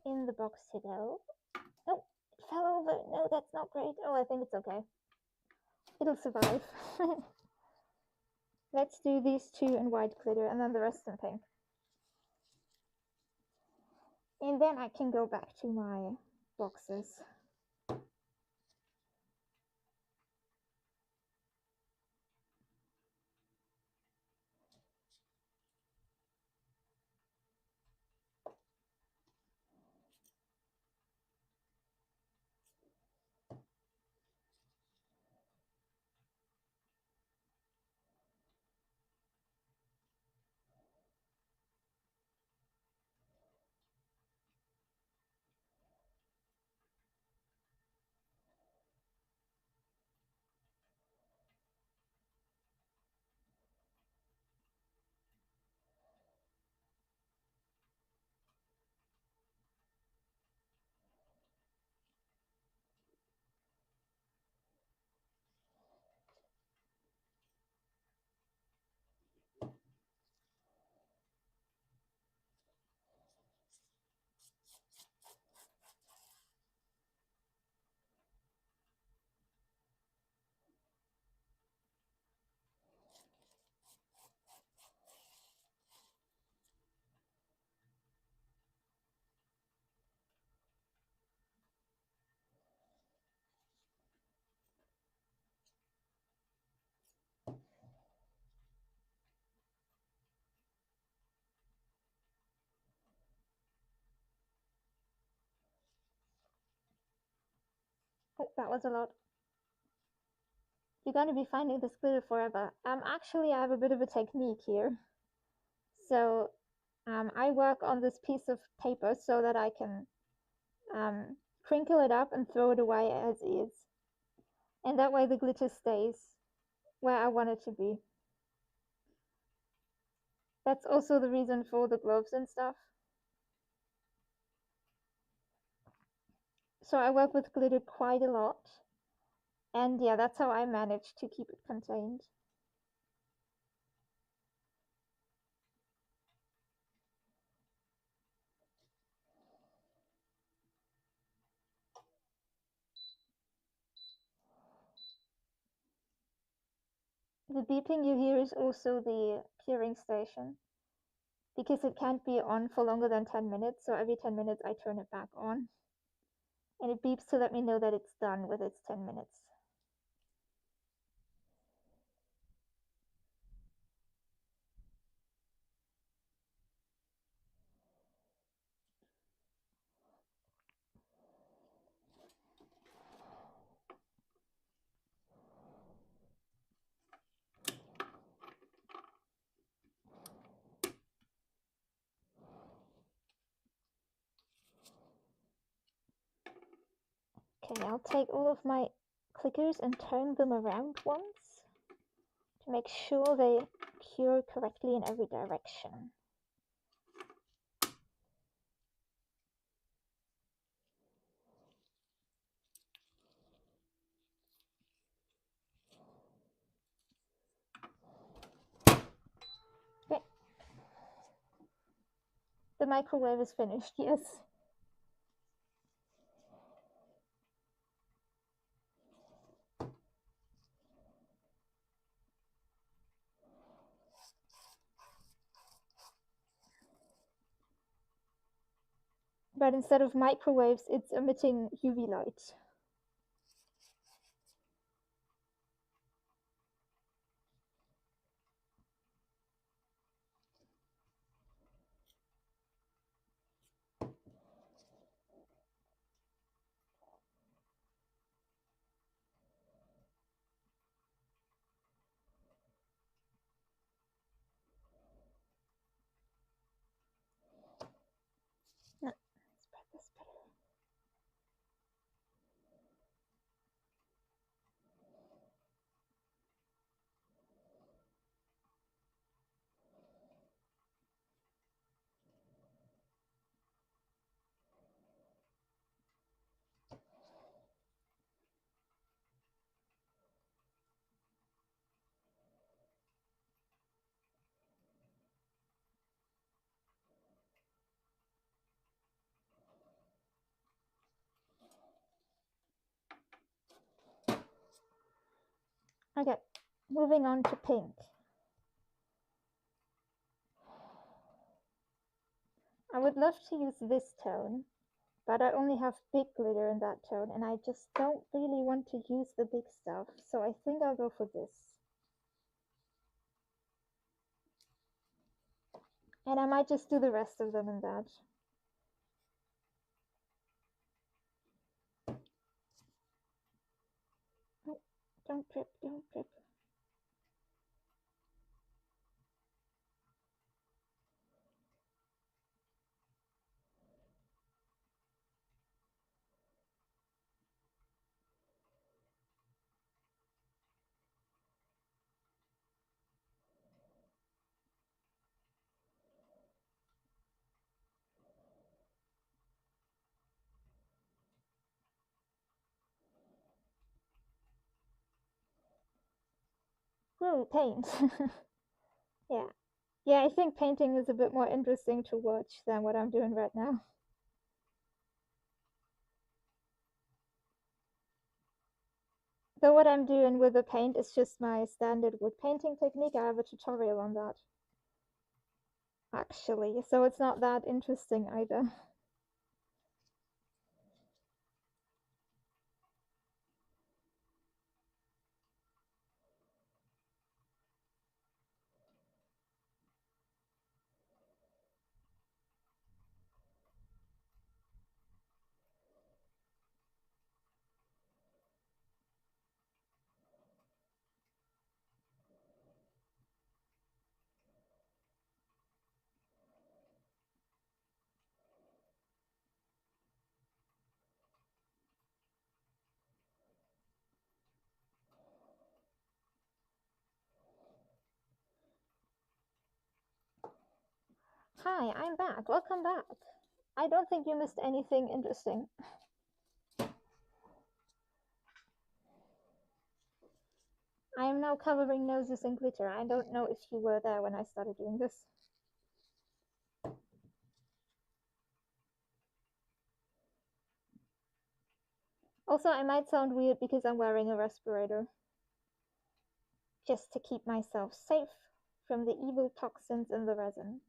in the box to go. Oh, it fell over. No, that's not great. Oh, I think it's okay. It'll survive. Let's do these two in white glitter and then the rest in pink. And then I can go back to my boxes. Oh, that was a lot. You're going to be finding this glitter forever. Actually, I have a bit of a technique here. So, I work on this piece of paper so that I can crinkle it up and throw it away as is. And that way the glitter stays where I want it to be. That's also the reason for the gloves and stuff. So I work with glitter quite a lot. And yeah, that's how I manage to keep it contained. The beeping you hear is also the curing station, because it can't be on for longer than 10 minutes, so every 10 minutes I turn it back on. And it beeps to let me know that it's done with its 10 minutes. Okay, I'll take all of my clickers and turn them around once to make sure they cure correctly in every direction. The microwave is finished, yes. But instead of microwaves, it's emitting UV light. No, spread this better. Okay, moving on to pink. I would love to use this tone, but I only have big glitter in that tone, and I just don't really want to use the big stuff, so I think I'll go for this. And I might just do the rest of them in that. Oh, don't drip, don't drip. Ooh, paint. Yeah. Yeah, I think painting is a bit more interesting to watch than what I'm doing right now. Though what I'm doing with the paint is just my standard wood painting technique. I have a tutorial on that, actually, so it's not that interesting either. Hi, I'm back. Welcome back. I don't think you missed anything interesting. I am now covering noses in glitter. I don't know if you were there when I started doing this. Also, I might sound weird because I'm wearing a respirator. Just to keep myself safe from the evil toxins in the resin.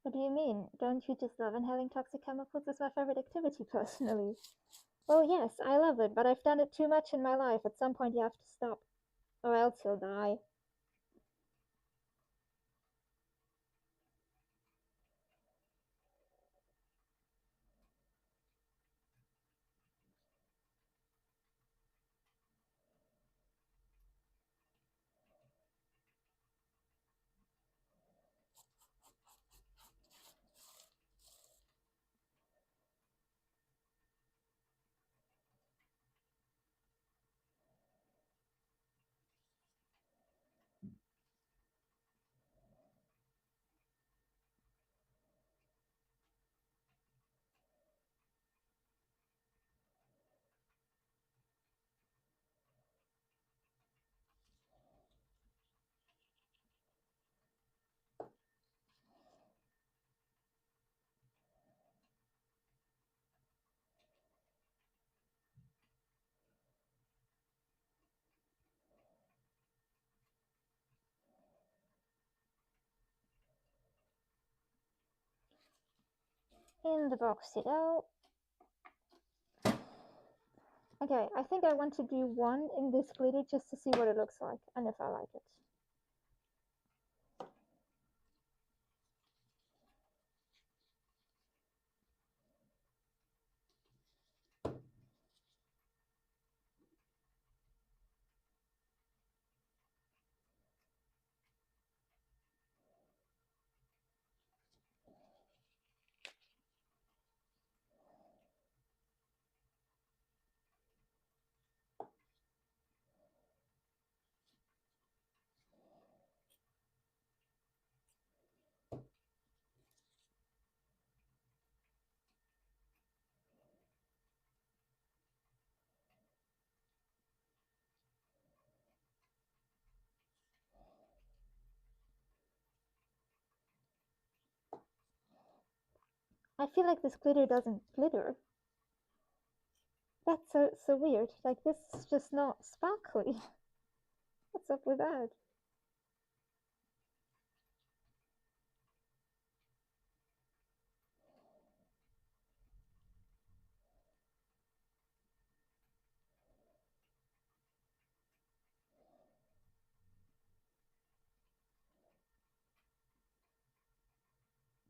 What do you mean? Don't you just love inhaling toxic chemicals? It's my favorite activity, personally. Well, yes, I love it, but I've done it too much in my life. At some point, you have to stop, or else you'll die. In the box you go. Okay, I think I want to do one in this glitter just to see what it looks like and if I like it. I feel like this glitter doesn't glitter. That's so weird. Like, this is just not sparkly. What's up with that?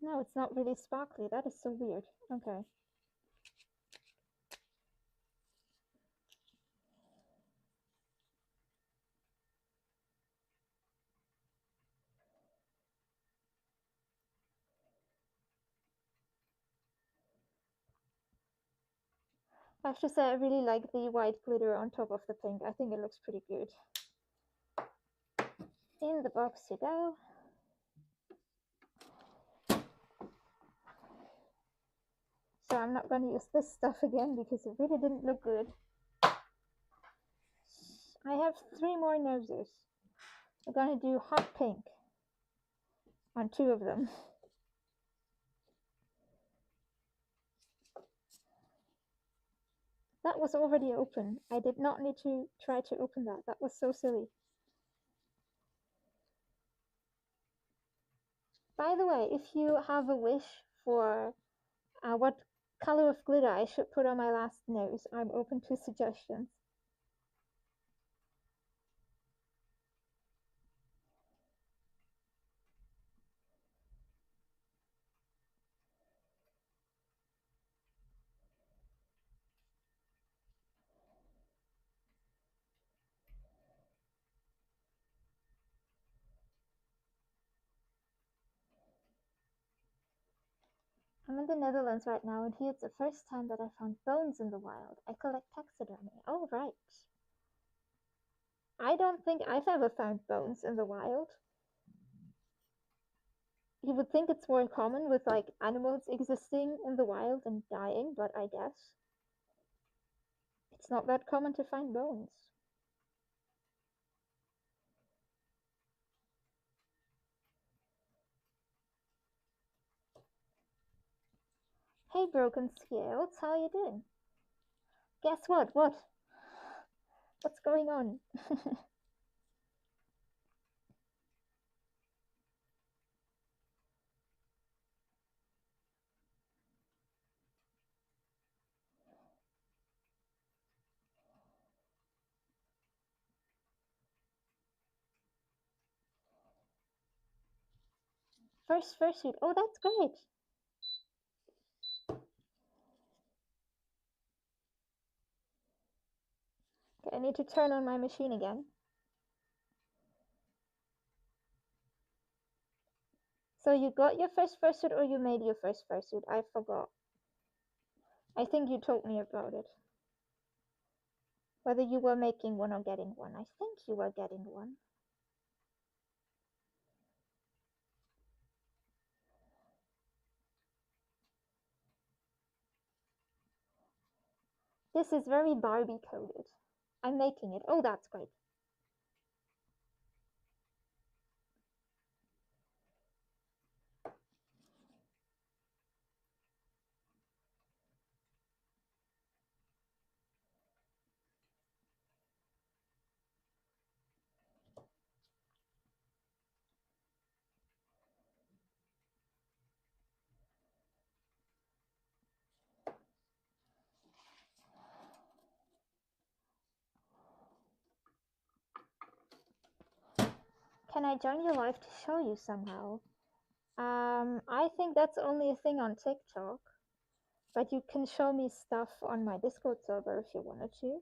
No, it's not really sparkly. That is so weird. Okay. I have to say, I really like the white glitter on top of the pink. I think it looks pretty good. In the box you go. So I'm not going to use this stuff again because it really didn't look good. I have 3 more noses. I'm going to do hot pink on 2 of them. That was already open. I did not need to try to open that. That was so silly. By the way, if you have a wish for what color of glitter I should put on my last nose, I'm open to suggestions. I'm in the Netherlands right now, and here it's the first time that I found bones in the wild. I collect taxidermy. Oh, right. I don't think I've ever found bones in the wild. You would think it's more common with like animals existing in the wild and dying, but I guess it's not that common to find bones. Hey, Broken Scales, how are you doing? Guess what? What? What's going on? First fursuit. Oh, that's great. Okay, I need to turn on my machine again. So you got your first fursuit or you made your first fursuit? I forgot. I think you told me about it. Whether you were making one or getting one. I think you were getting one. This is very Barbie coded. I'm making it. Oh, that's great. Can I join your live to show you somehow? I think that's only a thing on TikTok, but you can show me stuff on my Discord server if you wanted to.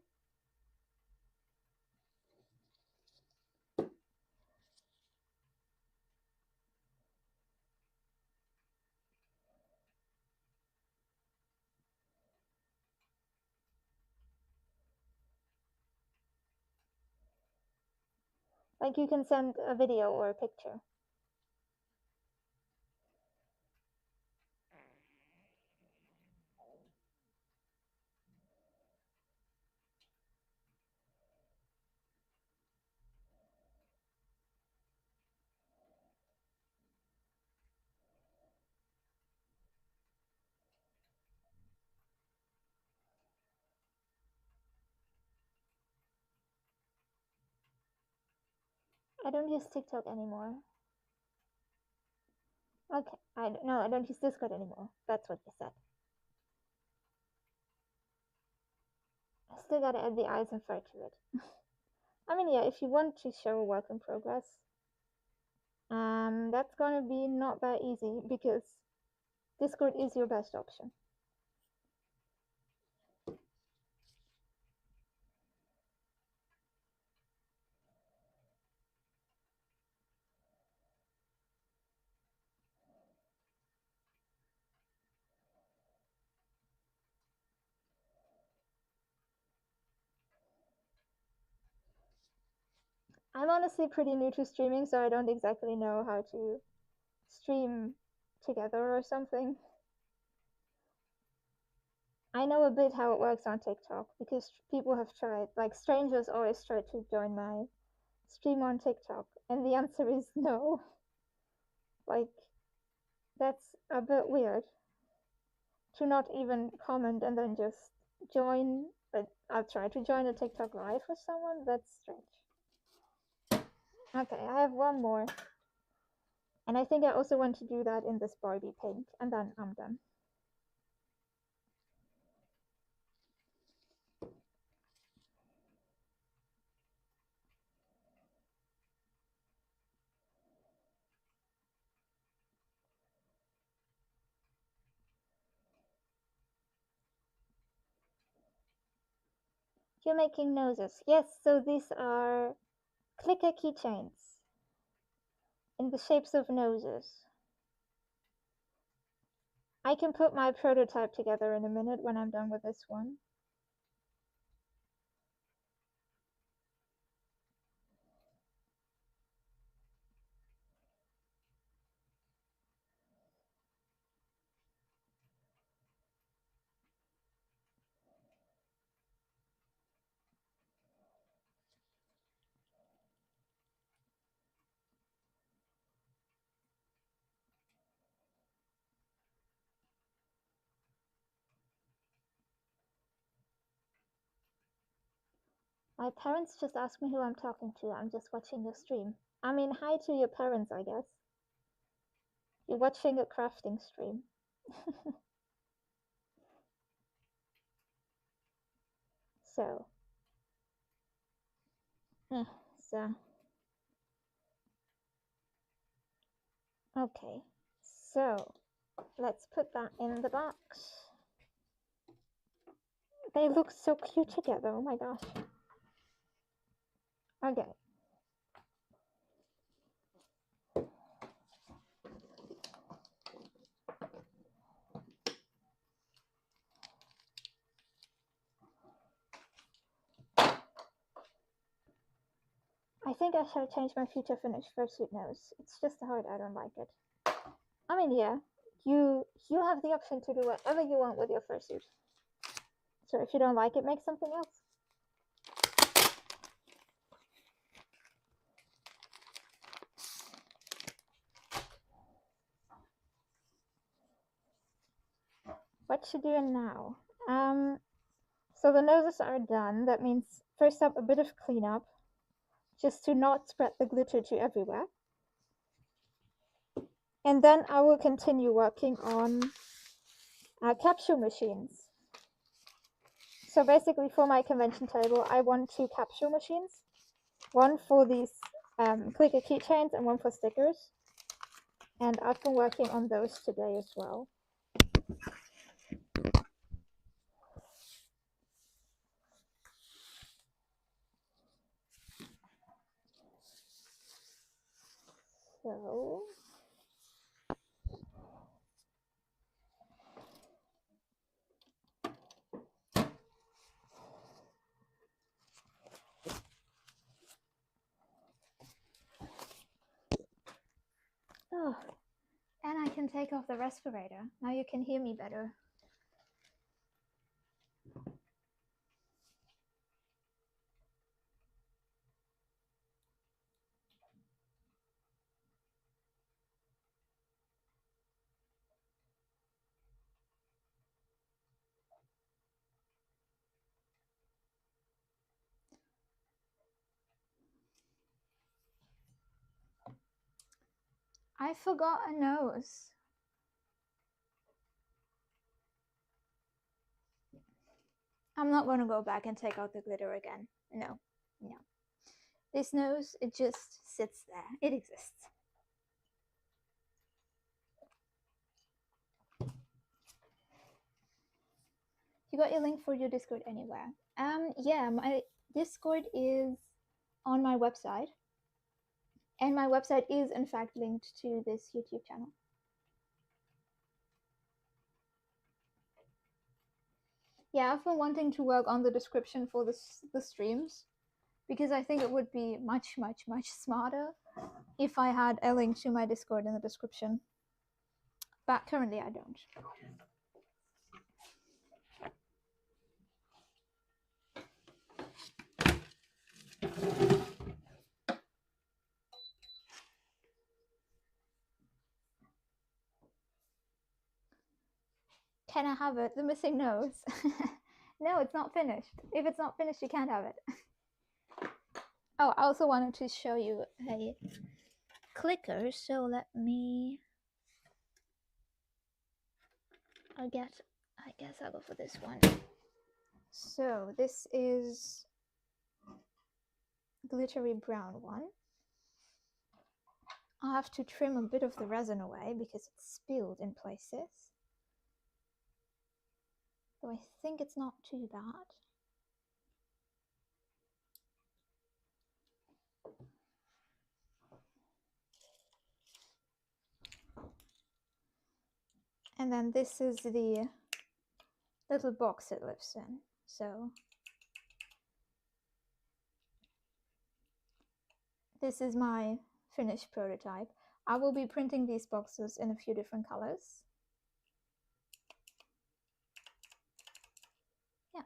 Like, you can send a video or a picture. I don't use TikTok anymore. Okay, I don't use Discord anymore. That's what you said. I still gotta add the eyes and fur to it. I mean, yeah, if you want to show a work in progress, that's gonna be not that easy because Discord is your best option. I'm honestly pretty new to streaming, so I don't exactly know how to stream together or something. I know a bit how it works on TikTok because people have tried, like strangers always try to join my stream on TikTok, and the answer is no. Like, that's a bit weird to not even comment and then just join. But I'll try to join a TikTok live with someone. That's strange. Okay, I have one more. And I think I also want to do that in this Barbie pink, and then I'm done. You're making noses. Yes, so these are clicker keychains in the shapes of noses. I can put my prototype together in a minute when I'm done with this one. My parents just asked me who I'm talking to. I'm just watching your stream. I mean, hi to your parents, I guess. You're watching a crafting stream. So. So. Okay. So, let's put that in the box. They look so cute together. Oh my gosh. Okay. I think I shall change my future finish fursuit nose. It's just hard, I don't like it. I mean, yeah, you have the option to do whatever you want with your fursuit. So if you don't like it, make something else. What to do now? So the noses are done. That means first up a bit of cleanup, just to not spread the glitter to everywhere. And then I will continue working on capsule machines. So basically for my convention table, I want 2 capsule machines. One for these clicker keychains and one for stickers. And I've been working on those today as well. So oh, and I can take off the respirator. Now you can hear me better. I forgot a nose. I'm not going to go back and take out the glitter again. No, no. This nose, it just sits there. It exists. You got your link for your Discord anywhere? Yeah, my Discord is on my website. And my website is in fact linked to this YouTube channel. Yeah, I've been wanting to work on the description for the streams because I think it would be much smarter if I had a link to my Discord in the description. But currently I don't. Can I have it? The missing nose. No, it's not finished. If it's not finished, you can't have it. Oh, I also wanted to show you a clicker, so let me... I guess I'll go for this one. So this is glittery brown one. I'll have to trim a bit of the resin away because it's spilled in places. Though I think it's not too bad. And then this is the little box it lives in. So this is my finished prototype. I will be printing these boxes in a few different colors. Yeah.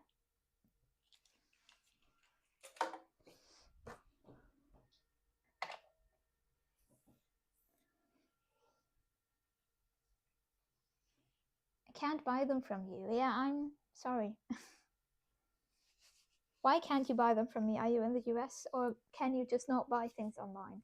I can't buy them from you. Yeah, I'm sorry. Why can't you buy them from me? Are you in the US, or can you just not buy things online?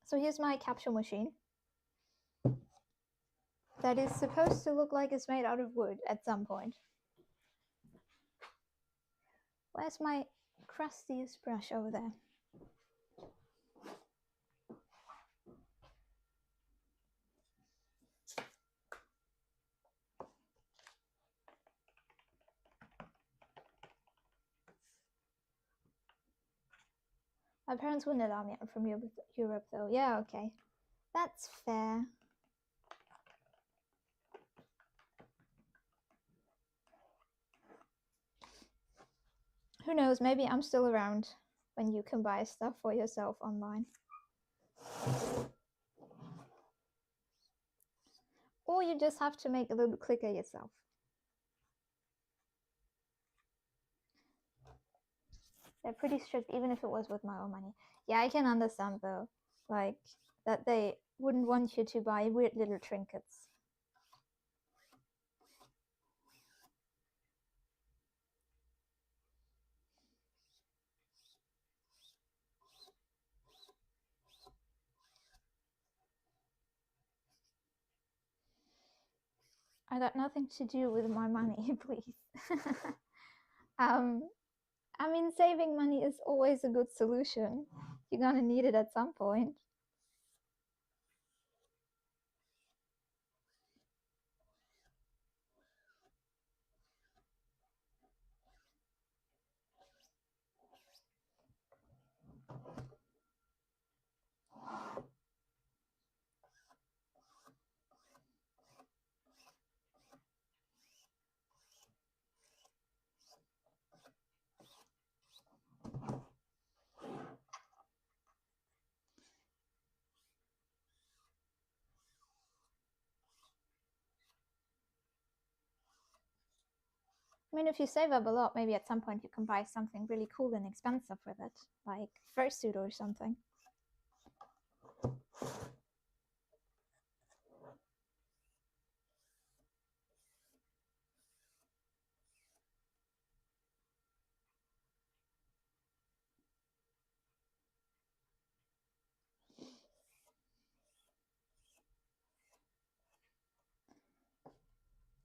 So here's my capsule machine. That is supposed to look like it's made out of wood at some point. Where's my crustiest brush? Over there? My parents wouldn't allow me from Europe though. Yeah, okay. That's fair. Who knows, maybe I'm still around when you can buy stuff for yourself online. Or you just have to make a little clicker yourself. They're pretty strict, even if it was with my own money. Yeah, I can understand though, like, that they wouldn't want you to buy weird little trinkets. I got nothing to do with my money, please. I mean, saving money is always a good solution. You're gonna need it at some point. I mean, if you save up a lot, maybe at some point you can buy something really cool and expensive with it, like fursuit or something.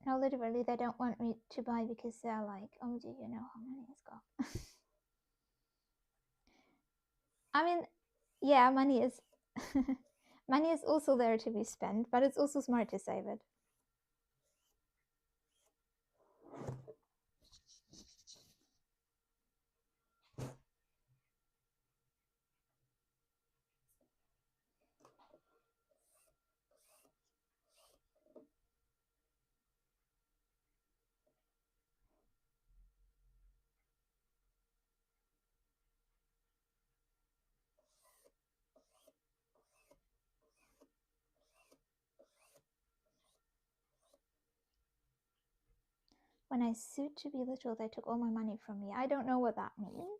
No, literally, they don't want me to buy because they're like, oh, do you know how money is gone? I mean, yeah, money is money is also there to be spent, but it's also smart to save it. When I sued to be little, they took all my money from me. I don't know what that means.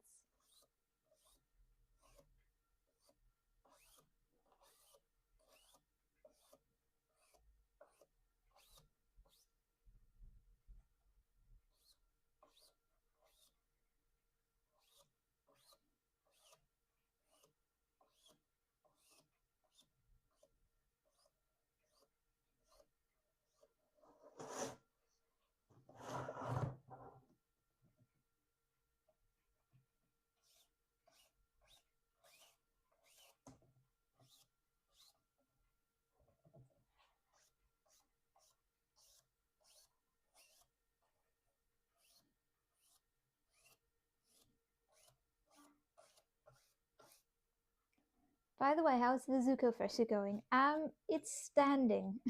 By the way, how's the Zuko fursuit going? It's standing.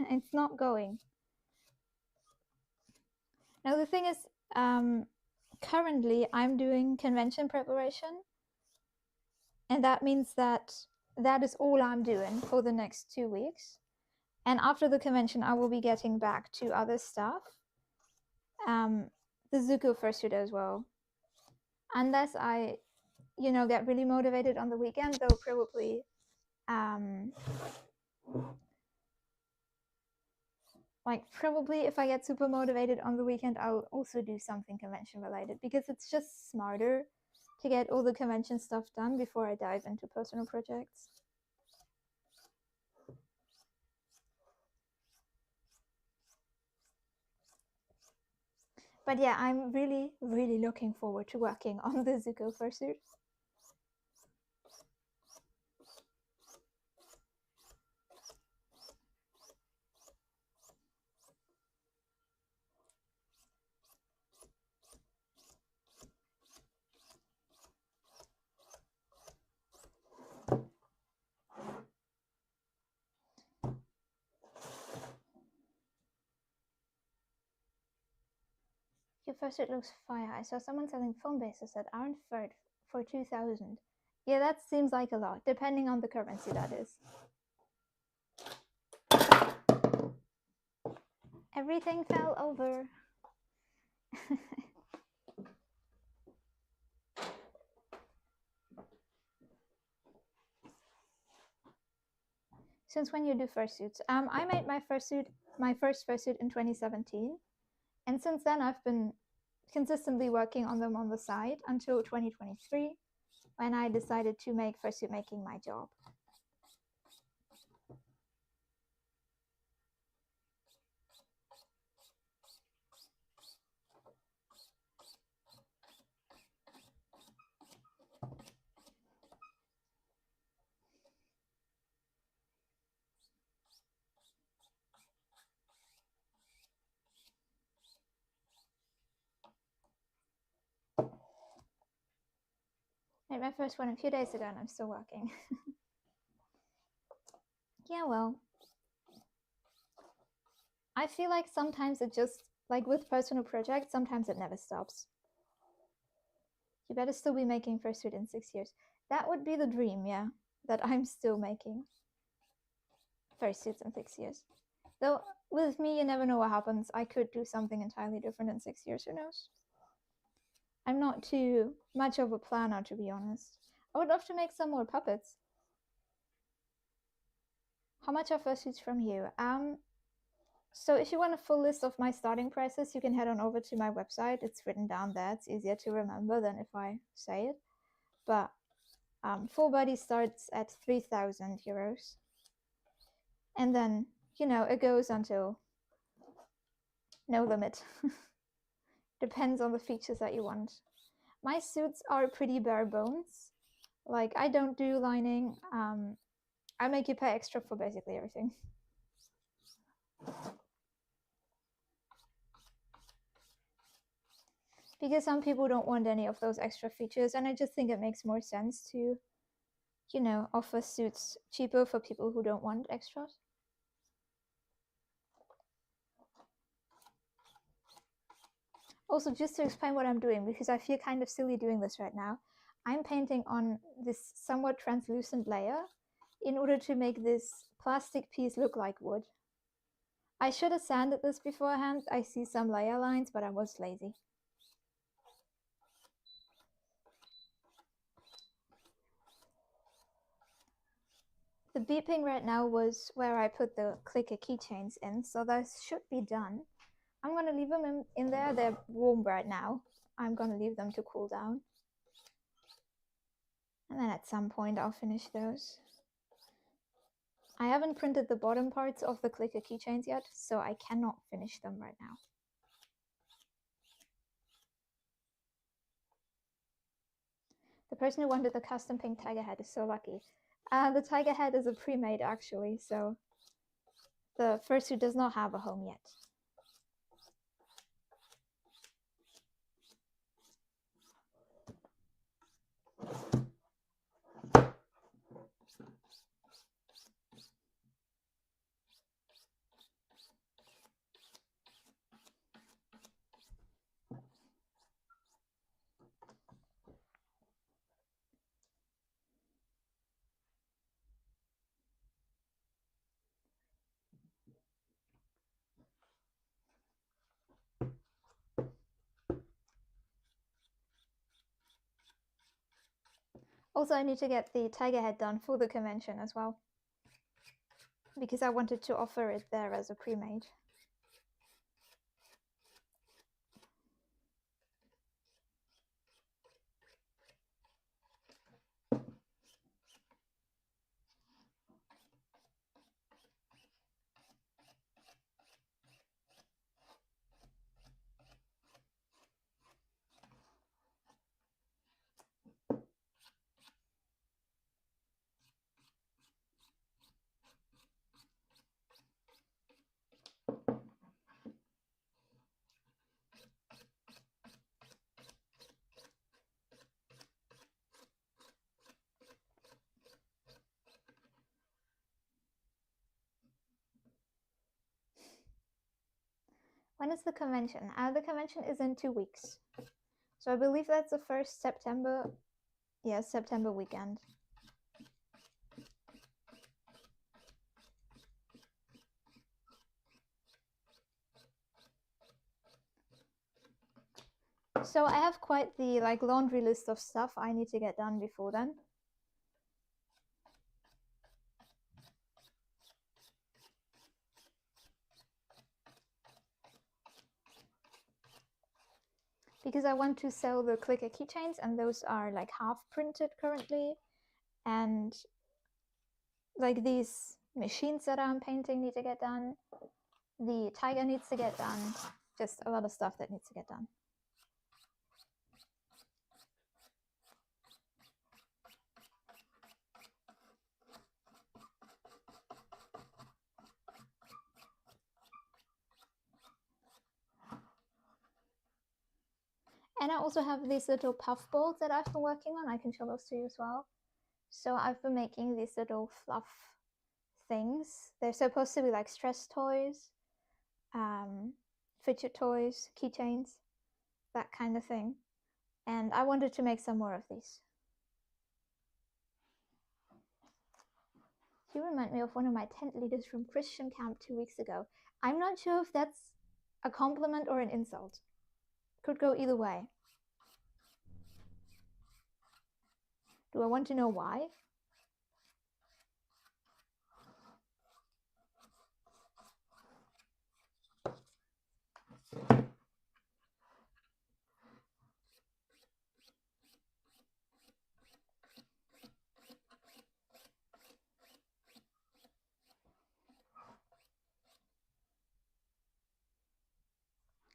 It's not going. Now the thing is, currently I'm doing convention preparation, and that means that that is all I'm doing for the next 2 weeks. And after the convention, I will be getting back to other stuff. The Zuko fursuit as well. Unless I, get really motivated on the weekend, though probably probably if I get super motivated on the weekend, I'll also do something convention related, because it's just smarter to get all the convention stuff done before I dive into personal projects. But yeah, I'm really, really looking forward to working on the Zuko fursuit. Your fursuit looks fire. I saw someone selling foam bases at Ironford for 2,000. Yeah, that seems like a lot, depending on the currency, that is. Everything fell over. Since when you do fursuits? I made my first fursuit in 2017, and since then I've been consistently working on them on the side until 2023, when I decided to make fursuit making my job. I made my first one a few days ago and I'm still working. Yeah, well, I feel like sometimes it just, like with personal projects, sometimes it never stops. You better still be making fursuit in 6 years. That would be the dream, yeah, that I'm still making fursuits in 6 years. Though, with me, you never know what happens. I could do something entirely different in 6 years, who knows? I'm not too much of a planner, to be honest. I would love to make some more puppets. How much are fursuits from you? So if you want a full list of my starting prices, you can head on over to my website. It's written down there. It's easier to remember than if I say it. But full body starts at 3,000 euros. And then, you know, it goes until no limit. Depends on the features that you want. My suits are pretty bare bones. Like, I don't do lining. I make you pay extra for basically everything. Because some people don't want any of those extra features, and I just think it makes more sense to, you know, offer suits cheaper for people who don't want extras. Also, just to explain what I'm doing, because I feel kind of silly doing this right now, I'm painting on this somewhat translucent layer in order to make this plastic piece look like wood. I should have sanded this beforehand. I see some layer lines, but I was lazy. The beeping right now was where I put the clicker keychains in, so those should be done. I'm going to leave them in there. They're warm right now. I'm going to leave them to cool down. And then at some point I'll finish those. I haven't printed the bottom parts of the clicker keychains yet, so I cannot finish them right now. The person who wanted the custom pink tiger head is so lucky. The tiger head is a pre-made actually, so the fursuit does not have a home yet. Also, I need to get the tiger head done for the convention as well, because I wanted to offer it there as a pre-made. When is the convention? The convention is in 2 weeks. So I believe that's the first September, yeah, September weekend. So I have quite the laundry list of stuff I need to get done before then. Because I want to sell the clicker keychains, and those are half printed currently, and these machines that I'm painting need to get done. The tiger needs to get done. Just a lot of stuff that needs to get done. And I also have these little puff balls that I've been working on. I can show those to you as well. So I've been making these little fluff things. They're supposed to be like stress toys, fidget toys, keychains, that kind of thing. And I wanted to make some more of these. You remind me of one of my tent leaders from Christian camp 2 weeks ago. I'm not sure if that's a compliment or an insult. Could go either way. Do I want to know why?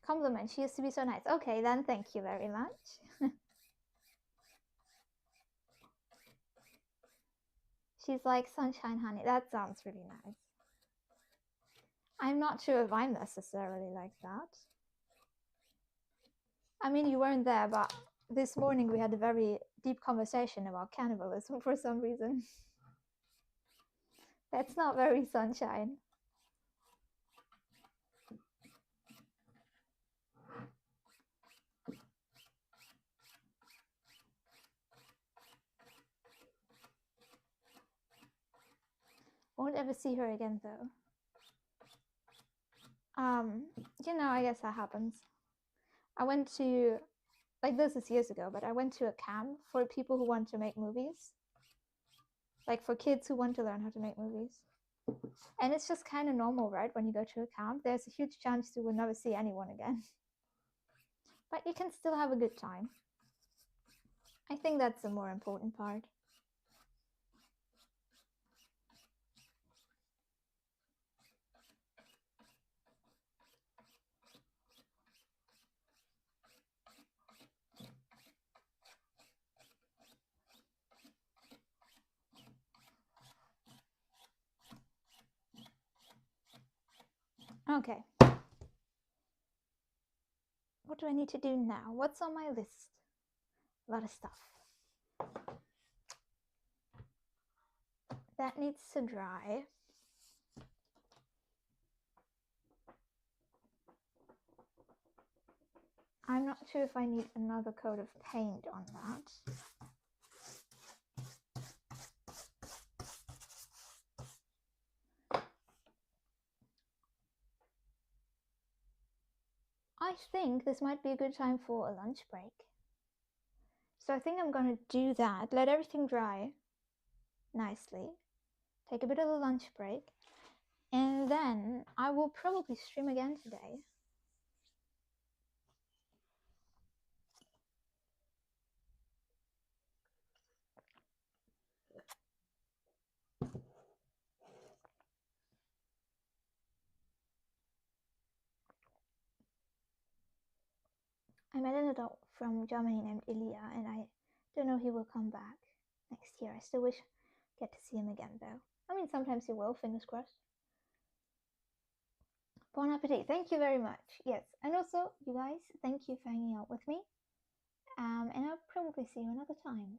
Compliment. She used to be so nice. Okay, then thank you very much. She's like sunshine honey. That sounds really nice. I'm not sure if I'm necessarily like that. I mean, you weren't there, but this morning we had a very deep conversation about cannibalism for some reason. That's not very sunshine. Won't ever see her again though. You know, I guess that happens. I went to, like, this is years ago, but I went to a camp for people who want to make movies. Like for kids who want to learn how to make movies. And it's just kind of normal, right? When you go to a camp, there's a huge chance you will never see anyone again. But you can still have a good time. I think that's the more important part. Okay. What do I need to do now? What's on my list? A lot of stuff. That needs to dry. I'm not sure if I need another coat of paint on that. I think this might be a good time for a lunch break. So I think I'm going to do that. Let everything dry nicely. Take a bit of a lunch break. And then I will probably stream again today. I met an adult from Germany named Ilya, and I don't know if he will come back next year. I still wish I get to see him again, though. I mean, sometimes he will, fingers crossed. Bon appetit. Thank you very much. Yes, and also, you guys, thank you for hanging out with me. And I'll probably see you another time.